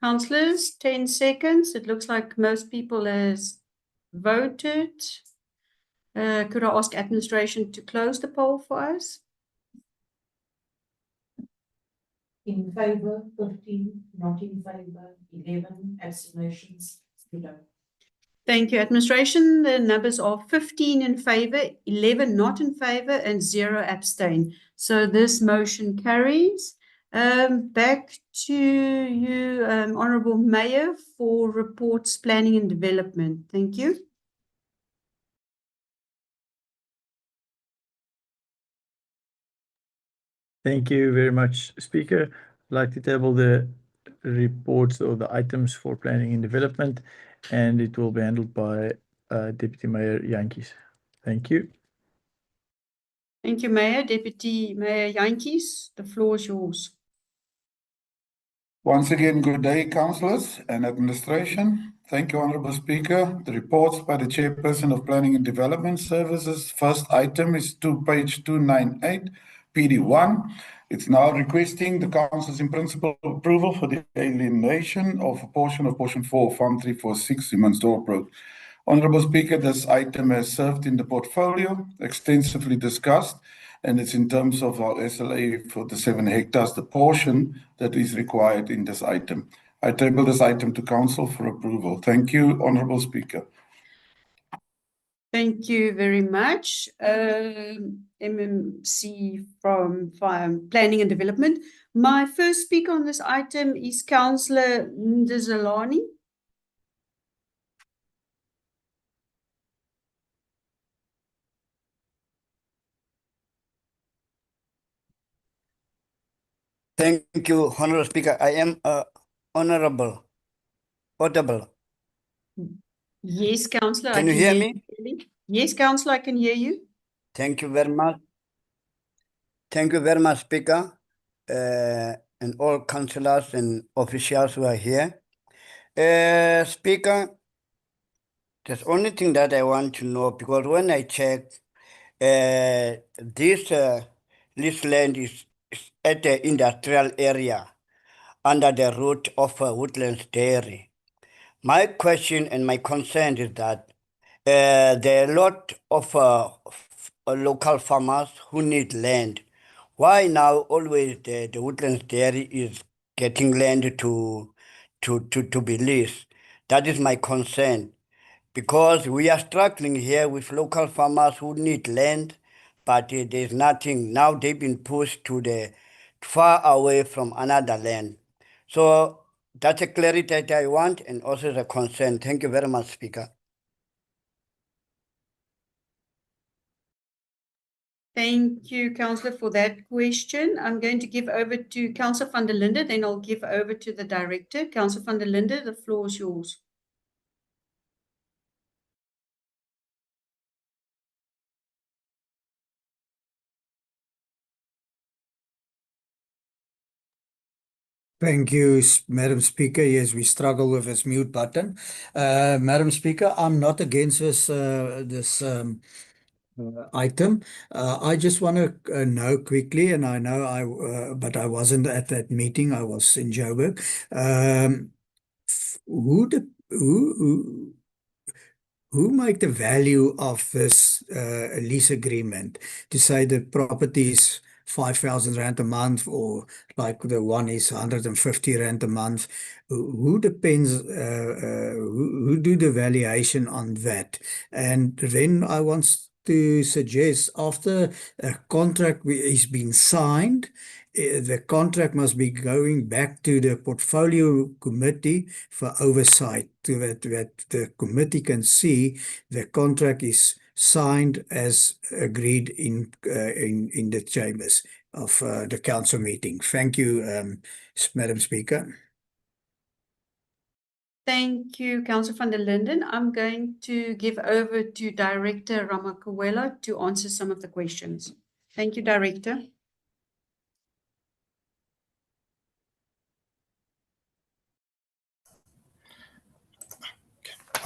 Councillors, 10 seconds. It looks like most people has voted. Could I ask administration to close the poll for us? In favour, 15, not in favour, 11, abstentions, 0. Thank you, administration. The numbers are 15 in favour, 11 not in favour, and 0 abstain. So this motion carries. Back to you, Honourable Mayor, for reports, planning and development. Thank you. Thank you very much, Speaker. I'd like to table the reports or the items for planning and development, and it will be handled by Deputy Mayor Jantjies. Thank you. Thank you, Mayor. Deputy Mayor Jantjies, the floor is yours. Once again, good day, councillors and administration. Thank you, Honourable Speaker. The reports by the Chairperson of Planning and Development Services. First item is page 298, PD1. It's now requesting the Council's in principle approval for the alienation of a portion of portion 4, Farm 346, Siemensdorp Road. Honourable Speaker, this item has served in the portfolio, extensively discussed, and it's in terms of our SLA for the 7 hectares, the portion that is required in this item. I table this item to Council for approval. Thank you, Honourable Speaker. Thank you very much. MMC from Planning and Development. My first speaker on this item is Councillor Ndizalani. Thank you, Honourable Speaker. I am audible. Yes, Councillor. Can you hear me? Yes, Councillor, I can hear you. Thank you very much. Thank you very much, Speaker, and all councillors and officials who are here. Speaker, there's only thing that I want to know, because when I check, this land is at the industrial area under the route of Woodlands Dairy. My question and my concern is that there are a lot of local farmers who need land. Why now always the Woodlands Dairy is getting land to be leased? That is my concern, because we are struggling here with local farmers who need land, but there's nothing. Now they've been pushed to the far away from another land. So that's a clarity that I want, and also the concern. Thank you very much, Speaker. Thank you, Councillor, for that question. I'm going to give over to Councillor van der Linde, then I'll give over to the Director. Councillor van der Linde, the floor is yours. Thank you, Madam Speaker. Yes, we struggle with this mute button. Madam Speaker, I'm not against this item. I just want to know quickly, and I know but I wasn't at that meeting. I was in Joburg. Who make the value of this lease agreement to say the property is 5,000 rand a month, or like the one is 150 rand a month? Who depends, who do the valuation on that? And then I want to suggest, after a contract is been signed, the contract must be going back to the portfolio committee for oversight, so that the committee can see the contract is signed as agreed in the chambers of the council meeting. Thank you, Madam Speaker. Thank you, Councillor van der Linden. I'm going to give over to Director Ramakawela to answer some of the questions. Thank you, Director.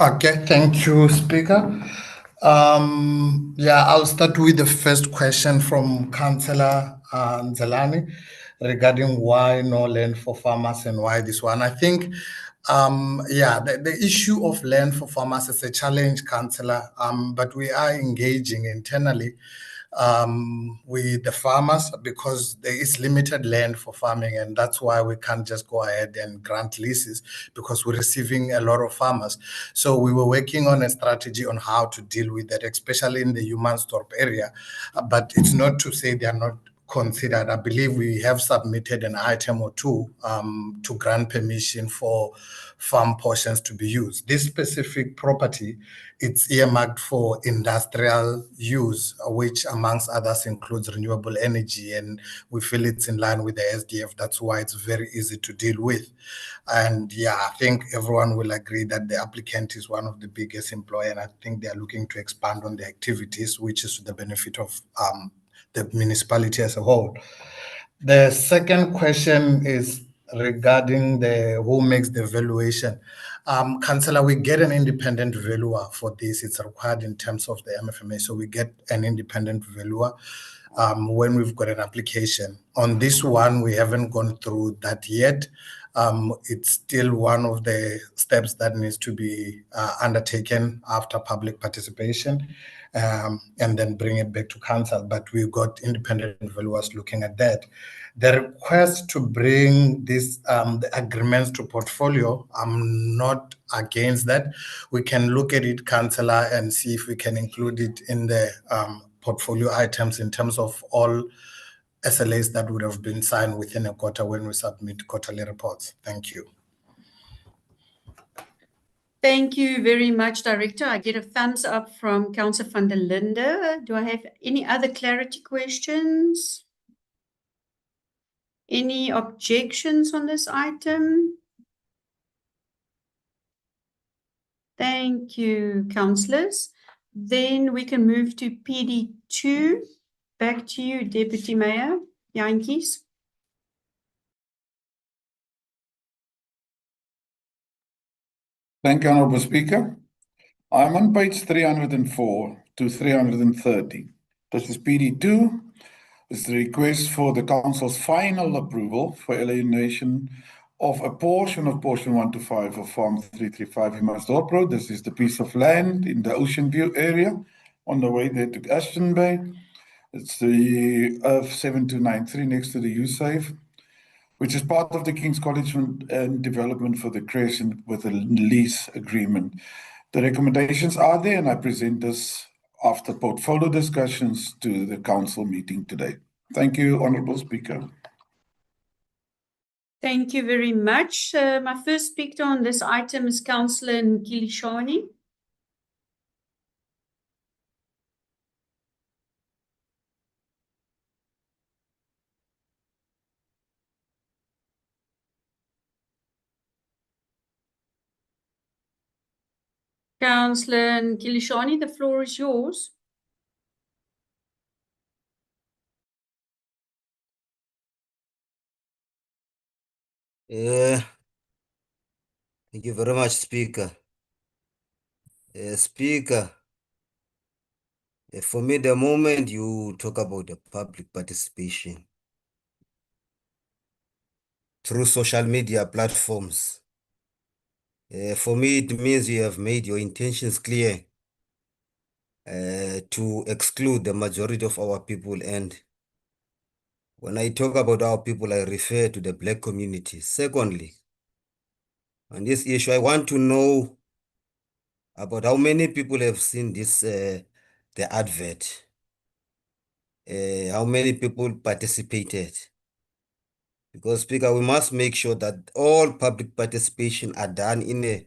Okay, thank you, Speaker. Yeah, I'll start with the first question from Councillor Nzalani regarding why no land for farmers and why this one. I think, yeah, the issue of land for farmers is a challenge, Councillor, but we are engaging internally with the farmers, because there is limited land for farming, and that's why we can't just go ahead and grant leases, because we're receiving a lot of farmers. So we were working on a strategy on how to deal with that, especially in the Humansdorp area, but it's not to say they are not considered. I believe we have submitted an item or two to grant permission for farm portions to be used. This specific property, it's earmarked for industrial use, which amongst others includes renewable energy, and we feel it's in line with the SDF. That's why it's very easy to deal with. And yeah, I think everyone will agree that the applicant is one of the biggest employer, and I think they are looking to expand on the activities, which is to the benefit of the municipality as a whole. The second question is regarding the who makes the valuation. Councillor, we get an independent valuer for this. It's required in terms of the MFMA, so we get an independent valuer when we've got an application. On this one, we haven't gone through that yet. It's still one of the steps that needs to be undertaken after public participation, and then bring it back to council. But we've got independent valuers looking at that. The request to bring this the agreements to portfolio, I'm not against that. We can look at it, councillor, and see if we can include it in the portfolio items in terms of all SLAs that would have been signed within a quarter when we submit quarterly reports. Thank you. Thank you very much, Director. I get a thumbs up from Councillor van der Linde. Do I have any other clarity questions? Any objections on this item? Thank you, councillors. Then we can move to PD2. Back to you, Deputy Mayor Jantjies. Thank you, Honourable Speaker. I'm on page 304 to 330. This is PD2. It's the request for the Council's final approval for alienation of a portion of portion 1 to 5 of Farm 335 Humansdorp Road. This is the piece of land in the Ocean View area on the way there to Ashton Bay. It's the 7293 next to the USAVE, which is part of the King's College and development for the Crescent with a lease agreement. The recommendations are there, and I present this after portfolio discussions to the council meeting today. Thank you, Honourable Speaker. Thank you very much. My first speaker on this item is Councillor Nkilishani. Councillor Nkilishani, the floor is yours. Thank you very much, Speaker. Speaker, for me, the moment you talk about the public participation through social media platforms, for me, it means you have made your intentions clear to exclude the majority of our people. And when I talk about our people, I refer to the Black community. Secondly, on this issue, I want to know about how many people have seen this, the advert, how many people participated. Because, Speaker, we must make sure that all public participation are done in a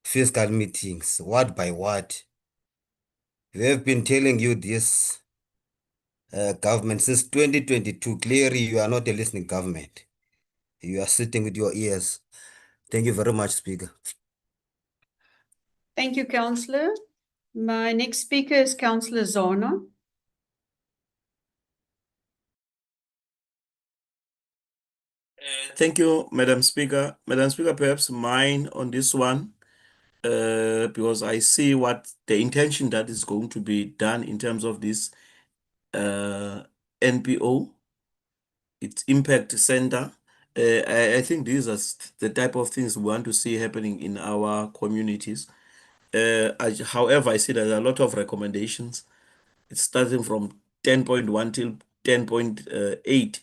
fiscal meetings, word by word. We have been telling you this, government, since 2022. Clearly, you are not a listening government. You are sitting with your ears. Thank you very much, Speaker. Thank you, Councillor. My next speaker is Councillor Zana. Thank you, Madam Speaker. Madam Speaker, perhaps mine on this one, because I see what the intention that is going to be done in terms of this NPO, its impact center. I think these are the type of things we want to see happening in our communities. However, I see there's a lot of recommendations. It's starting from 10.1 till 10.8,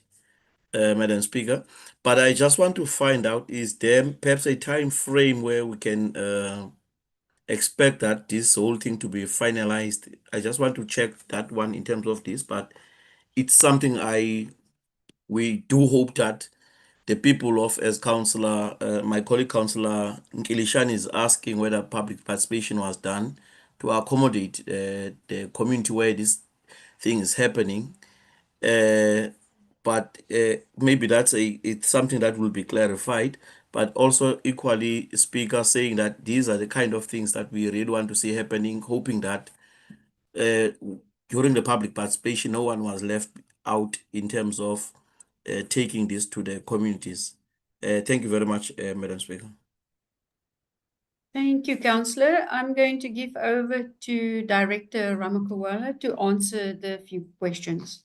Madam Speaker. But I just want to find out, is there perhaps a time frame where we can expect that this whole thing to be finalized? I just want to check that one in terms of this, but it's something we do hope that the people of, as Councillor, my colleague Councillor Nkilishani is asking whether public participation was done to accommodate the community where this thing is happening. But maybe it's something that will be clarified. But also equally, Speaker, saying that these are the kind of things that we really want to see happening, hoping that during the public participation, no one was left out in terms of taking this to the communities. Thank you very much, Madam Speaker. Thank you, Councillor. I'm going to give over to Director Ramakawala to answer the few questions.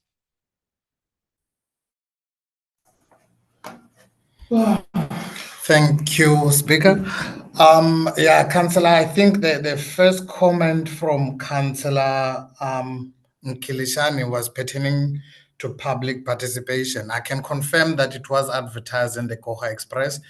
Thank you, Speaker. Yeah, Councillor, I think the first comment from Councillor Nkilishani was pertaining to public participation. I can confirm that it was advertised in the Koha Express.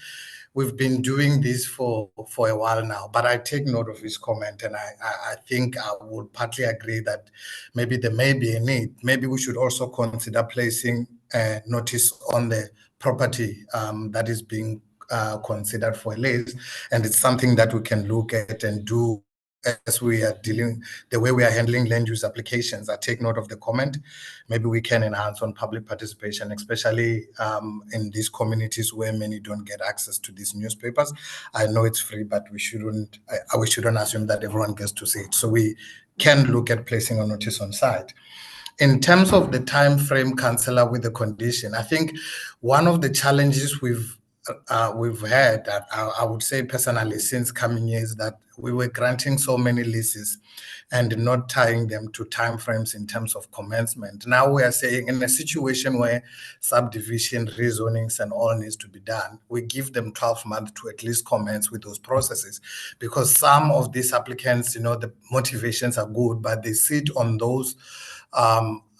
We've been doing this for a while now, but I take note of his comment, and I think I would partly agree that maybe there may be a need. Maybe we should also consider placing a notice on the property that is being considered for a lease, and it's something that we can look at and do as we are dealing, the way we are handling land use applications. I take note of the comment. Maybe we can enhance on public participation, especially in these communities where many don't get access to these newspapers. I know it's free, but we shouldn't assume that everyone gets to see it. So we can look at placing a notice on site. In terms of the time frame, Councillor, with the condition, I think one of the challenges we've had, I would say personally, since coming here, is that we were granting so many leases and not tying them to timeframes in terms of commencement. Now we are saying in a situation where subdivision, rezonings and all needs to be done, we give them 12 months to at least commence with those processes, because some of these applicants, the motivations are good, but they sit on those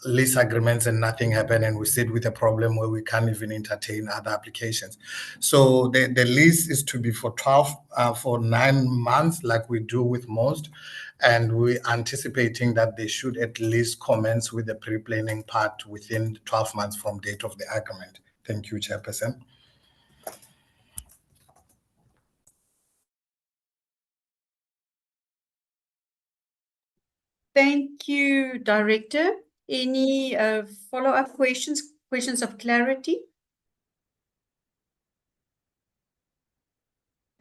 lease agreements and nothing happened, and we sit with a problem where we can't even entertain other applications. So the lease is to be for 9 months, like we do with most, and we're anticipating that they should at least commence with the pre-planning part within 12 months from date of the agreement. Thank you, Chairperson. Thank you, Director. Any follow-up questions of clarity?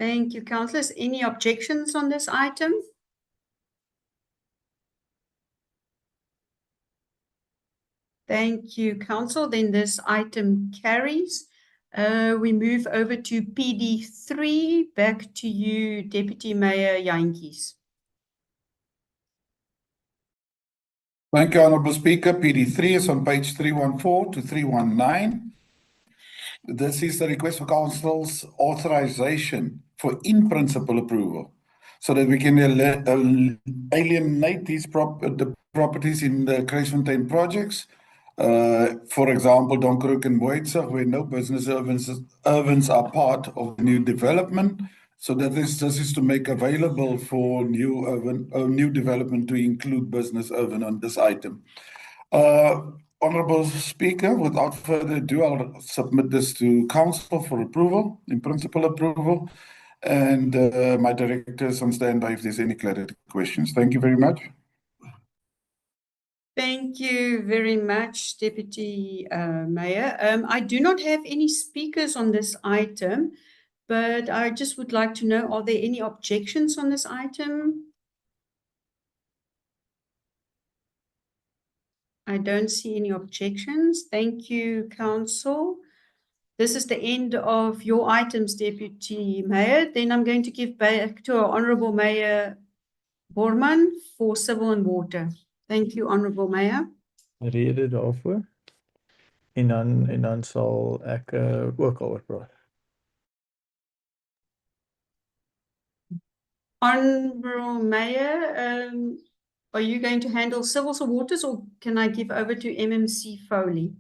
Thank you, councillors. Any objections on this item? Thank you, council. Then this item carries. We move over to PD3. Back to you, Deputy Mayor Jantjies. Thank you, Honourable Speaker. PD3 is on page 314 to 319. This is the request for Council's authorization for in-principle approval so that we can alienate these properties in the Kruisfontein projects. For example, Donkerhoek and Boitsig, where no business urbans are part of the new development. So this is to make available for new development to include business urban on this item. Honourable Speaker, without further ado, I'll submit this to Council for approval, in principle approval, and my director is on standby if there's any clarity questions. Thank you very much. Thank you very much, Deputy Mayor. I do not have any speakers on this item, but I just would like to know, are there any objections on this item? I don't see any objections. Thank you, Council. This is the end of your items, Deputy Mayor. Then I'm going to give back to our Honourable Mayor Borman for Civil and Water. Thank you, Honourable Mayor. Rede daarvoor. En dan sal ek ook al oorpraat. Honourable Mayor, are you going to handle civils or waters, or can I give over to MMC Foley?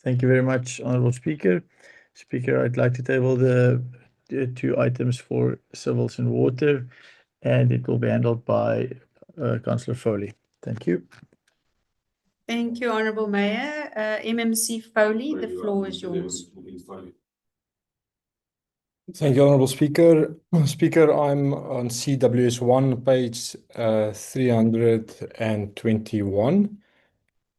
Thank you very much, Honourable Speaker. Speaker, I'd like to table the 2 items for civils and water, and it will be handled by Councillor Foley. Thank you. Thank you, Honourable Mayor. MMC Foley, the floor is yours. Thank you, Honourable Speaker. Speaker, I'm on CWS1, page 321.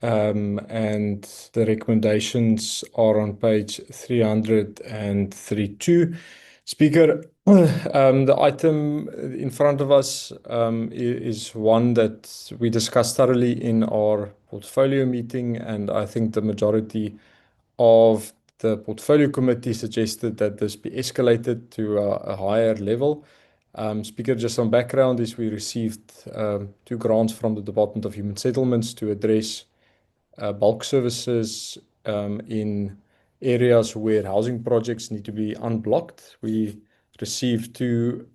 And the recommendations are on page 332. Speaker, the item in front of us is one that we discussed thoroughly in our portfolio meeting, and I think the majority of the portfolio committee suggested that this be escalated to a higher level. Speaker, just some background is we received 2 grants from the Department of Human Settlements to address bulk services in areas where housing projects need to be unblocked. We received 2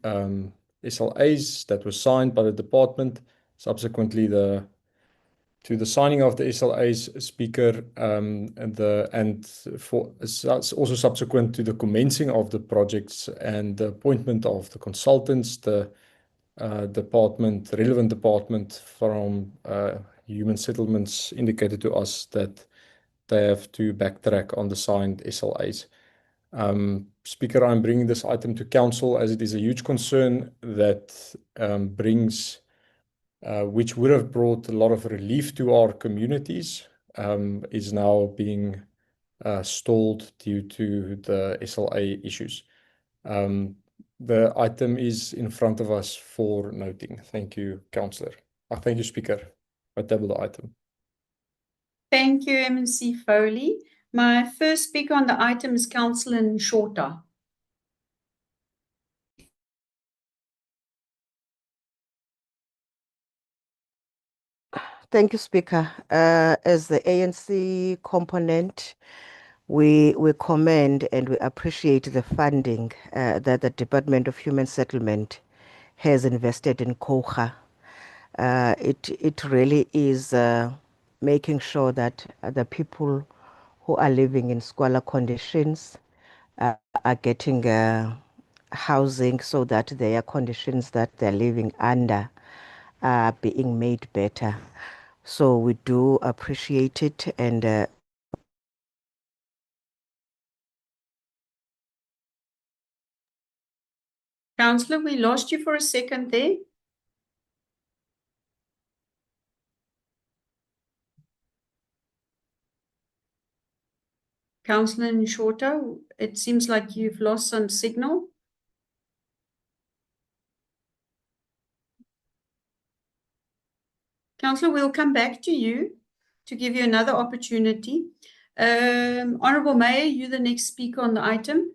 SLAs that were signed by the department. Subsequently, to the signing of the SLAs, Speaker, also subsequent to the commencing of the projects and the appointment of the consultants, the relevant department from Human Settlements indicated to us that they have to backtrack on the signed SLAs. Speaker, I'm bringing this item to council as it is a huge concern that which would have brought a lot of relief to our communities, is now being stalled due to the SLA issues. The item is in front of us for noting. Thank you, Councillor. Thank you, Speaker. I table the item. Thank you, MNC Foley. My first speaker on the item is Councillor Nshota. Thank you, Speaker. As the ANC component, we commend and we appreciate the funding that the Department of Human Settlement has invested in COGA. It really is making sure that the people who are living in squalor conditions are getting housing so that their conditions that they're living under are being made better. So we do appreciate it, and Councillor, we lost you for a second there. Councillor Nshota, it seems like you've lost some signal. Councillor, we'll come back to you to give you another opportunity. Honourable Mayor, you're the next speaker on the item.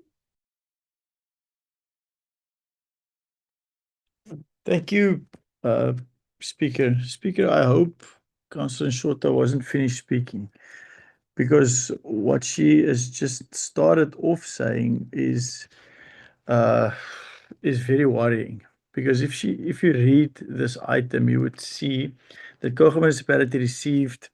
Thank you, Speaker. Speaker, I hope Councillor Nshota wasn't finished speaking, because what she has just started off saying is very worrying. Because if you read this item, you would see that COGA municipality received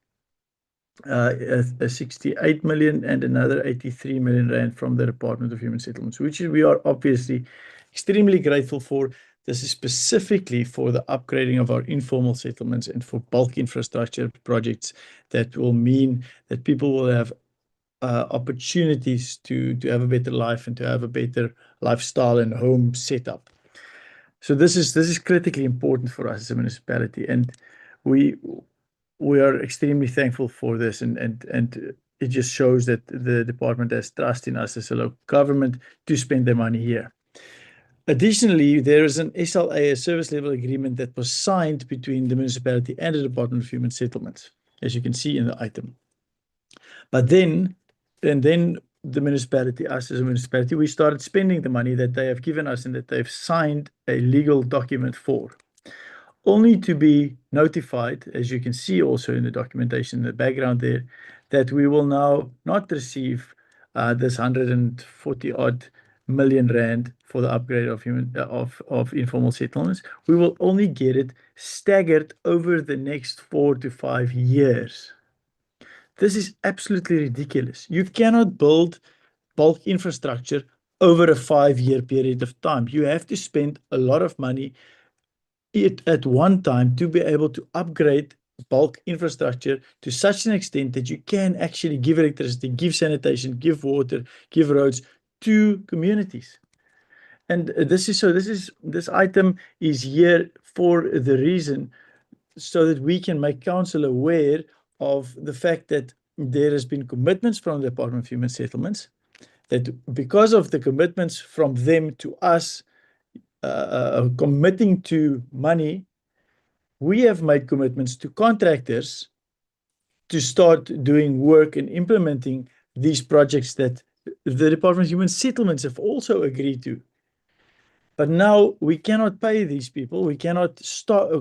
a 68 million and another 83 million rand from the Department of Human Settlements, which we are obviously extremely grateful for. This is specifically for the upgrading of our informal settlements and for bulk infrastructure projects that will mean that people will have opportunities to have a better life and to have a better lifestyle and home setup. So this is critically important for us as a municipality, and we are extremely thankful for this, and it just shows that the department has trust in us as a local government to spend their money here. Additionally, there is an SLA, a service level agreement, that was signed between the municipality and the Department of Human Settlements, as you can see in the item. But then the municipality, us as a municipality, we started spending the money that they have given us and that they've signed a legal document for, only to be notified, as you can see also in the documentation in the background there, that we will now not receive this 140 odd million rand for the upgrade of informal settlements. We will only get it staggered over the next 4 to 5 years. This is absolutely ridiculous. You cannot build bulk infrastructure over a 5-year period of time. You have to spend a lot of money at one time to be able to upgrade bulk infrastructure to such an extent that you can actually give electricity, give sanitation, give water, give roads to communities. And this item is here for the reason so that we can make council aware of the fact that there has been commitments from the Department of Human Settlements that because of the commitments from them to us, committing to money, we have made commitments to contractors to start doing work and implementing these projects that the Department of Human Settlements have also agreed to. But now we cannot pay these people. We cannot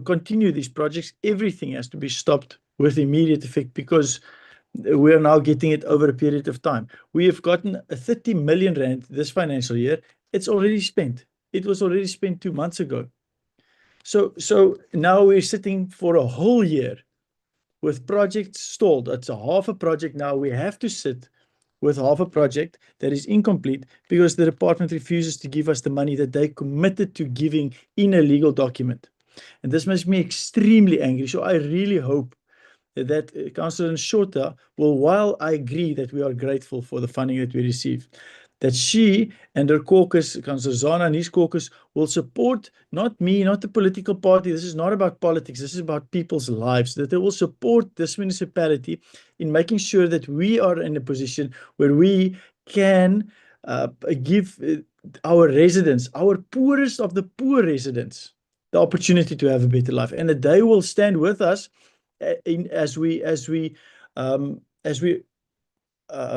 continue these projects. Everything has to be stopped with immediate effect because we are now getting it over a period of time. We have gotten a 30 million rand this financial year. It's already spent. It was already spent 2 months ago. So now we're sitting for a whole year with projects stalled. It's a half a project now. We have to sit with half a project that is incomplete because the department refuses to give us the money that they committed to giving in a legal document. And this makes me extremely angry. So I really hope that Councillor Nshota will, while I agree that we are grateful for the funding that we receive, that she and her caucus, Councillor Zana and his caucus, will support not me, not the political party. This is not about politics. This is about people's lives, that they will support this municipality in making sure that we are in a position where we can give our residents, our poorest of the poor residents, the opportunity to have a better life, and that they will stand with us as we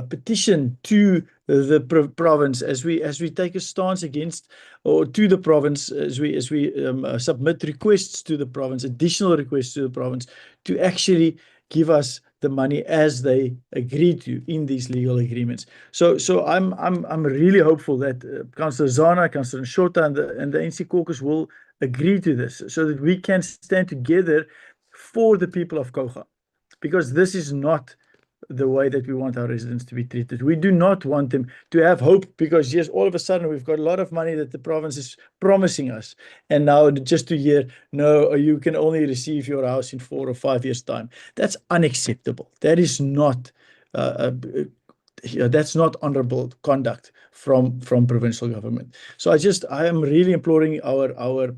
petition to the province, as we take a stance against or to the province, as we submit requests to the province, additional requests to the province to actually give us the money as they agreed to in these legal agreements. So I'm really hopeful that Councillor Zana, Councillor Nshota and the NC caucus will agree to this so that we can stand together for the people of Coega, because this is not the way that we want our residents to be treated. We do not want them to have hope because, yes, all of a sudden we've got a lot of money that the province is promising us. And now just to hear, no, you can only receive your house in 4 or 5 years' time. That's unacceptable. That is not, that's not honorable conduct from provincial government. So I am really imploring our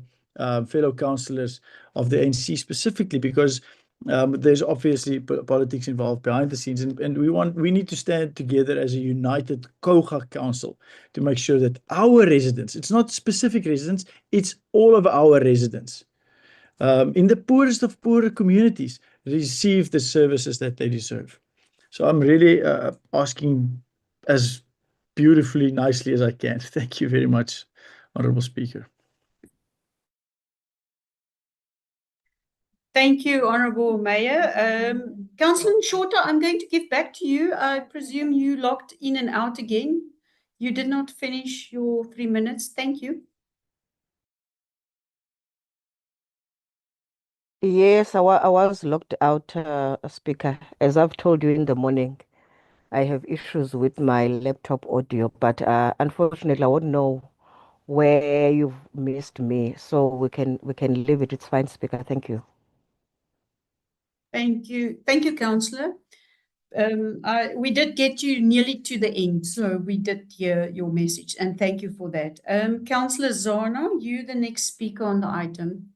fellow councillors of the ANC specifically, because there's obviously politics involved behind the scenes, and we need to stand together as a united Coega Council to make sure that our residents, it's not specific residents, it's all of our residents in the poorest of poorer communities receive the services that they deserve. So I'm really asking as beautifully, nicely as I can. Thank you very much, Honourable Speaker. Thank you, Honourable Mayor. Councillor Nshota, I'm going to give back to you. I presume you logged in and out again. You did not finish your 3 minutes. Thank you. Yes, I was locked out, Speaker. As I've told you in the morning, I have issues with my laptop audio, but unfortunately, I won't know where you've missed me, so we can leave it. It's fine, Speaker. Thank you. Thank you, Councillor. We did get you nearly to the end, so we did hear your message, and thank you for that. Councillor Zana, you the next speaker on the item.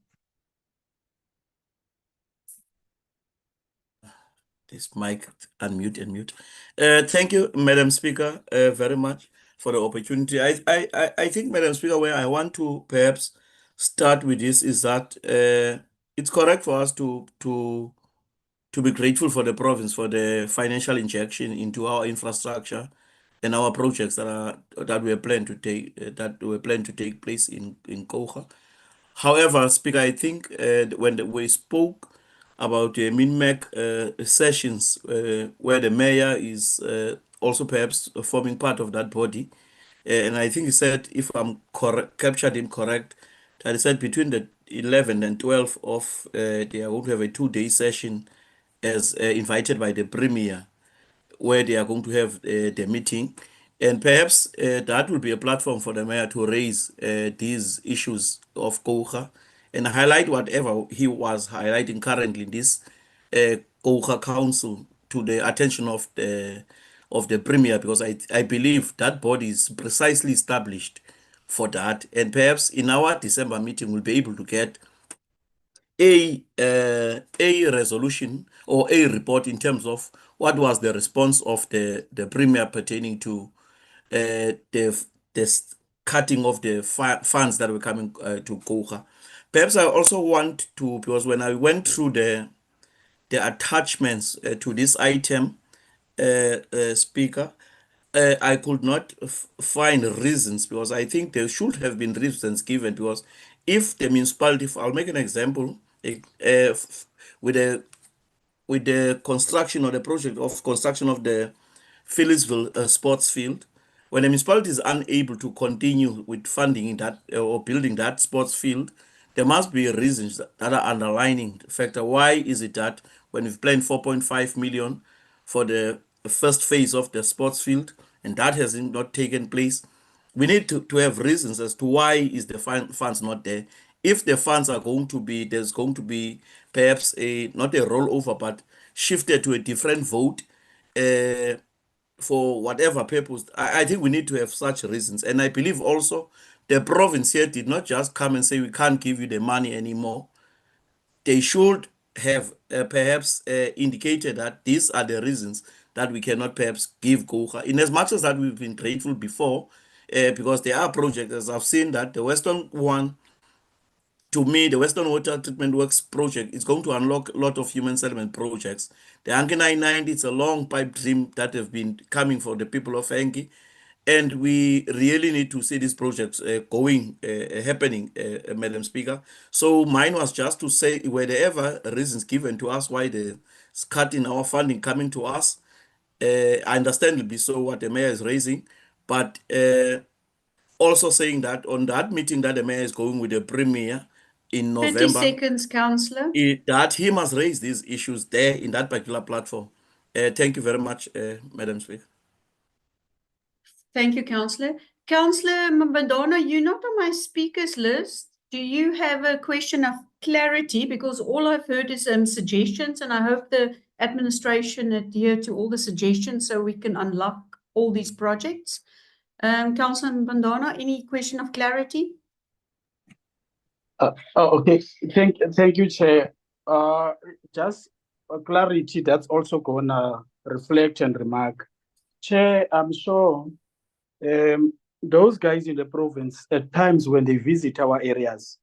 This mic, unmute and mute. Thank you, Madam Speaker, very much for the opportunity. I think, Madam Speaker, where I want to perhaps start with this is that it's correct for us to be grateful for the province for the financial injection into our infrastructure and our projects that were planned to take place in Coega. However, Speaker, I think when we spoke about the MINMEC sessions where the mayor is also perhaps forming part of that body, and I think he said, if I'm captured him correct, that he said between the 11th and 12th of they are going to have a 2-day session as invited by the Premier, where they are going to have the meeting. And perhaps that will be a platform for the mayor to raise these issues of Coega and highlight whatever he was highlighting currently in this Coega Council to the attention of the Premier, because I believe that body is precisely established for that. And perhaps in our December meeting, we'll be able to get a resolution or a report in terms of what was the response of the Premier pertaining to the cutting of the funds that were coming to KOGA. Perhaps I also want to, because when I went through the attachments to this item, Speaker, I could not find reasons, because I think there should have been reasons given, because if the municipality, I'll make an example, with the construction or the project of construction of the Phillipsville sports field, when the municipality is unable to continue with funding that or building that sports field, there must be reasons that are underlining the factor. Why is it that when we've planned 4.5 million for the first phase of the sports field, and that has not taken place, we need to have reasons as to why is the funds not there. If the funds are going to be, there's going to be perhaps not a rollover, but shifted to a different vote for whatever purpose. I think we need to have such reasons. And I believe also the province here did not just come and say we can't give you the money anymore. They should have perhaps indicated that these are the reasons that we cannot perhaps give KOGA. In as much as that we've been grateful before, because there are projects, as I've seen that the Western one, to me, the Western Water Treatment Works project is going to unlock a lot of human settlement projects. The Hanki 990, it's a long pipe dream that have been coming for the people of Hanki. And we really need to see these projects happening, Madam Speaker. So mine was just to say, were there ever reasons given to us why the cut in our funding coming to us? I understandably so what the mayor is raising, but also saying that on that meeting that the mayor is going with the premier in 30 November, seconds, Councillor. that he must raise these issues there in that particular platform. Thank you very much, Madam Speaker. Thank you, Councillor. Councillor Mbandana, you're not on my speakers list. Do you have a question of clarity? Because all I've heard is suggestions, and I hope the administration adhere to all the suggestions so we can unlock all these projects. Councillor Mbandana, any question of clarity? Okay, thank you, Chair. Just a clarity that's also gonna reflect and remark. Chair, I'm sure those guys in the province, at times when they visit our areas,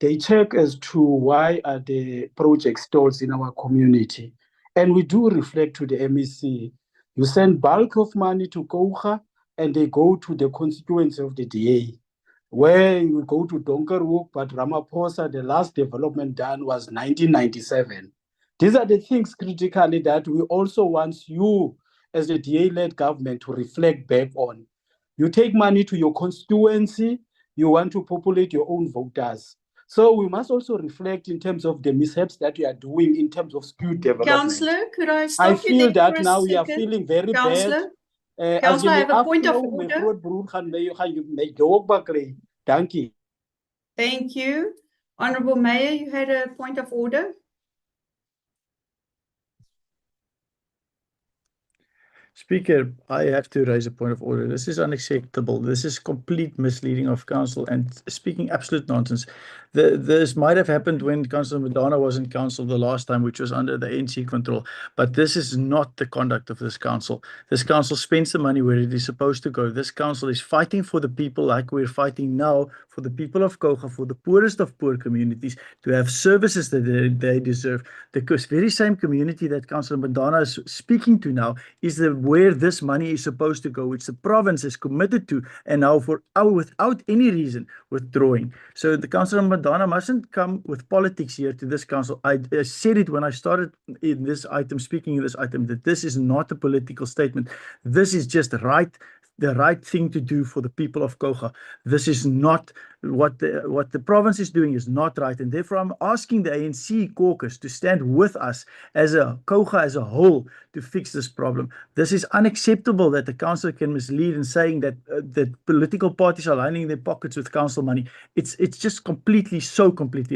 they check as to why are the projects stalled in our community. And we do reflect to the MEC. You send bulk of money to KOGA and they go to the constituency of the DA. Where you go to Donkerhoek, but Ramaphosa, the last development done was 1997. These are the things critically that we also want you as the DA-led government to reflect back on. You take money to your constituency, you want to populate your own voters. So we must also reflect in terms of the mishaps that we are doing in terms of skewed development. Councillor, could I stop I you feel there that for a now we are second? feeling very Councillor? bad. Councillor, I have a point of order. Thank you. Thank you. Honourable Mayor, you had a point of order? Speaker, I have to raise a point of order. This is unacceptable. This is complete misleading of council and speaking absolute nonsense. This might have happened when Councillor Mbandana was in council the last time, which was under the ANC control. But this is not the conduct of this council. This council spends the money where it is supposed to go. This council is fighting for the people like we're fighting now, for the people of KOGA, for the poorest of poor communities, to have services that they deserve. The very same community that Councillor Mbandana is speaking to now is where this money is supposed to go, which the province is committed to, and now without any reason withdrawing. So the Councillor Mbandana mustn't come with politics here to this council. I said it when I started in this item, speaking in this item, that this is not a political statement. This is just the right thing to do for the people of KOGA. This is not what the province is doing is not right, and therefore I'm asking the ANC caucus to stand with us as a KOGA as a whole to fix this problem. This is unacceptable that the council can mislead in saying that that political parties are lining their pockets with council money. It's just completely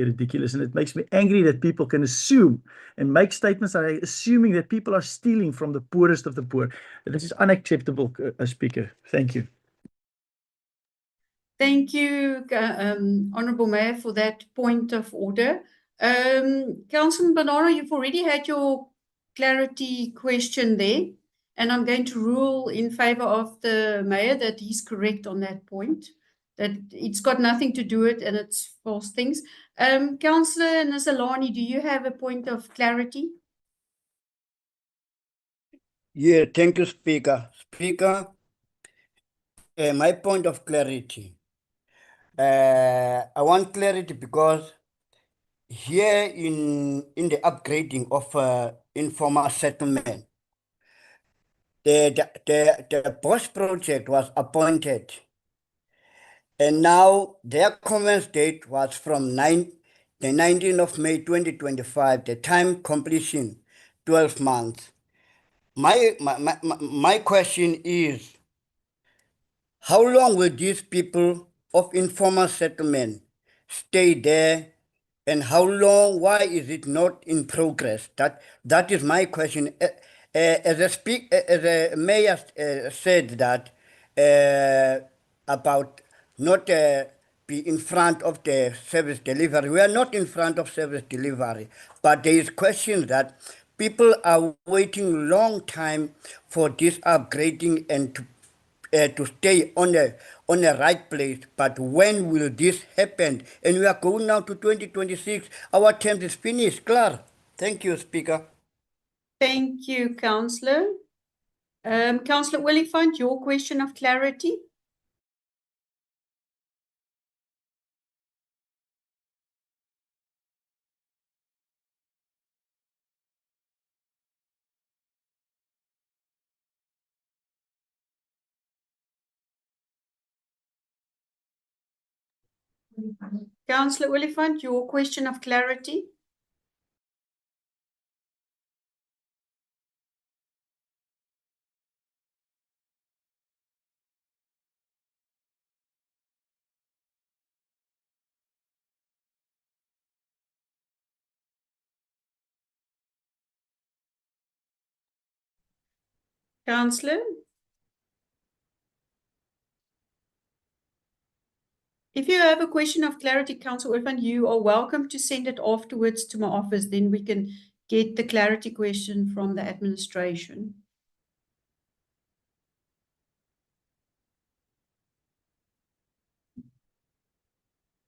ridiculous, and it makes me angry that people can assume and make statements that are assuming that people are stealing from the poorest of the poor. This is unacceptable, Speaker. Thank you. Thank you, Honourable Mayor, for that point of order. Councillor Mbandana, you've already had your clarity question there. And I'm going to rule in favor of the mayor that he's correct on that point, that it's got nothing to do with it and it's false things. Councillor Nasalani, do you have a point of clarity? Yeah, thank you, Speaker. Speaker, my point of clarity. I want clarity because here in the upgrading of informal settlement, the BOSS project was appointed, and now their commence date was from the 19th of May 2025, the time completion 12 months. My question is, how long will these people of informal settlement stay there, and how long, why is it not in progress? That is my question. As a mayor said that about not be in front of the service delivery. We are not in front of service delivery, but there is question that people are waiting long time for this upgrading and to stay on the right place. But when will this happen? And we are going now to 2026. Our term is finished. Clear. Thank you, Speaker. Thank you, Councillor. Councillor Oliphant, your question of clarity? Councillor Oliphant, your question of clarity? Councillor? If you have a question of clarity, Councillor Oliphant, you are welcome to send it afterwards to my office. Then we can get the clarity question from the administration.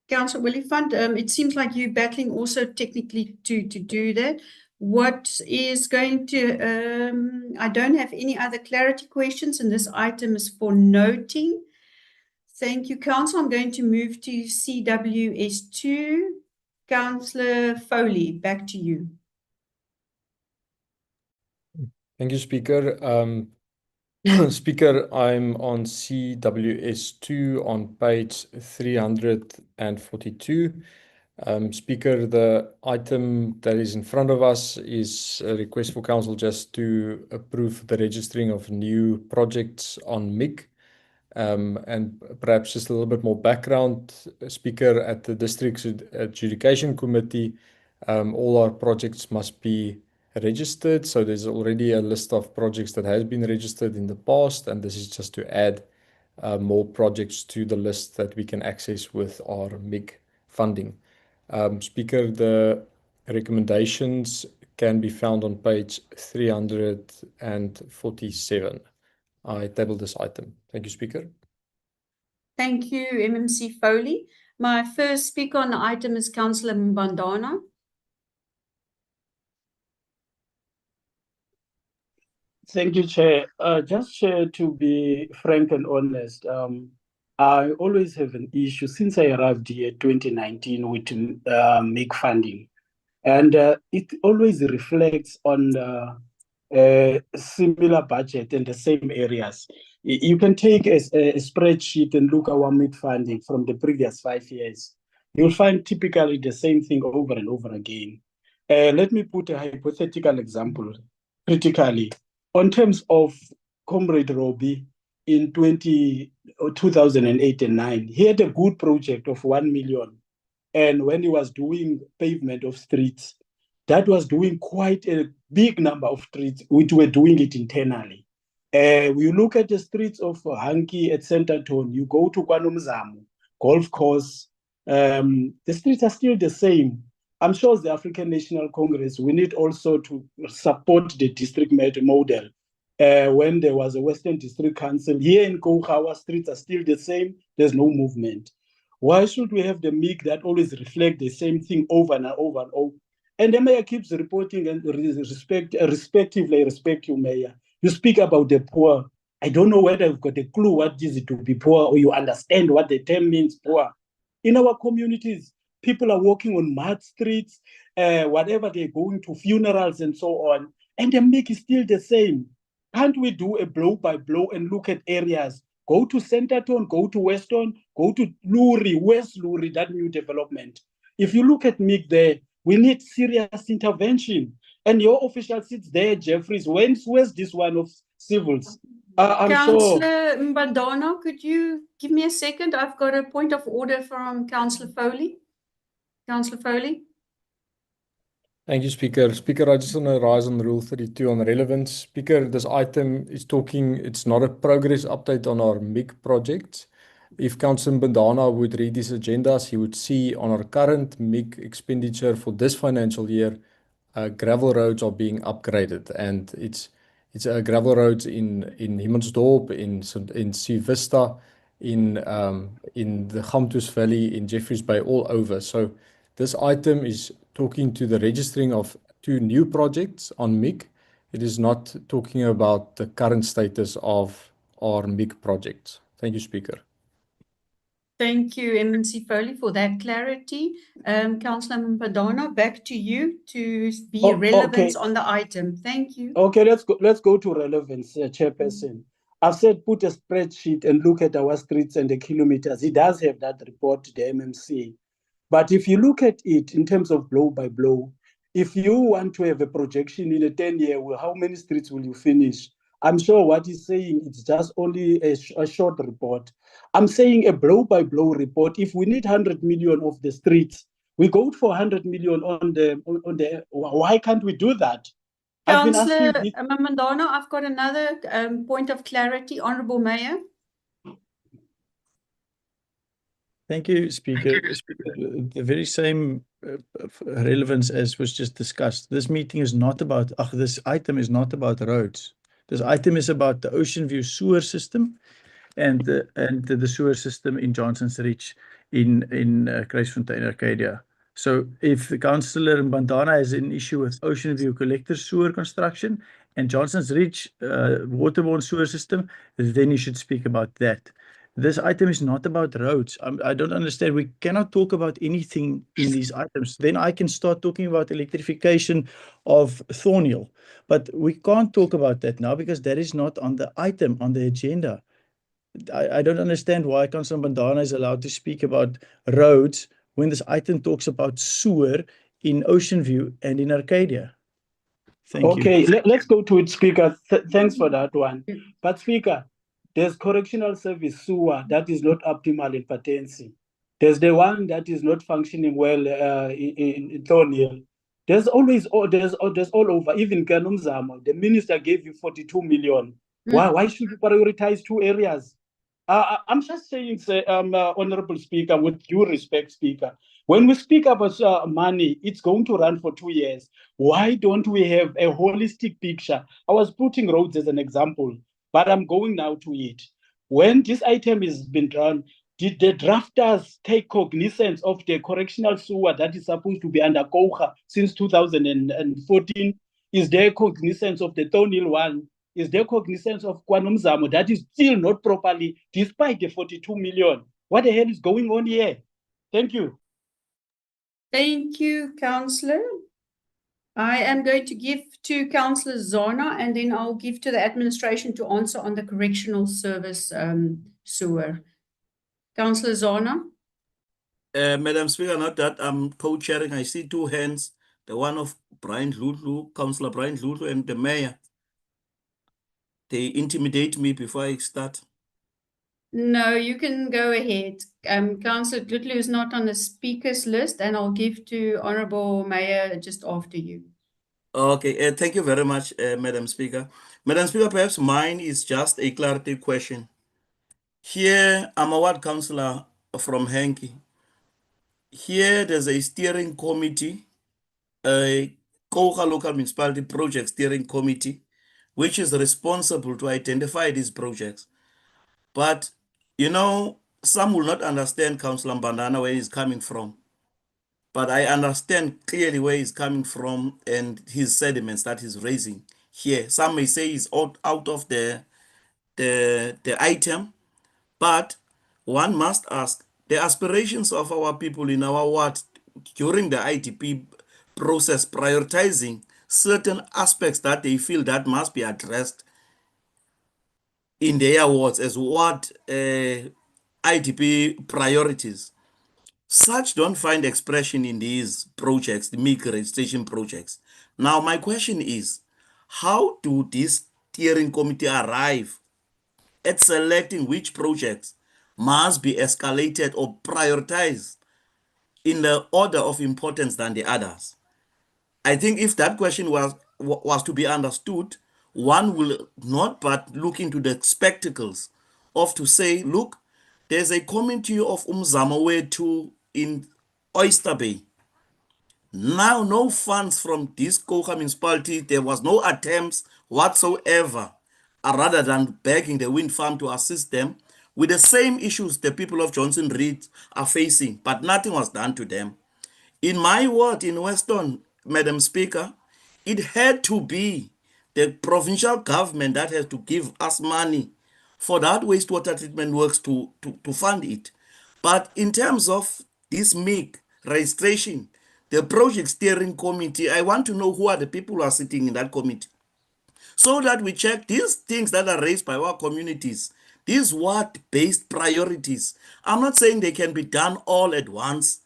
Councillor Oliphant, it seems like you're battling also technically to do that. What is going to, I don't have any other clarity questions, and this item is for noting. Thank you, Council. I'm going to move to CWS2. Councillor Foley, back to you. Thank you, Speaker. Speaker, I'm on CWS2 on page 342. Speaker, the item that is in front of us is a request for Council just to approve the registering of new projects on MIG. And perhaps just a little bit more background, Speaker, at the District Adjudication Committee, all our projects must be registered. So there's already a list of projects that has been registered in the past, and this is just to add more projects to the list that we can access with our MIG funding. Speaker, the recommendations can be found on page 347. I table this item. Thank you, Speaker. Thank you, MMC Foley. My first speaker on the item is Councillor Mbandana. Thank you, Chair. Just to be frank and honest, I always have an issue since I arrived here in 2019 with MIG funding. And it always reflects on the similar budget in the same areas. You can take a spreadsheet and look at our MIG funding from the previous 5 years. You'll find typically the same thing over and over again. Let me put a hypothetical example critically. On terms of Comrade Robbie in 2008 and 9, he had a good project of 1 million. And when he was doing pavement of streets, that was doing quite a big number of streets, which were doing it internally. You look at the streets of Hanki at Centerton, you go to KwaNomzamo, Golf Course, the streets are still the same. I'm sure as the African National Congress, we need also to support the district model when there was a Western District Council. Here in Gqoga, our streets are still the same. There's no movement. Why should we have the MIG that always reflect the same thing over and over and over? And the mayor keeps reporting and respectively, respect you, mayor. You speak about the poor. I don't know whether you've got a clue what is it to be poor, or you understand what the term means, poor. In our communities, people are walking on mud streets, whatever they're going to funerals and so on, and the MIG is still the same. Can't we do a blow by blow and look at areas? Go to Centerton, go to Weston, go to Luri, West Luri, that new development. If you look at MIG there, we need serious intervention. And your official sits there, Jeffries. Where's this one of civils? I'm sure. Councillor Mbandana, could you give me a second? I've got a point of order from Councillor Foley. Councillor Foley. Thank you, Speaker. Speaker, I just want to rise on Rule 32 on relevance. Speaker, this item is talking, it's not a progress update on our MIG projects. If Councillor Mbandana would read these agendas, he would see on our current MIG expenditure for this financial year, gravel roads are being upgraded, and it's gravel roads in Humansdorp, in Sea Vista, in the Gamtoos Valley, in Jeffreys Bay, all over. So this item is talking to the registering of 2 new projects on MIG. It is not talking about the current status of our MIG projects. Thank you, Speaker. Thank you, MNC Foley, for that clarity. Councillor Mbandana, back to you to be relevant on the item. Thank you. Okay, let's go to relevance, Chairperson. I've said put a spreadsheet and look at our streets and the kilometers. It does have that report to the MMC. But if you look at it in terms of blow by blow, if you want to have a projection in a 10-year, well, how many streets will you finish? I'm sure what he's saying, it's just only a short report. I'm saying a blow by blow report. If we need 100 million of the streets, we go for 100 million on the. Why can't we do that? Councillor Mbandana, I've got another point of clarity, Honourable Mayor. Thank you, Speaker. The very same relevance as was just discussed. This meeting is not about, this item is not about roads. This item is about the Ocean View sewer system and the sewer system in Johnson's Reach in Kruisfontein, Arcadia. So if the Councillor Mbandana has an issue with Ocean View collector sewer construction and Johnson's Reach waterborne sewer system, then you should speak about that. This item is not about roads. I don't understand. We cannot talk about anything in these items. Then I can start talking about electrification of Thornhill. But we can't talk about that now because that is not on the item, on the agenda. I don't understand why Councillor Mbandana is allowed to speak about roads when this item talks about sewer in Ocean View and in Arcadia. Thank you. Okay, let's go to it, Speaker. Thanks for that one. But Speaker, there's correctional service sewer that is not optimal in Patensi. There's the one that is not functioning well in Thornhill. There's always, there's all over. Even Kanumzamo, the minister gave you 42 million. Why should you prioritize 2 areas? I'm just saying, Honourable Speaker, with due respect, Speaker, when we speak about money, it's going to run for 2 years. Why don't we have a holistic picture? I was putting roads as an example, but I'm going now to it. When this item has been done, did the drafters take cognizance of the correctional sewer that is supposed to be under Gqoga since 2014? Is there cognizance of the Thornhill one? Is there cognizance of KwaNomzamo that is still not properly, despite the 42 million? What the hell is going on here? Thank you. Thank you, Councillor. I am going to give to Councillor Zana, and then I'll give to the administration to answer on the correctional service sewer. Councillor Zana. Madam Speaker, not that I'm co-chairing. I see 2 hands. The one of Brian Dludlu, Councillor Brian Dludlu, and the mayor. They intimidate me before I start. No, you can go ahead. Councillor Dludlu is not on the speakers list, and I'll give to Honourable Mayor just after you. Okay, thank you very much, Madam Speaker. Madam Speaker, perhaps mine is just a clarity question. Here, I'm a ward councillor from Henke. Here, there's a steering committee, a Gqoga Local Municipality Project Steering Committee, which is responsible to identify these projects. But, you know, some will not understand Councillor Mbandana where he's coming from. But I understand clearly where he's coming from and his sentiments that he's raising here. Some may say he's out of the item, but one must ask the aspirations of our people in our ward during the IDP process, prioritizing certain aspects that they feel that must be addressed in their wards as ward IDP priorities. Such don't find expression in these projects, the MIC registration projects. Now, my question is, how do this steering committee arrive at selecting which projects must be escalated or prioritized in the order of importance than the others? I think if that question was to be understood, one will not but look into the spectacles of to say, look, there's a committee of Umzamo Wethu in Oyster Bay. Now, no funds from this Coega municipality, there was no attempts whatsoever, rather than begging the wind farm to assist them with the same issues the people of Johnson Reed are facing, but nothing was done to them. In my ward in Weston, Madam Speaker, it had to be the provincial government that has to give us money for that wastewater treatment works to fund it. But in terms of this MIC registration, the project steering committee, I want to know who are the people who are sitting in that committee, so that we check these things that are raised by our communities, these ward-based priorities. I'm not saying they can be done all at once,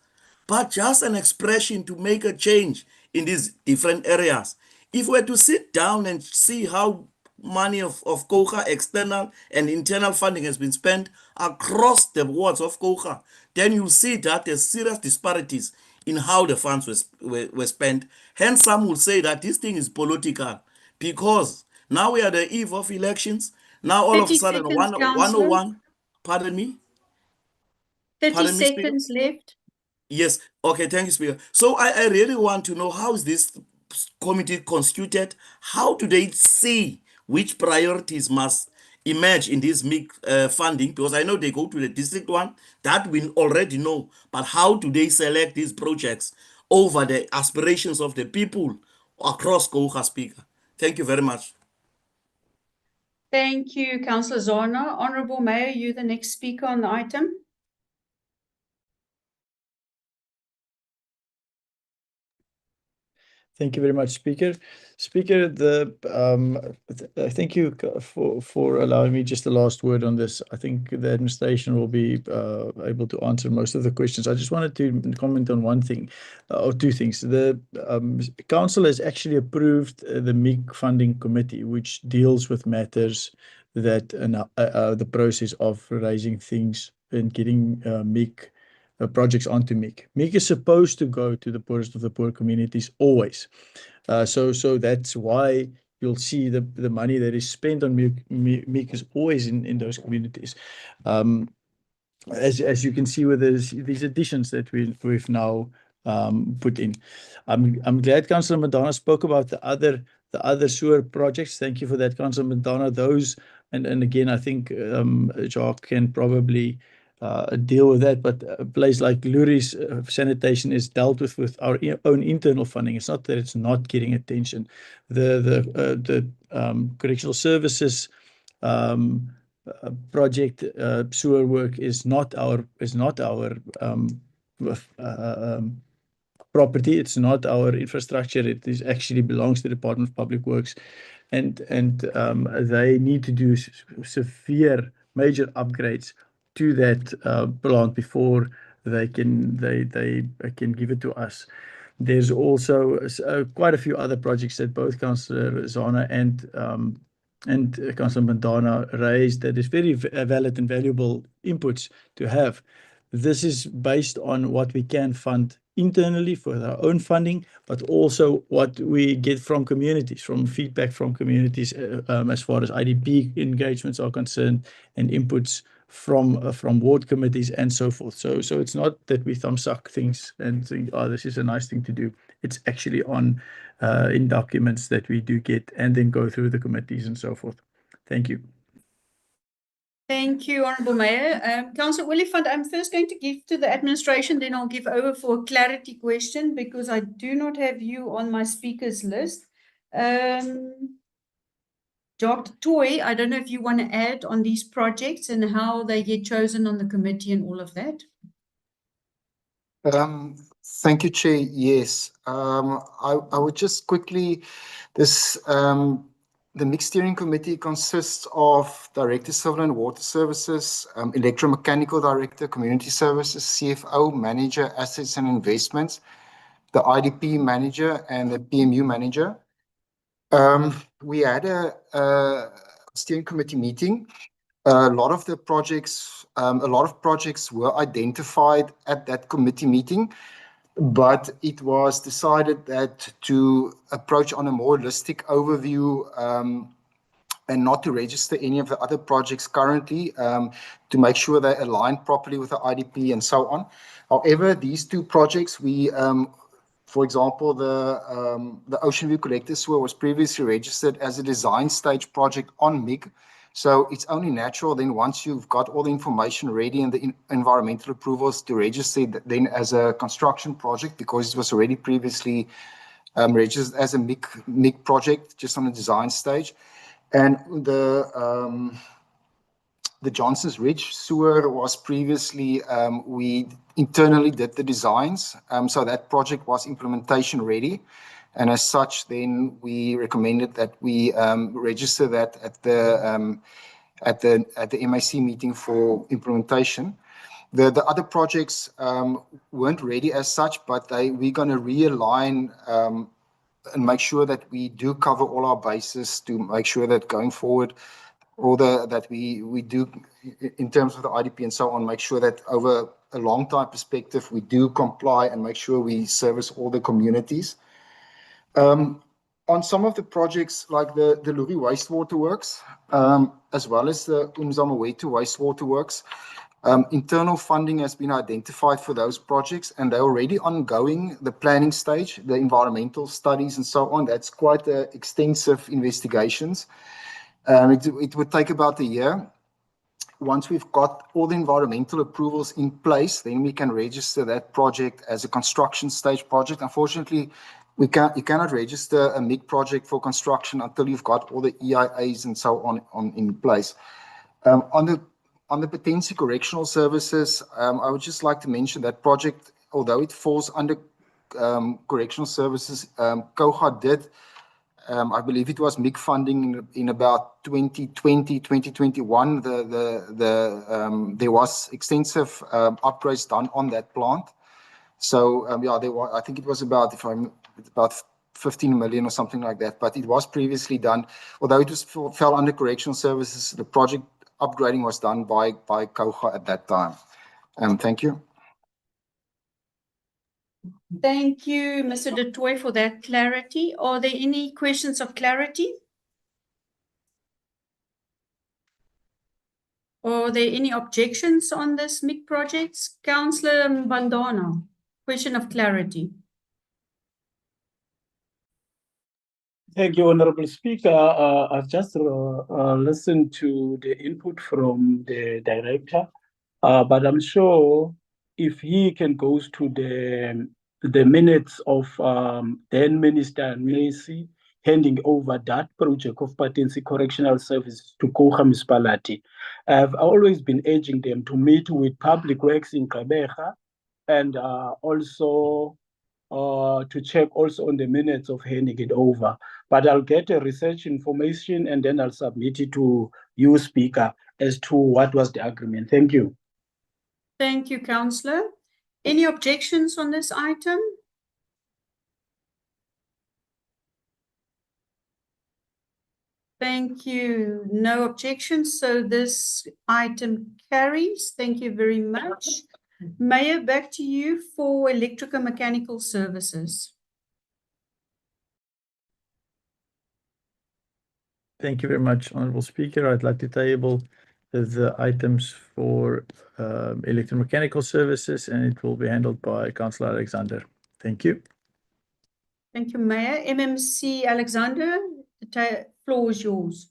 but just an expression to make a change in these different areas. If we were to sit down and see how money of Coega external and internal funding has been spent across the wards of Coega, then you'll see that there's serious disparities in how the funds were spent. Hence, some will say that this thing is political because now we are at the eve of elections. Now all of a sudden, 101, pardon me? 30 seconds left. Yes. Okay, thank you, Speaker. So I really want to know, how is this committee constituted? How do they see which priorities must emerge in this MIC funding? Because I know they go to the district one, that we already know. But how do they select these projects over the aspirations of the people across Coega, Speaker? Thank you very much. Thank you, Councillor Zana. Honourable Mayor, you're the next speaker on the item. Thank you very much, Speaker. Speaker, thank you for allowing me just the last word on this. I think the administration will be able to answer most of the questions. I just wanted to comment on one thing, or two things. The council has actually approved the MIC funding committee, which deals with matters that the process of raising things and getting MIC projects onto MIC. MIC is supposed to go to the poorest of the poor communities always. So that's why you'll see the money that is spent on MIC is always in those communities. As you can see with these additions that we've now put in. I'm glad Councillor Mbandana spoke about the other sewer projects. Thank you for that, Councillor Mbandana. Those and again, I think Jacques can probably deal with that, but a place like Luri's sanitation is dealt with our own internal funding. It's not that it's not getting attention. The correctional services project sewer work is not our property. It's not our infrastructure. It is actually belongs to the Department of Public Works, and they need to do severe major upgrades to that plant before they can give it to us. There's also quite a few other projects that both Councillor Zana and Councillor Mbandana raised that is very valid and valuable inputs to have. This is based on what we can fund internally for our own funding, but also what we get from communities, from feedback from communities as far as IDP engagements are concerned and inputs from ward committees and so forth. So it's not that we thumb suck things and think, oh, this is a nice thing to do. It's actually on in documents that we do get and then go through the committees and so forth. Thank you. Thank you, Honourable Mayor. Councillor Oliphant, I'm first going to give to the administration, then I'll give over for a clarity question because I do not have you on my speakers list. Dr. Toy, I don't know if you want to add on these projects and how they get chosen on the committee and all of that. Thank you, Chair. Yes, I would just quickly, the mixed steering committee consists of Director Civil and Water Services, Electromechanical Director, Community Services, CFO, Manager, Assets and Investments, the IDP Manager and the PMU Manager. We had a steering committee meeting. A lot of projects were identified at that committee meeting, but it was decided that to approach on a more holistic overview and not to register any of the other projects currently to make sure they align properly with the IDP and so on. However, these two projects, for example, the Ocean View Collector Sewer was previously registered as a design stage project on MIG. So it's only natural then once you've got all the information ready and the environmental approvals to register it then as a construction project because it was already previously registered as a MIG project just on the design stage. And the Johnson's Ridge sewer was previously, we internally did the designs. So that project was implementation ready. And as such, then we recommended that we register that at the MIC meeting for implementation. The other projects weren't ready as such, but we're going to realign and make sure that we do cover all our bases to make sure that going forward, that we do in terms of the IDP and so on, make sure that over a long time perspective, we do comply and make sure we service all the communities. On some of the projects like the Luri Wastewater Works, as well as the Umzamawethu Wastewater Works, internal funding has been identified for those projects and they're already ongoing, the planning stage, the environmental studies and so on. That's quite extensive investigations. It would take about a year. Once we've got all the environmental approvals in place, then we can register that project as a construction stage project. Unfortunately, you cannot register a MIG project for construction until you've got all the EIAs and so on in place. On the Potensi Correctional Services, I would just like to mention that project, although it falls under correctional services, COGA did, I believe it was MIG funding in about 2020, 2021. There was extensive upgrades done on that plant. So yeah, I think it was about, about 15 million or something like that, but it was previously done. Although it fell under correctional services, the project upgrading was done by COGA at that time. Thank you. Thank you, Mr. Du Toit, for that clarity. Are there any questions of clarity? Are there any objections on this MIG projects? Councillor Mbandana, question of clarity. Thank you, Honorable Speaker. I've just listened to the input from the director, but I'm sure if he can go to the minutes of then Minister Macy handing over that project of Potensi Correctional Service to COGA Municipality, I've always been urging them to meet with Public Works in Gqeberha and also to check also on the minutes of handing it over. But I'll get a research information and then I'll submit it to you, Speaker, as to what was the agreement. Thank you. Thank you, Councillor. Any objections on this item? Thank you. No objections. So this item carries. Thank you very much. Mayor, back to you for electromechanical services. Thank you very much, Honourable Speaker. I'd like to table the items for electromechanical services, and it will be handled by Councillor Alexander. Thank you. Thank you, Mayor. MMC Alexander, the floor is yours.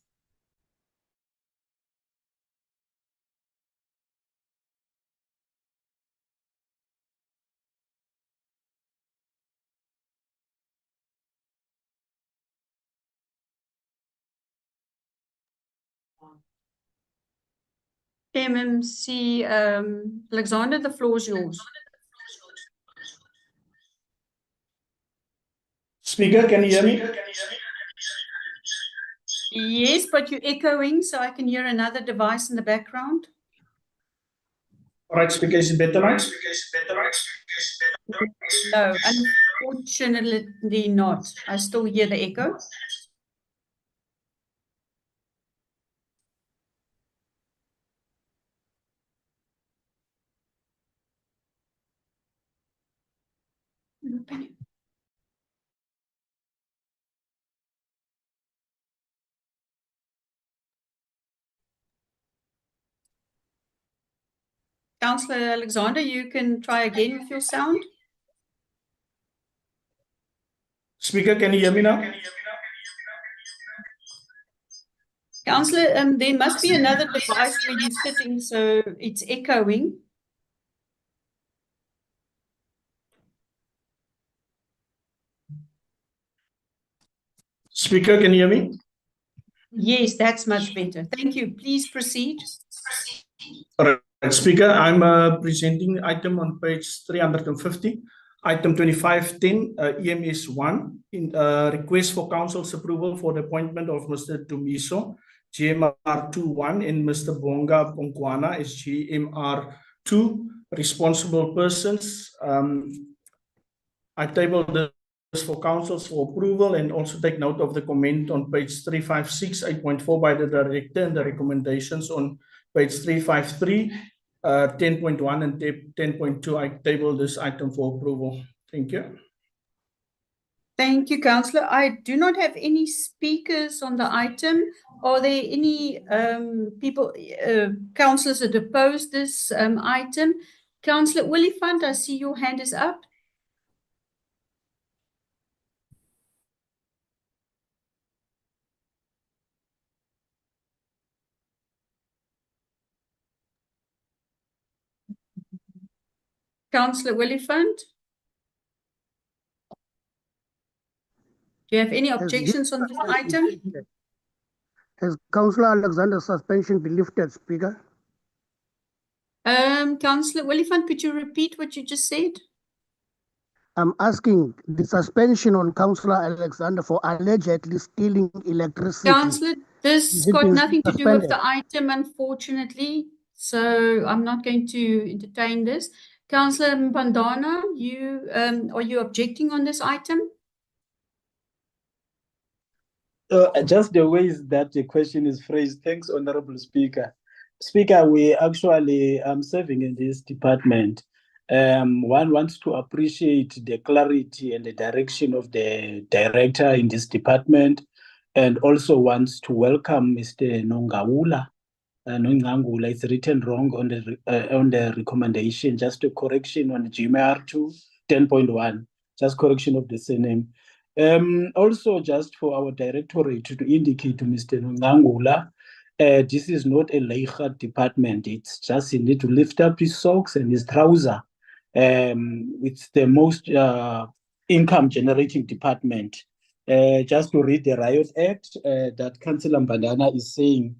MMC Alexander, the floor is yours. Speaker, can you hear me? Yes, but you're echoing, so I can hear another device in the background. All right, Speaker, is it better now? No, unfortunately not. I still hear the echo. Councillor Alexander, you can try again with your sound. Speaker, can you hear me now? Councillor, there must be another device where you're sitting, so it's echoing. Speaker, can you hear me? Yes, that's much better. Thank you. Please proceed. All right, Speaker, I'm presenting item on page 350, item 2510, EMS 1, in request for council's approval for the appointment of Mr. Dumiso, GMR 21, and Mr. Bonga Pongwana as GMR 2, responsible persons. I tabled this for councils for approval and also take note of the comment on page 356, 8.4 by the director and the recommendations on page 353, 10.1 and 10.2. I table this item for approval. Thank you. Thank you, Councillor. I do not have any speakers on the item. Are there any people, councillors that oppose this item? Councillor Oliphant, I see your hand is up. Councillor Oliphant? Do you have any objections on this item? Has Councillor Alexander's suspension been lifted, Speaker? Councillor Oliphant, could you repeat what you just said? I'm asking the suspension on Councillor Alexander for allegedly stealing electricity. Councillor, this Has it got been nothing to do with suspended? the item, unfortunately. So I'm not going to entertain this. Councillor Mbandana, you are you objecting on this item? Just the ways that the question is phrased. Thanks, Honorable Speaker. Speaker, we actually serving in this department. One wants to appreciate the clarity and the direction of the director in this department, and also wants to welcome Mr. Nongawula. Nongangula, it's written wrong on the recommendation. Just a correction on GMR2 10.1. Just correction of the surname. Also, just for our directorate to indicate to Mr. Nongangula, this is not a Leichhardt department. It's just he need to lift up his socks and his trouser. It's the most income generating department. Just to read the Riot Act that Councillor Mbandana is saying,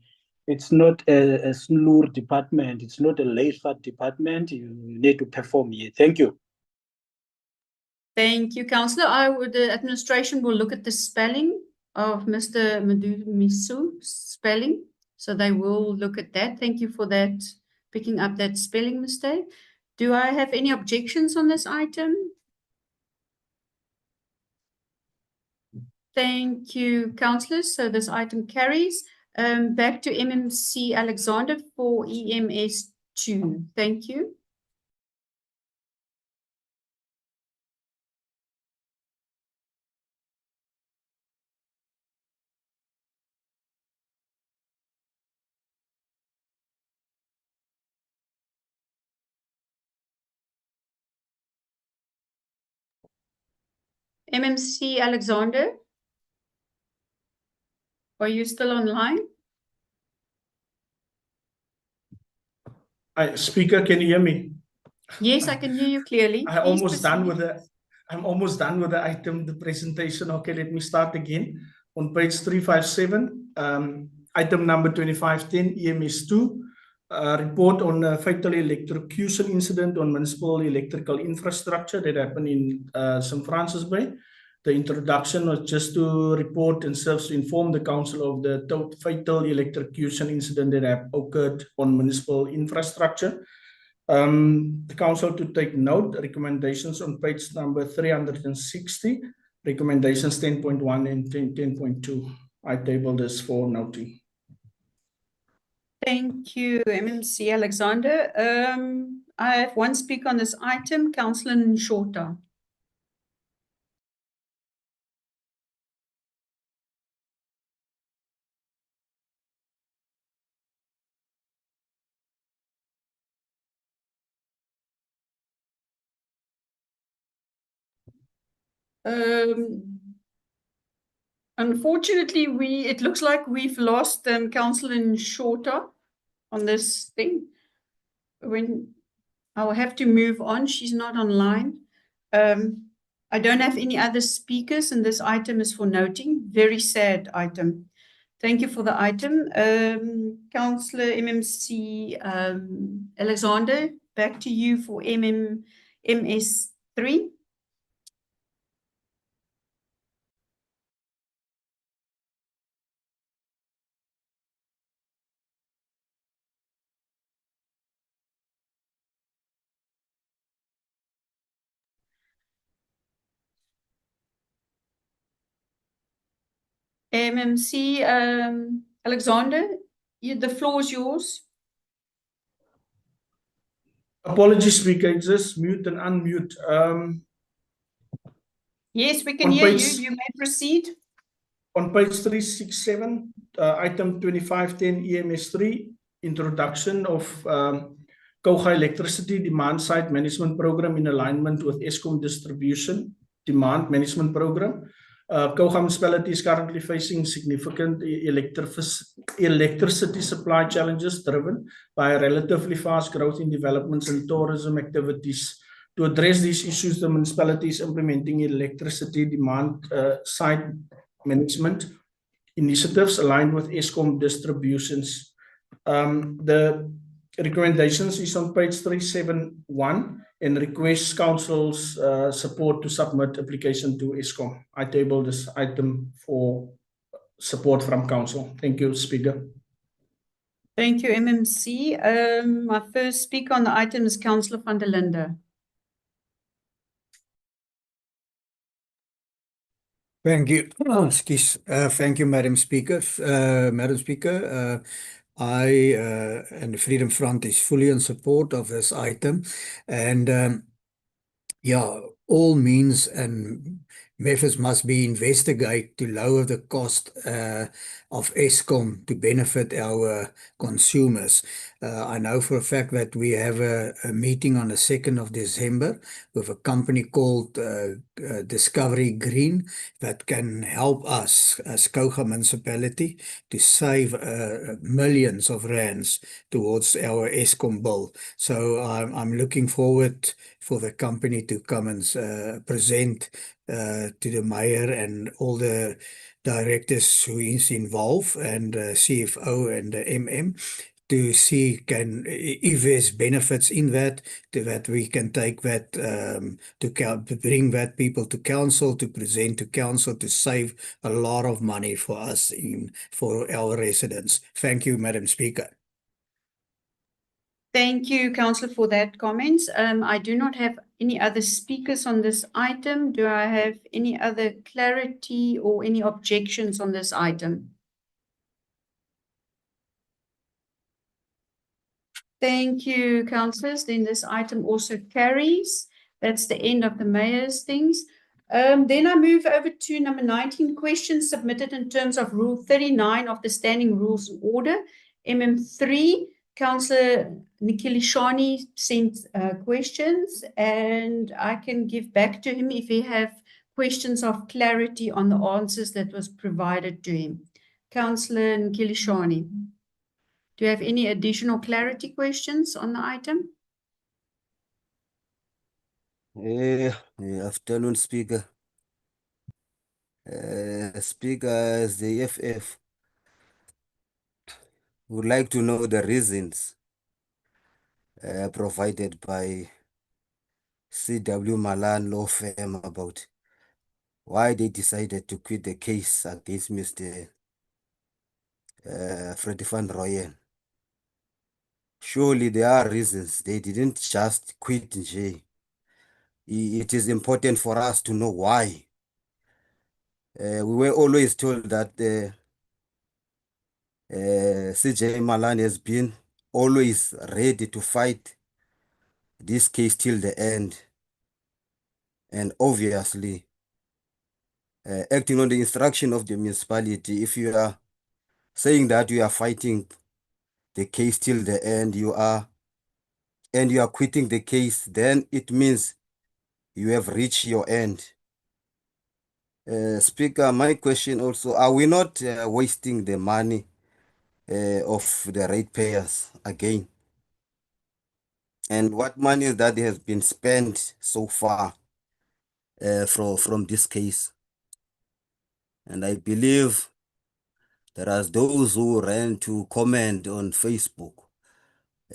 it's not a SNUR department. It's not a Leichhardt department. You need to perform here. Thank you. Thank you, Councillor. The administration will look at the spelling of Mr. Mdumisu's spelling. So they will look at that. Thank you for that, picking up that spelling mistake. Do I have any objections on this item? Thank you, councillors. So this item carries. Back to MMC Alexander for EMS 2. Thank you. MMC Alexander, are you still online? Speaker, can you hear me? Yes, I can hear you clearly. I'm Please almost done proceed. with I'm almost done with the item, the presentation. Okay, let me start again. On page 357, item number 2510, EMS2, report on a fatal electrocution incident on municipal electrical infrastructure that happened in St. Francis Bay. The introduction was just to report and serves to inform the council of the fatal electrocution incident that occurred on municipal infrastructure. The council to take note, recommendations on page number 360, recommendations 10.1 and 10.2. I table this for noting. Thank you, MMC Alexander. I have one speaker on this item, Councillor Nshota. Unfortunately, it looks like we've lost Councillor Nshota on this thing. I'll have to move on. She's not online. I don't have any other speakers, and this item is for noting. Very sad item. Thank you for the item. Councillor MMC Alexander, back to you for MS3. MMC Alexander, the floor is yours. Apologies, speaker, just mute and unmute. Yes, we can hear you. You may proceed. On page 367, item 2510 EMS3, introduction of Kouga Electricity Demand Side Management Program in alignment with Eskom Distribution Demand Management Program. Kouga municipality is currently facing significant electricity supply challenges driven by a relatively fast growth in developments and tourism activities. To address these issues, the municipality is implementing electricity demand side management initiatives aligned with Eskom distributions. The recommendations is on page 371 and requests council's support to submit application to Eskom. I table this item for support from council. Thank you, Speaker. Thank you, MMC. My first speaker on the item is Councillor van der Linde. Thank you. Thank you, Madam Speaker. Madam Speaker, I and the Freedom Front is fully in support of this item, and yeah, all means and methods must be investigated to lower the cost of Eskom to benefit our consumers. I know for a fact that we have a meeting on the 2nd of December with a company called Discovery Green that can help us as Kouga municipality to save millions of rands towards our Eskom bill. So I'm looking forward for the company to come and present to the mayor and all the directors who is involved and CFO and the MM to see if there's benefits in that, that we can take that to bring that people to council, to present to council, to save a lot of money for us for our residents. Thank you, Madam Speaker. Thank you, Councillor, for that comments. I do not have any other speakers on this item. Do I have any other clarity or any objections on this item? Thank you, councillors. Then this item also carries. That's the end of the mayor's things. Then I move over to number 19, questions submitted in terms of Rule 39 of the Standing Rules and Order. MM3, Councillor Nikilishani sent questions, and I can give back to him if he have questions of clarity on the answers that was provided to him. Councillor Nkilishani, do you have any additional clarity questions on the item? Afternoon, Speaker. Speaker, as the FF, would like to know the reasons provided by CW Malan law firm about why they decided to quit the case against Mr. Freddie van Rooyen. Surely there are reasons. They didn't just quit nje. It is important for us to know why. We were always told that CJ Malan has been always ready to fight this case till the end. And obviously, acting on the instruction of the municipality, if you are saying that you are fighting the case till the end, you are quitting the case, then it means you have reached your end. Speaker, my question also, are we not wasting the money of the ratepayers again? And what money that has been spent so far from this case? And I believe there are those who ran to comment on Facebook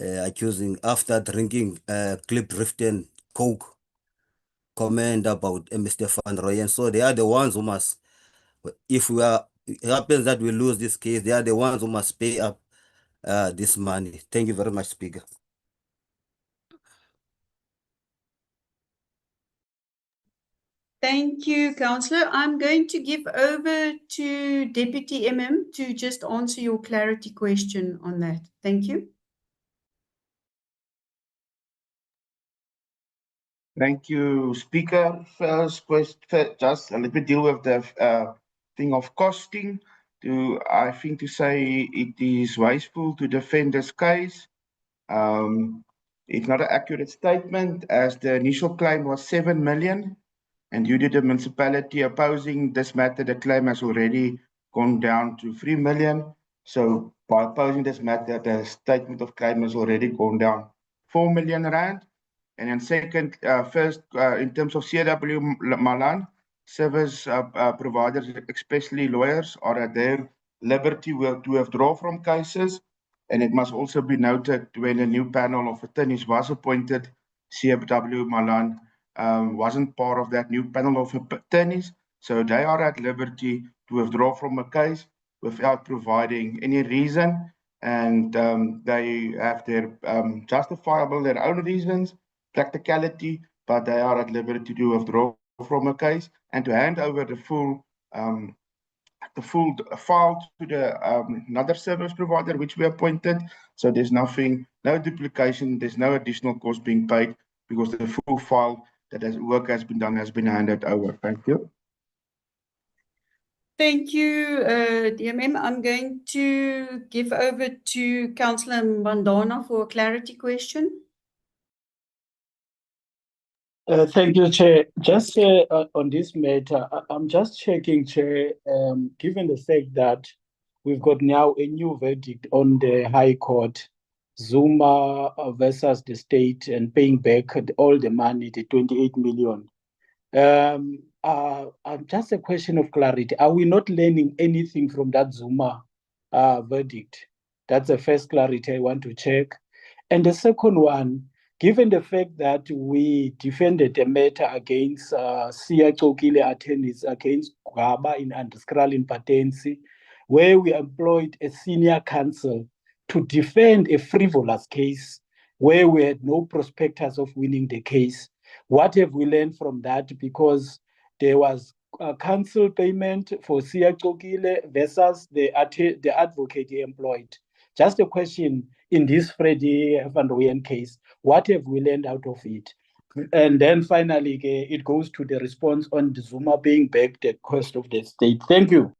accusing, after drinking Clip-Driften Coke, comment about Mr. Van Rooyen. So they are the ones who must, if it happens that we lose this case, they are the ones who must pay up this money. Thank you very much, Speaker. Thank you, Councillor. I'm going to give over to Deputy MM to just answer your clarity question on that. Thank you. Thank you, Speaker. First question, just let me deal with the thing of costing. I think to say it is wasteful to defend this case. It's not an accurate statement, as the initial claim was 7 million, and due to the municipality opposing this matter, the claim has already gone down to 3 million. So by opposing this matter, the statement of claim has already gone down 4 million rand. And then second, first, in terms of CW Malan, service providers, especially lawyers, are at their liberty to withdraw from cases. And it must also be noted, when a new panel of attorneys was appointed, CW Malan wasn't part of that new panel of attorneys. So they are at liberty to withdraw from a case without providing any reason. And they have their justifiable, their own reasons, practicality, but they are at liberty to withdraw from a case and to hand over the full file to the another service provider which we appointed. So there's no duplication, there's no additional cost being paid, because the full file work has been done has been handed over. Thank you. Thank you, DMM. I'm going to give over to Councillor Mbandana for a clarity question. Thank you, Chair. Just on this matter, I'm just checking, Chair, given the fact that we've got now a new verdict on the High Court, Zuma versus the state, and paying back all the money, the 28 million. Just a question of clarity. Are we not learning anything from that Zuma verdict? That's the first clarity I want to check. And the second one, given the fact that we defended the matter against Siya Chokile attorneys against Gwaba in Andreskral in Patensi, where we employed a senior counsel to defend a frivolous case where we had no prospectus of winning the case. What have we learned from that? Because there was a counsel payment for Siya Chokile versus the advocate he employed. Just a question, in this Freddie van Rooyen case, what have we learned out of it? And then finally, it goes to the response on the Zuma paying back the cost of the state. Thank you.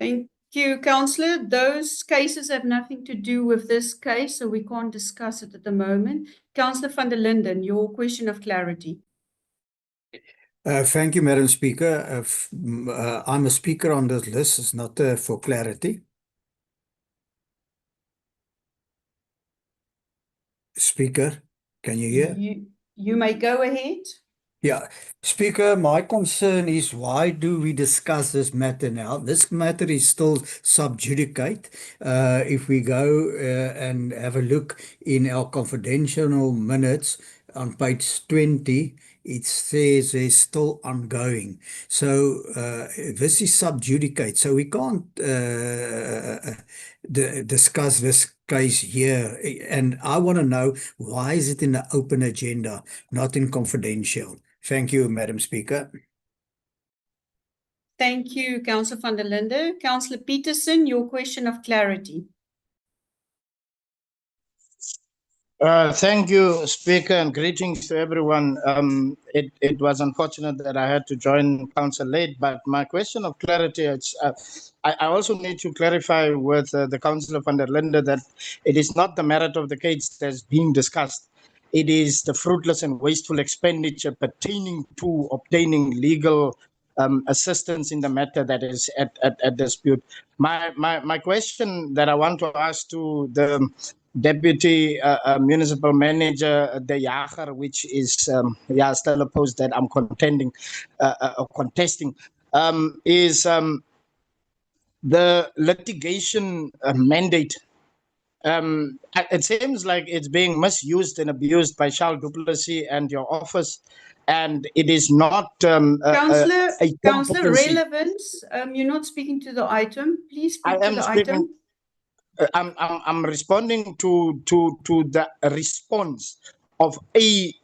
Thank you, Councillor. Those cases have nothing to do with this case, so we can't discuss it at the moment. Councillor van der Linden, your question of clarity. Thank you, Madam Speaker. I'm a speaker on this list. It's not for clarity. Speaker, can you hear? You may go ahead. Yeah, Speaker, my concern is why do we discuss this matter now? This matter is still sub judice. If we go and have a look in our confidential minutes on page 20, it says it's still ongoing. So this is sub judice. So we can't discuss this case here. And I want to know, why is it in the open agenda, not in confidential? Thank you, Madam Speaker. Thank you, Councillor van der Linde. Councillor Peterson, your question of clarity. Thank you, Speaker, and greetings to everyone. It was unfortunate that I had to join Council late, but my question of clarity, I also need to clarify with the Councillor van der Linde that it is not the merit of the case that's being discussed. It is the fruitless and wasteful expenditure pertaining to obtaining legal assistance in the matter that is at dispute. My question that I want to ask to the Deputy Municipal Manager De Jager, which is still a post that I'm contesting, is the litigation mandate. It seems like it's being misused and abused by Charles du Plessis and your office, and it is not Councillor, a Councillor, competency. relevance. You're not speaking to the item. Please I speak to am the speaking. item. I'm responding to the response of a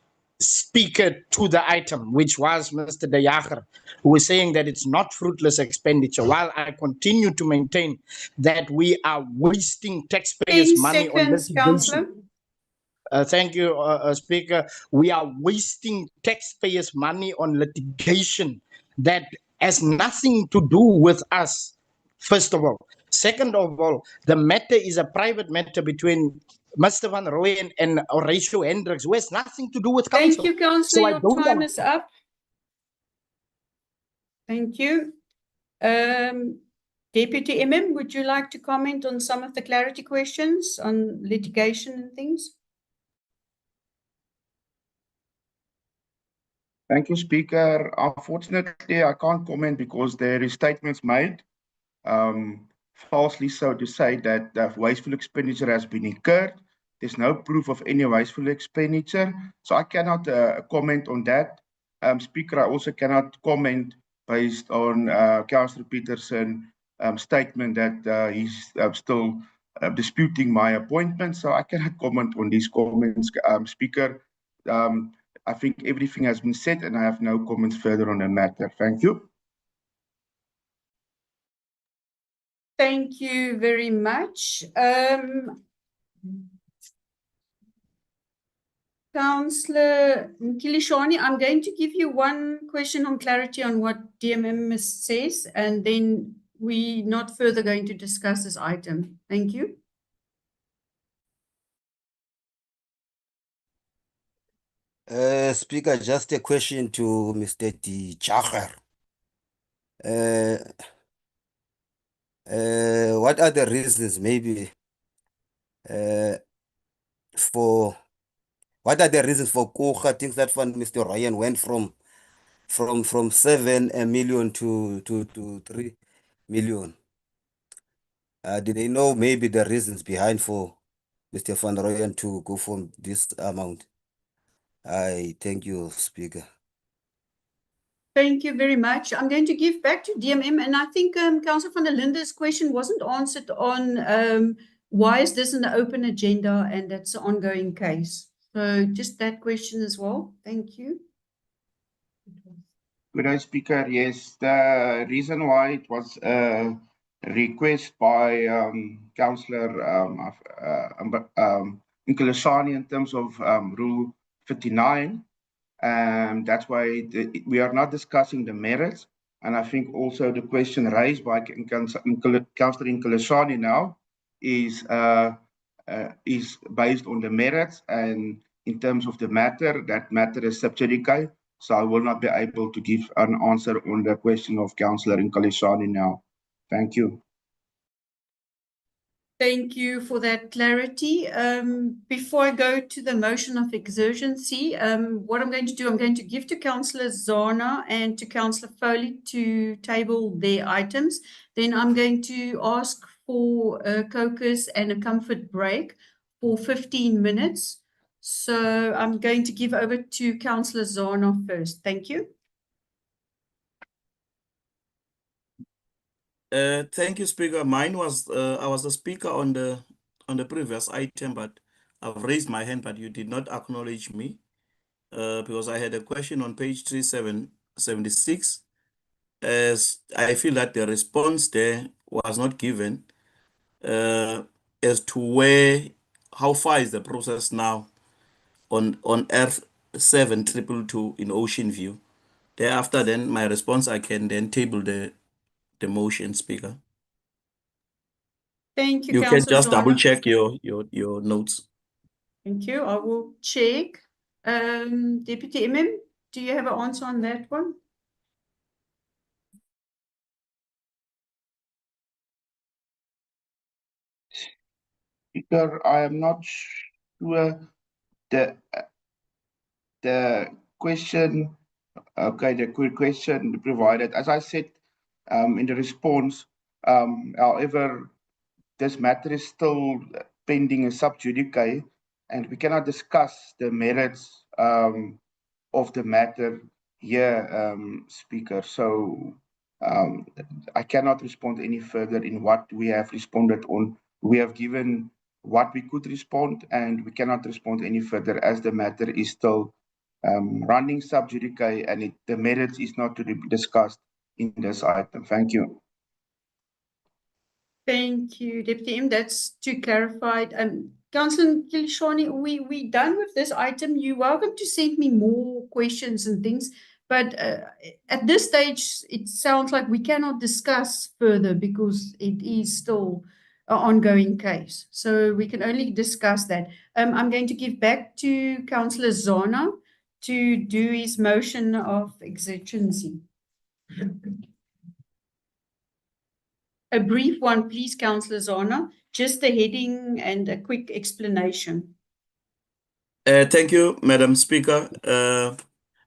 speaker to the item, which was Mr. De Jager, who was saying that it's not fruitless expenditure, while I continue to maintain that we are wasting taxpayers' 10 money on seconds, Councillor. litigation. Thank you, Speaker. We are wasting taxpayers' money on litigation that has nothing to do with us, first of all. Second of all, the matter is a private matter between Mr. Van Rooyen and Horatio Hendricks, who has nothing to do with council. Thank you, Councillor. So I Your don't time is up. Thank you. Deputy MM, would you like to comment on some of the clarity questions on litigation and things? Thank you, Speaker. Unfortunately, I can't comment because there is statements made, falsely so to say, that wasteful expenditure has been incurred. There's no proof of any wasteful expenditure, so I cannot comment on that. Speaker, I also cannot comment based on Councillor Peterson's statement that he's still disputing my appointment, so I cannot comment on these comments, Speaker. I think everything has been said and I have no comments further on the matter. Thank you. Thank you very much. Councillor Nkilishani, I'm going to give you one question on clarity on what DMM says, and then we're not further going to discuss this item. Thank you. Speaker, just a question to Mr. De Jager. What are the reasons maybe for Koga things that fund Mr. Ryan went from 7 million to 3 million? Did they know maybe the reasons behind for Mr. Van Rooyen to go from this amount? I thank you, Speaker. Thank you very much. I'm going to give back to DMM, and I think Councillor van der Linde's question wasn't answered on why is this in the open agenda, and that's an ongoing case. So just that question as well. Thank you. Good day, Speaker. Yes, the reason why it was a request by Councillor Nkilishani in terms of Rule 59, that's why we are not discussing the merits. And I think also the question raised by Councillor Nkilishani now is based on the merits, and in terms of the matter, that matter is sub judice. So I will not be able to give an answer on the question of Councillor Nkalishani now. Thank you. Thank you for that clarity. Before I go to the motion of exigency, what I'm going to do, I'm going to give to Councillor Zana and to Councillor Foley to table their items. Then I'm going to ask for a caucus and a comfort break for 15 minutes. So I'm going to give over to Councillor Zana first. Thank you. Thank you, Speaker. Mine was I was the speaker on the previous item, but I've raised my hand, but you did not acknowledge me because I had a question on page 3776. As I feel that the response there was not given as to how far is the process now on Earth 7222 in Ocean View. Thereafter, then my response, I can then table the motion, Speaker. Thank you, You can Councillor just double Zana. check your notes. Thank you. I will check. Deputy MM, do you have an answer on that one? Speaker, I am not sure the question. Okay, the quick question provided. As I said in the response, however, this matter is still pending a sub judice, and we cannot discuss the merits of the matter here, Speaker. So I cannot respond any further in what we have responded on. We have given what we could respond, and we cannot respond any further as the matter is still running sub judice, and the merits is not to be discussed in this item. Thank you. Thank you, Deputy M. That's too clarified. Councillor Nkalishani, we done with this item. You're welcome to send me more questions and things, but at this stage, it sounds like we cannot discuss further because it is still an ongoing case. So we can only discuss that. I'm going to give back to Councillor Zana to do his motion of exigency. A brief one, please, Councillor Zana. Just the heading and a quick explanation. Thank you, Madam Speaker.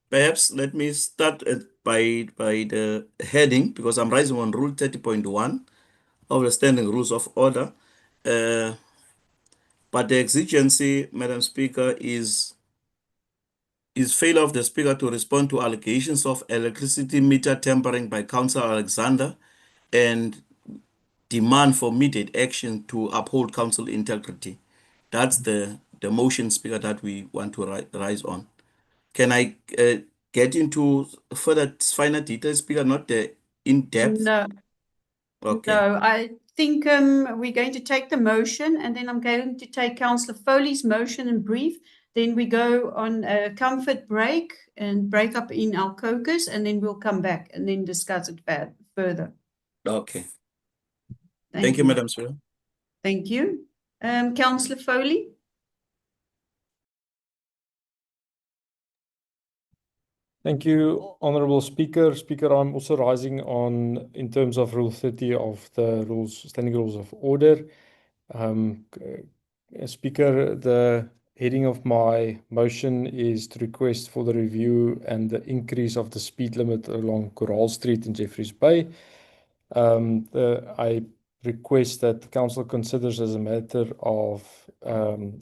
Perhaps let me start by the heading, because I'm rising on Rule 30.1 of the Standing Rules of Order. But the exigency, Madam Speaker, is failure of the Speaker to respond to allegations of electricity meter tampering by Councillor Alexander and demand for immediate action to uphold council integrity. That's the motion, Speaker, that we want to rise on. Can I get into further finer details, Speaker, not the in-depth? No. Okay. No, I think we're going to take the motion and then I'm going to take Councillor Foley's motion in brief. Then we go on a comfort break and break up in our caucus, and then we'll come back and then discuss it further. Okay. Thank you, Madam Speaker. Thank you. Councillor Foley. Thank you, Honourable Speaker. Speaker, I'm also rising on in terms of Rule 30 of the Standing Rules of Order. Speaker, the heading of my motion is to request for the review and the increase of the speed limit along Coral Street in Jeffreys Bay. I request that the Council considers as a matter of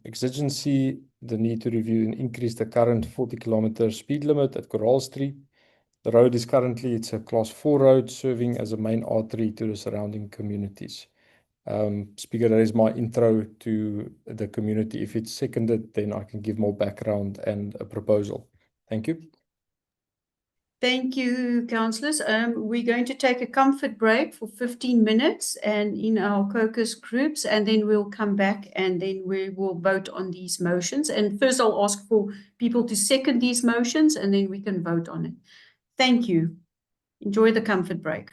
exigency the need to review and increase the current 40-kilometer speed limit at Coral Street. The road is currently, it's a Class 4 road serving as a main artery to the surrounding communities. Speaker, that is my intro to the community. If it's seconded, then I can give more background and a proposal. Thank you. Thank you, councillors. We're going to take a comfort break for 15 minutes and in our caucus groups, and then we'll come back and then we will vote on these motions. And first I'll ask for people to second these motions and then we can vote on it. Thank you. Enjoy the comfort break.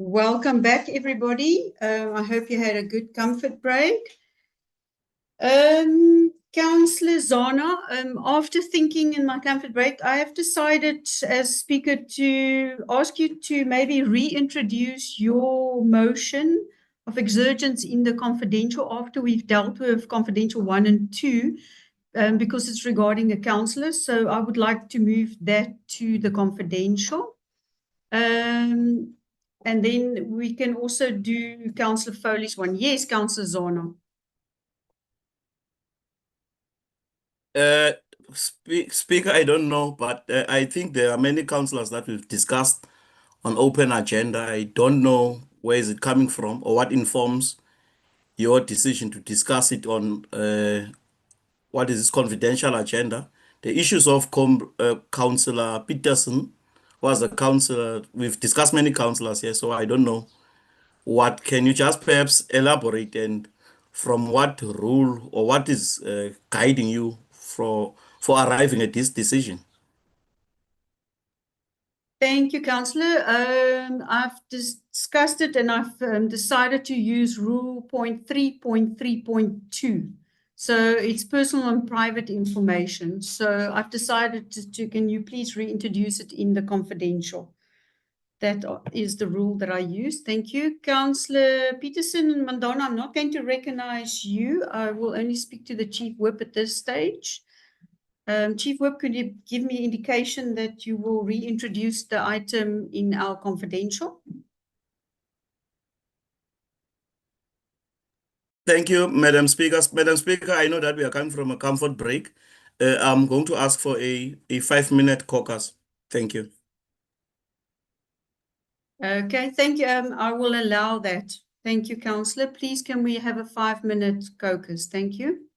Welcome back, everybody. I hope you had a good comfort break. Councillor Zana, after thinking in my comfort break, I have decided as speaker to ask you to maybe reintroduce your motion of exurgence in the confidential after we've dealt with confidential 1 and 2, because it's regarding a councillor. So I would like to move that to the confidential. And then we can also do Councillor Foley's one. Yes, Councillor Zana. Speaker, I don't know, but I think there are many councillors that we've discussed on open agenda. I don't know where is it coming from or what informs your decision to discuss it on what is this confidential agenda. The issues of Councillor Peterson was a councillor. We've discussed many councillors here, so I don't know. What can you just perhaps elaborate and from what rule or what is guiding you for arriving at this decision? Thank you, Councillor. I've discussed it and I've decided to use Rule 3.3.2. So it's personal and private information. So I've decided to can you please reintroduce it in the confidential? That is the rule that I use. Thank you. Councillor Peterson and Mandona, I'm not going to recognize you. I will only speak to the Chief Whip at this stage. Chief Whip, could you give me indication that you will reintroduce the item in our confidential? Thank you, Madam Speaker. Madam Speaker, I know that we are coming from a comfort break. I'm going to ask for a 5-minute caucus. Thank you. Okay, thank you. I will allow that. Thank you, Councillor. Please, can we have a 5-minute caucus? Thank you.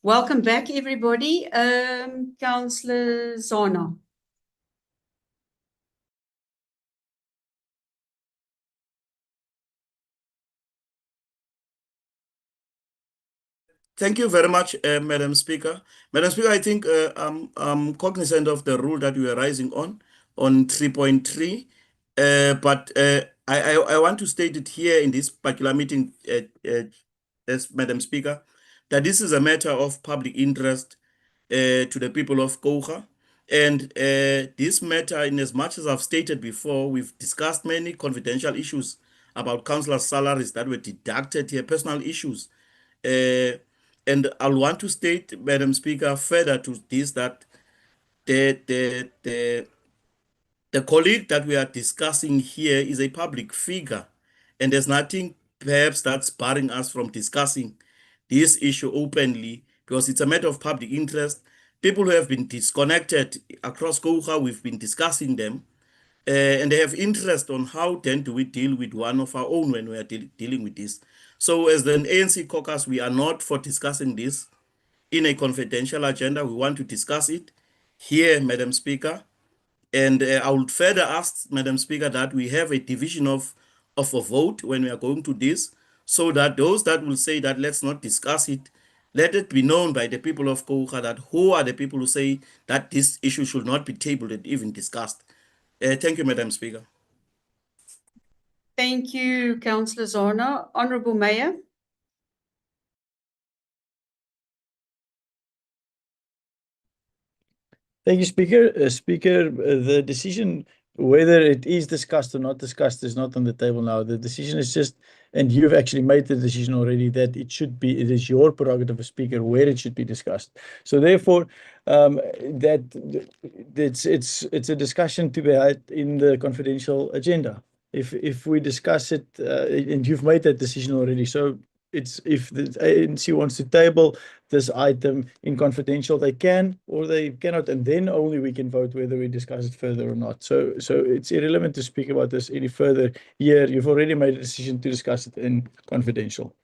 Welcome back, everybody. Councillor Zana. Thank you very much, Madam Speaker. Madam Speaker, I think I'm cognizant of the rule that you are raising on 3.3, but I want to state it here in this particular meeting, as Madam Speaker, that this is a matter of public interest to the people of Kouga. And this matter, in as much as I've stated before, we've discussed many confidential issues about councillor salaries that were deducted here, personal issues. And I'll want to state, Madam Speaker, further to this, that the colleague that we are discussing here is a public figure, and there's nothing perhaps that's barring us from discussing this issue openly, because it's a matter of public interest. People who have been disconnected across Kouga, we've been discussing them, and they have interest on how then do we deal with one of our own when we are dealing with this. So as the ANC caucus, we are not for discussing this in a confidential agenda. We want to discuss it here, Madam Speaker. And I would further ask, Madam Speaker, that we have a division of a vote when we are going to this, so that those that will say that let's not discuss it, let it be known by the people of Kouga that who are the people who say that this issue should not be tabled and even discussed. Thank you, Madam Speaker. Thank you, Councillor Zana. Honourable Mayor. Thank you, Speaker. Speaker, the decision whether it is discussed or not discussed is not on the table now. The decision is just, and you've actually made the decision already, that it should be, it is your prerogative as Speaker where it should be discussed. So therefore, it's a discussion to be had in the confidential agenda. If we discuss it, and you've made that decision already, so it's, if the ANC wants to table this item in confidential, they can or they cannot, and then only we can vote whether we discuss it further or not. So it's irrelevant to speak about this any further here. You've already made a decision to discuss it in confidential,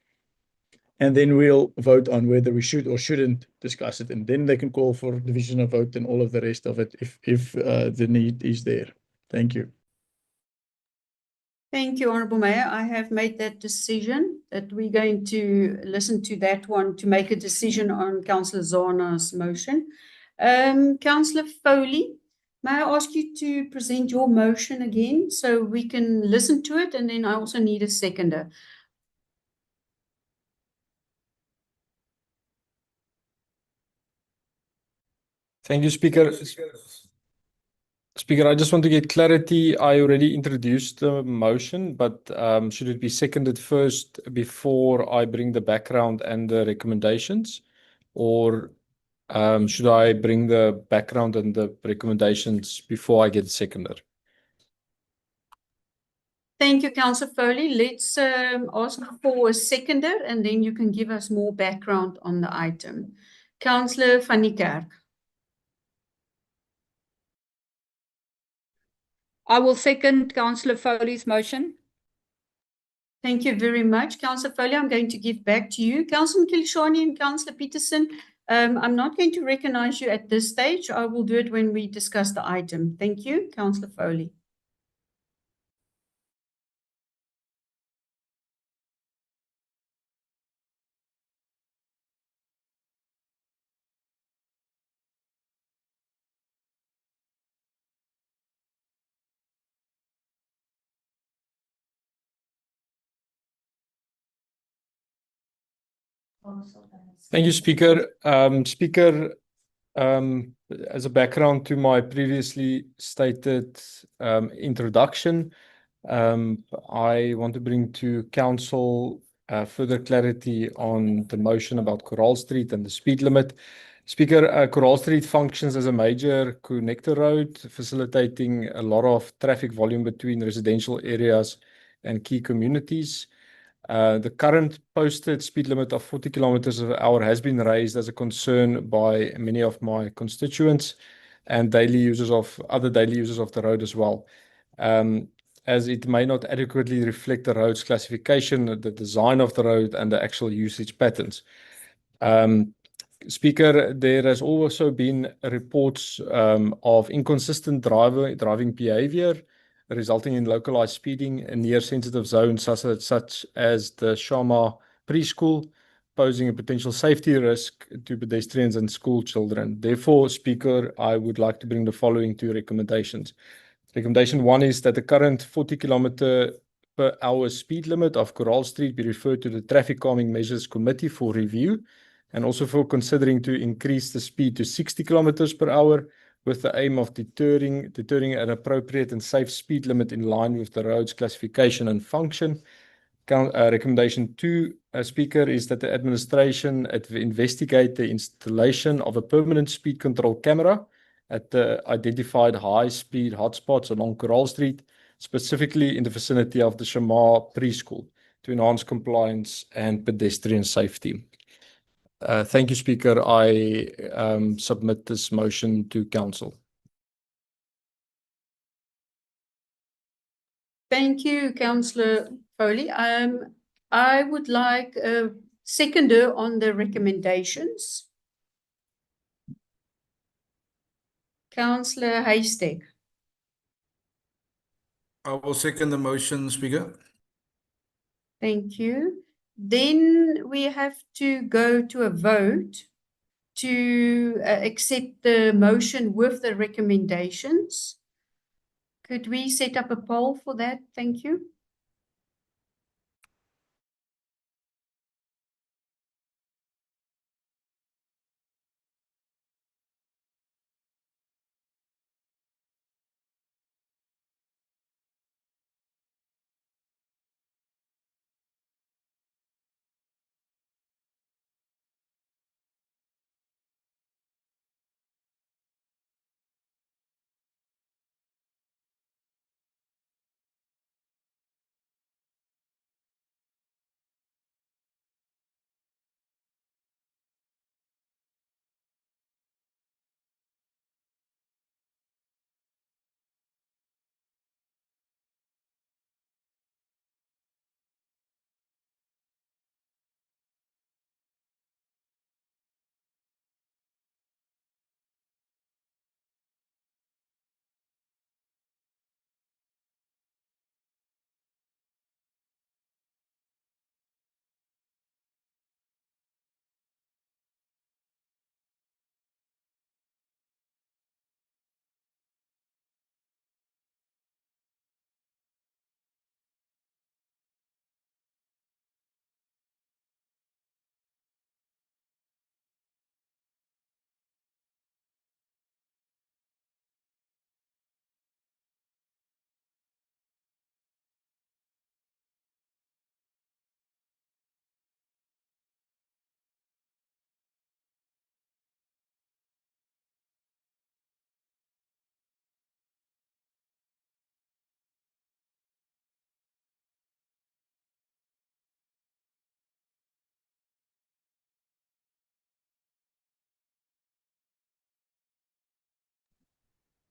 and then we'll vote on whether we should or shouldn't discuss it, and then they can call for division of vote and all of the rest of it if the need is there. Thank you. Thank you, Honourable Mayor. I have made that decision that we're going to listen to that one to make a decision on Councillor Zana's motion. Councillor Foley, may I ask you to present your motion again so we can listen to it, and then I also need a seconder. Thank you, Speaker. Speaker, I just want to get clarity. I already introduced the motion, but should it be seconded first before I bring the background and the recommendations? Or should I bring the background and the recommendations before I get seconded? Thank you, Councillor Foley. Let's ask for a seconder, and then you can give us more background on the item. Councillor van die Kerk. I will second Councillor Foley's motion. Thank you very much, Councillor Foley. I'm going to give back to you. Councillor Mkilishwane and Councillor Peterson, I'm not going to recognize you at this stage. I will do it when we discuss the item. Thank you, Councillor Foley. Thank you, Speaker. Speaker, as a background to my previously stated introduction, I want to bring to Council further clarity on the motion about Coral Street and the speed limit. Speaker, Coral Street functions as a major connector road, facilitating a lot of traffic volume between residential areas and key communities. The current posted speed limit of 40 kilometers per hour has been raised as a concern by many of my constituents and other daily users of the road as well, as it may not adequately reflect the road's classification, the design of the road, and the actual usage patterns. Speaker, there has also been reports of inconsistent driving behavior resulting in localized speeding in near sensitive zones such as the Shama preschool, posing a potential safety risk to pedestrians and school children. Therefore, Speaker, I would like to bring the following two recommendations. Recommendation 1 is that the current 40 km/h speed limit of Coral Street be referred to the Traffic Calming Measures Committee for review, and also for considering to increase the speed to 60 km/h with the aim of deterring an appropriate and safe speed limit in line with the road's classification and function. Recommendation 2, Speaker, is that the administration investigate the installation of a permanent speed control camera at the identified high-speed hotspots along Coral Street, specifically in the vicinity of the Shama preschool, to enhance compliance and pedestrian safety. Thank you, Speaker. I submit this motion to Council. Thank you, Councillor Foley. I would like a seconder on the recommendations. Councillor Haystack. I will second the motion, Speaker. Thank you. Then we have to go to a vote to accept the motion with the recommendations. Could we set up a poll for that? Thank you.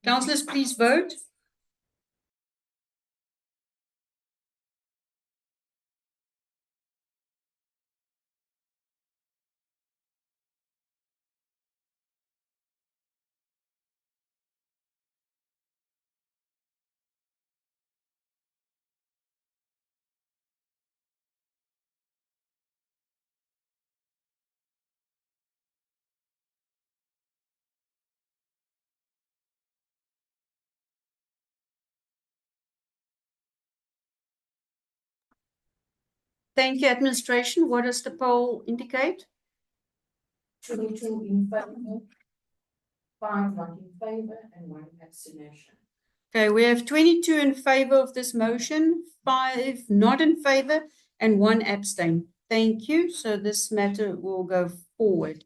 Councillors, please vote. Thank you, administration. What does the poll indicate? 22 in favor, 5 not in favor, and 1 abstention. Okay, we have 22 in favor of this motion, 5 not in favor, and 1 abstain. Thank you. So this matter will go forward.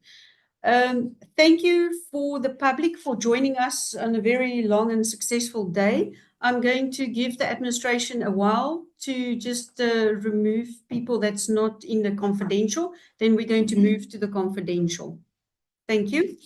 Thank you for the public for joining us on a very long and successful day. I'm going to give the administration a while to just remove people that's not in the confidential. Then we're going to move to the confidential. Thank you.